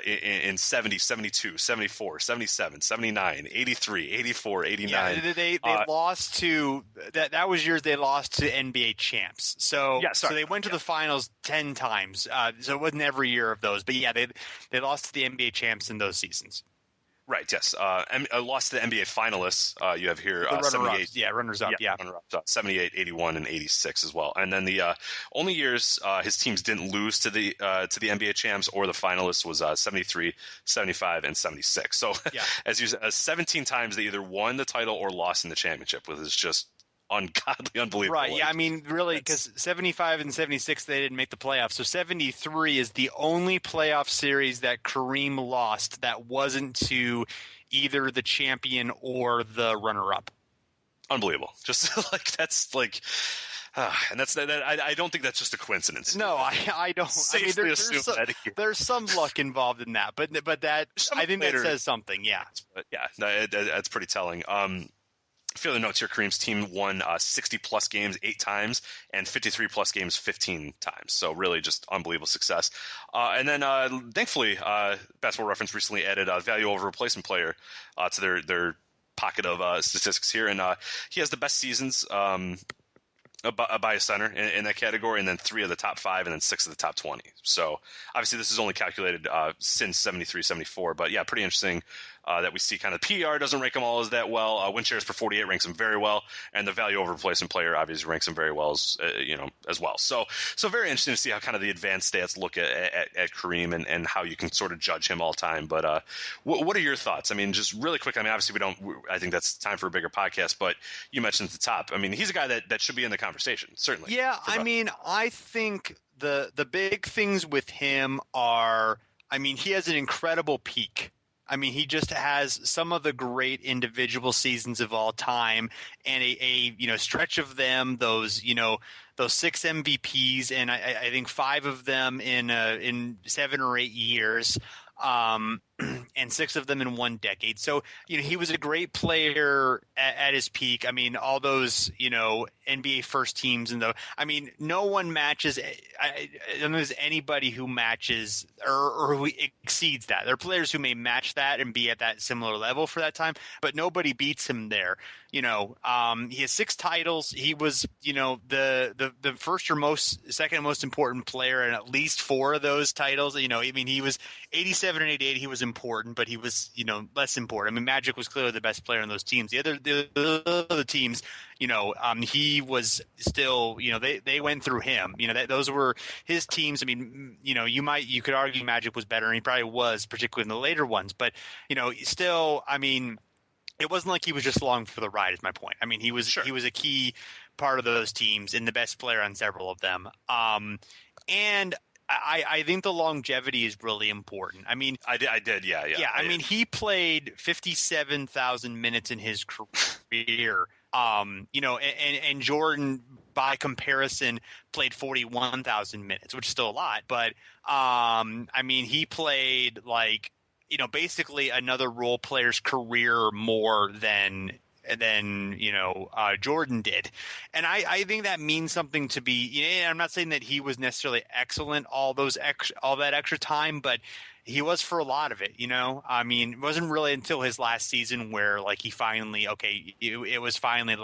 in 70, 72, 74, 77, 79, 83, 84, 89. Yeah, they lost to that was years they lost to NBA champs. So so they went to the finals 10 times. So it wasn't every year of those, but yeah, they lost to the NBA champs in those seasons. Right, yes. Lost to the NBA finalists. You have here 78. Yeah, runners-up, yeah. Runners-up, 78, 81, and 86 as well. And then the only years his teams didn't lose to the NBA champs or the finalists was 73, 75, and 76. So as you 17 times they either won the title or lost in the championship, which is just ungodly, unbelievable. Right, yeah, I mean, really, because 75 and 76, they didn't make the playoffs. So 73 is the only playoff series that Kareem lost that wasn't to either the champion or the runner-up. Unbelievable. Just that's like... and that's that. I don't think that's just a coincidence. No, I don't. Safely there's some luck involved in that, but that I think that says something. Yeah, that's pretty telling. A few other notes here. Kareem's team won 60-plus games 8 times and 53-plus games 15 times. So really just unbelievable success. And then thankfully, Basketball Reference recently added value over replacement player to their pocket of statistics here. And he has the best seasons by a center in that category, and then 3 of the top 5 and then 6 of the top 20. So obviously this is only calculated since 73, 74. But yeah, pretty interesting that we see kind of PR doesn't rank them all as that well. Win shares per 48 ranks them very well, and the value over replacement player obviously ranks them very well as well. So very interesting to see how kind of the advanced stats look at Kareem and how you can sort of judge him all time. But what are your thoughts? I mean, just really quick. I mean, obviously I think that's time for a bigger podcast. But you mentioned at the top. I mean, he's a guy that should be in the conversation, certainly. Yeah, I mean, I think the big things with him are, I mean, he has an incredible peak. I mean, he just has some of the great individual seasons of all time, and a stretch of them. Those 6 MVPs, and I think 5 of them in 7 or 8 years, and 6 of them in 1 decade. So he was a great player at his peak. I mean, all those NBA first teams and no one matches. I don't know if there's anybody who matches or who exceeds that. There are players who may match that and be at that similar level for that time, but nobody beats him there. He has 6 titles. He was the first or second most important player in at least 4 of those titles. I mean, he was 87 and 88. He was important, but he was, less important. I mean, Magic was clearly the best player on those teams. The other teams, he was still, they went through him. Those were his teams. I mean, you could argue Magic was better, and he probably was, particularly in the later ones. But, still, I mean, it wasn't like he was just along for the ride, is my point. I mean, he was a key part of those teams and the best player on several of them. And I think the longevity is really important. I mean, I did. Yeah. I mean, he played 57,000 minutes in his career. And Jordan, by comparison, played 41,000 minutes, which is still a lot. But I mean, he played basically another role player's career more than Jordan did. And I think that means something to be, I'm not saying that he was necessarily excellent all that extra time, but he was for a lot of it, I mean, it wasn't really until his last season where he finally, it was finally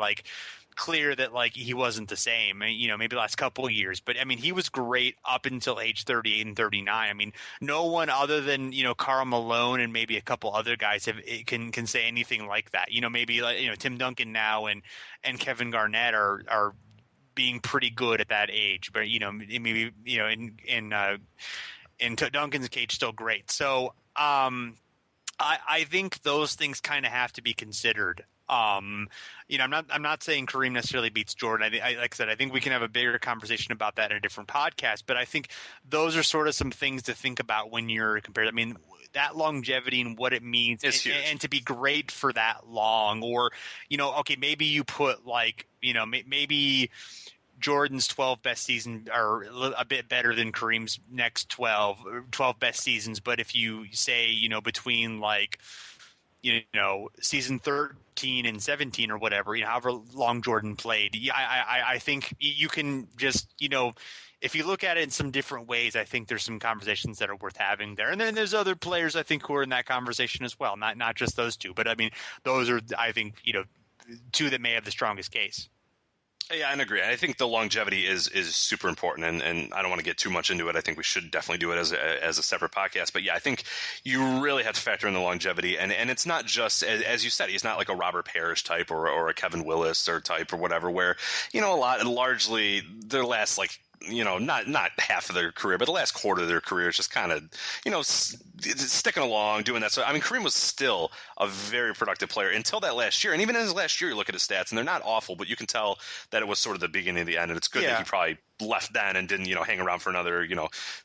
clear that he wasn't the same, maybe the last couple of years, but I mean, he was great up until age 38 and 39. I mean, no one other than, Karl Malone and maybe a couple other guys can say anything like that. Maybe Tim Duncan now and Kevin Garnett are being pretty good at that age, but maybe, in Duncan's case, still great. So, I think those things kind of have to be considered. I'm not saying Kareem necessarily beats Jordan. Like I said, I think we can have a bigger conversation about that in a different podcast. But I think those are sort of some things to think about when you're compared. I mean, that longevity and what it means, and to be great for that long, or maybe you put maybe Jordan's 12 best seasons are a bit better than Kareem's next 12 best seasons. But if you say between season 13 and 17 or whatever, however long Jordan played. I think you can just, if you look at it in some different ways, I think there's some conversations that are worth having there. And then there's other players I think who are in that conversation as well. Not just those two, but I mean, those are, I think, two that may have the strongest case. Yeah, I agree. I think the longevity is super important, and I don't want to get too much into it. I think we should definitely do it as a separate podcast. But yeah, I think you really have to factor in the longevity, and it's not just, as you said, he's not like a Robert Parrish type or a Kevin Willis or type or whatever, where largely their last not half of their career, but the last quarter of their career is just kind of, sticking along, doing that. So, I mean, Kareem was still a very productive player until that last year. And even in his last year, you look at his stats, and they're not awful, but you can tell that it was sort of the beginning of the end. And it's good that he probably left then and didn't, hang around for another,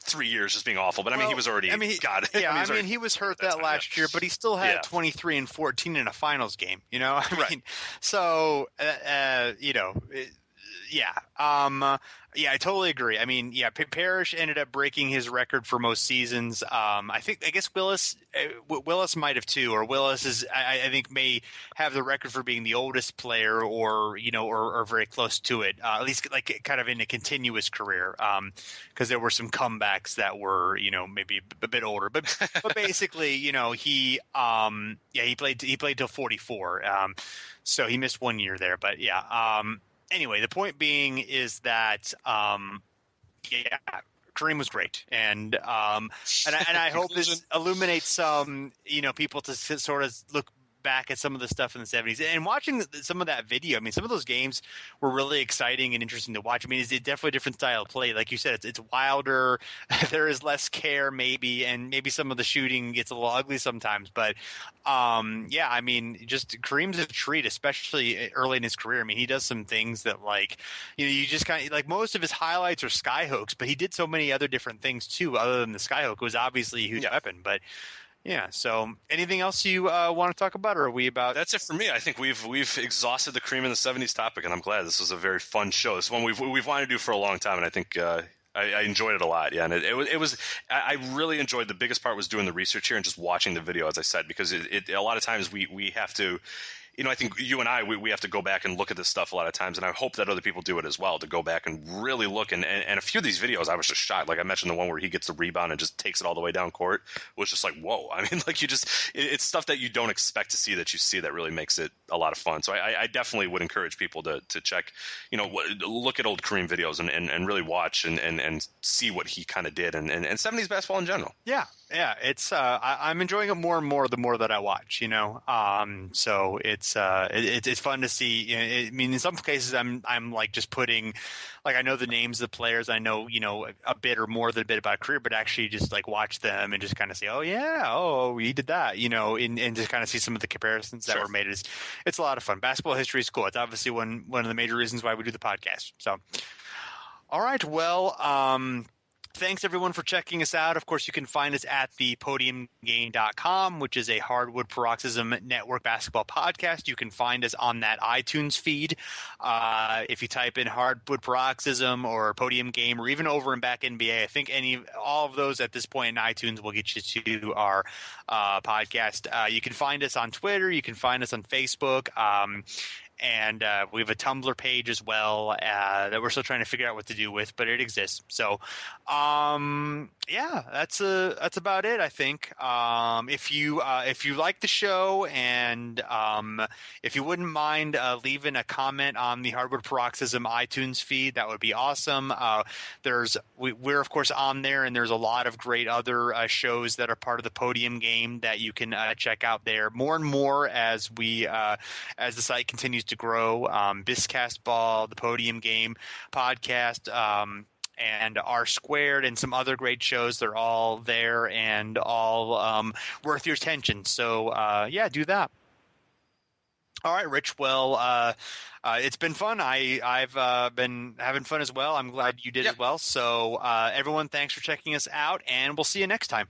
3 years just being awful. But, I mean, he was already he was hurt that last year, but he still had 23 and 14 in a finals game, I mean, so, I totally agree. I mean, Parrish ended up breaking his record for most seasons. I guess Willis might have too, or Willis is, I think, may have the record for being the oldest player, or very close to it, at least kind of in a continuous career. Because there were some comebacks that were, maybe a bit older, but basically, he played till 44. So he missed 1 year there, but anyway, the point being is that, Kareem was great, and I hope this illuminates some, people to sort of look back at some of the stuff in the 70s and watching some of that video. I mean, some of those games were really exciting and interesting to watch. I mean, it's definitely a different style of play. Like you said, it's wilder. There is less care maybe, and maybe some of the shooting gets a little ugly sometimes. But I mean, just Kareem's a treat, especially early in his career. I mean, he does some things that you just kind of most of his highlights are skyhooks, but he did so many other different things too, other than the skyhook. It was obviously a huge weapon, but yeah. So, anything else you want to talk about, or are we about? That's it for me. I think we've exhausted the Kareem in the 70s topic, and I'm glad. This was a very fun show. It's one we've wanted to do for a long time, and I think I enjoyed it a lot. Yeah, and it was. I really enjoyed. The biggest part was doing the research here and just watching the video, as I said, because it a lot of times we have to. I think you and I, we have to go back and look at this stuff a lot of times, and I hope that other people do it as well, to go back and really look. And a few of these videos, I was just shocked. Like I mentioned, the one where he gets the rebound and just takes it all the way down court was just like, whoa. I mean, like it's stuff that you don't expect to see that you see that really makes it a lot of fun. So I definitely would encourage people to check, look at old Kareem videos and really watch and see what he kind of did and 70s basketball in general. Yeah. It's I'm enjoying it more and more the more that I watch. So it's fun to see. I mean, in some cases, I'm like just putting, like I know the names of the players. I know a bit or more than a bit about career, but actually just like watch them and just kind of say, he did that. And just kind of see some of the comparisons that were made. It's a lot of fun. Basketball history is cool. It's obviously one of the major reasons why we do the podcast. So, all right, well. Thanks, everyone, for checking us out. Of course, you can find us at thepodiumgame.com, which is a Hardwood Paroxysm Network basketball podcast. You can find us on that iTunes feed. If you type in Hardwood Paroxysm or Podium Game or even Over and Back NBA, I think all of those at this point in iTunes will get you to our podcast. You can find us on Twitter. You can find us on Facebook. And we have a Tumblr page as well that we're still trying to figure out what to do with, but it exists. So, that's about it, I think. If you like the show and if you wouldn't mind leaving a comment on the Hardwood Paroxysm iTunes feed, that would be awesome. We're of course on there, and there's a lot of great other shows that are part of the Podium Game that you can check out there. More and more as the site continues to grow, Biscast Ball, the Podium Game podcast, and R Squared and some other great shows. They're all there and all worth your attention. So do that. All right, Rich. Well, it's been fun. I've been having fun as well. I'm glad you did as well. So everyone, thanks for checking us out, and we'll see you next time.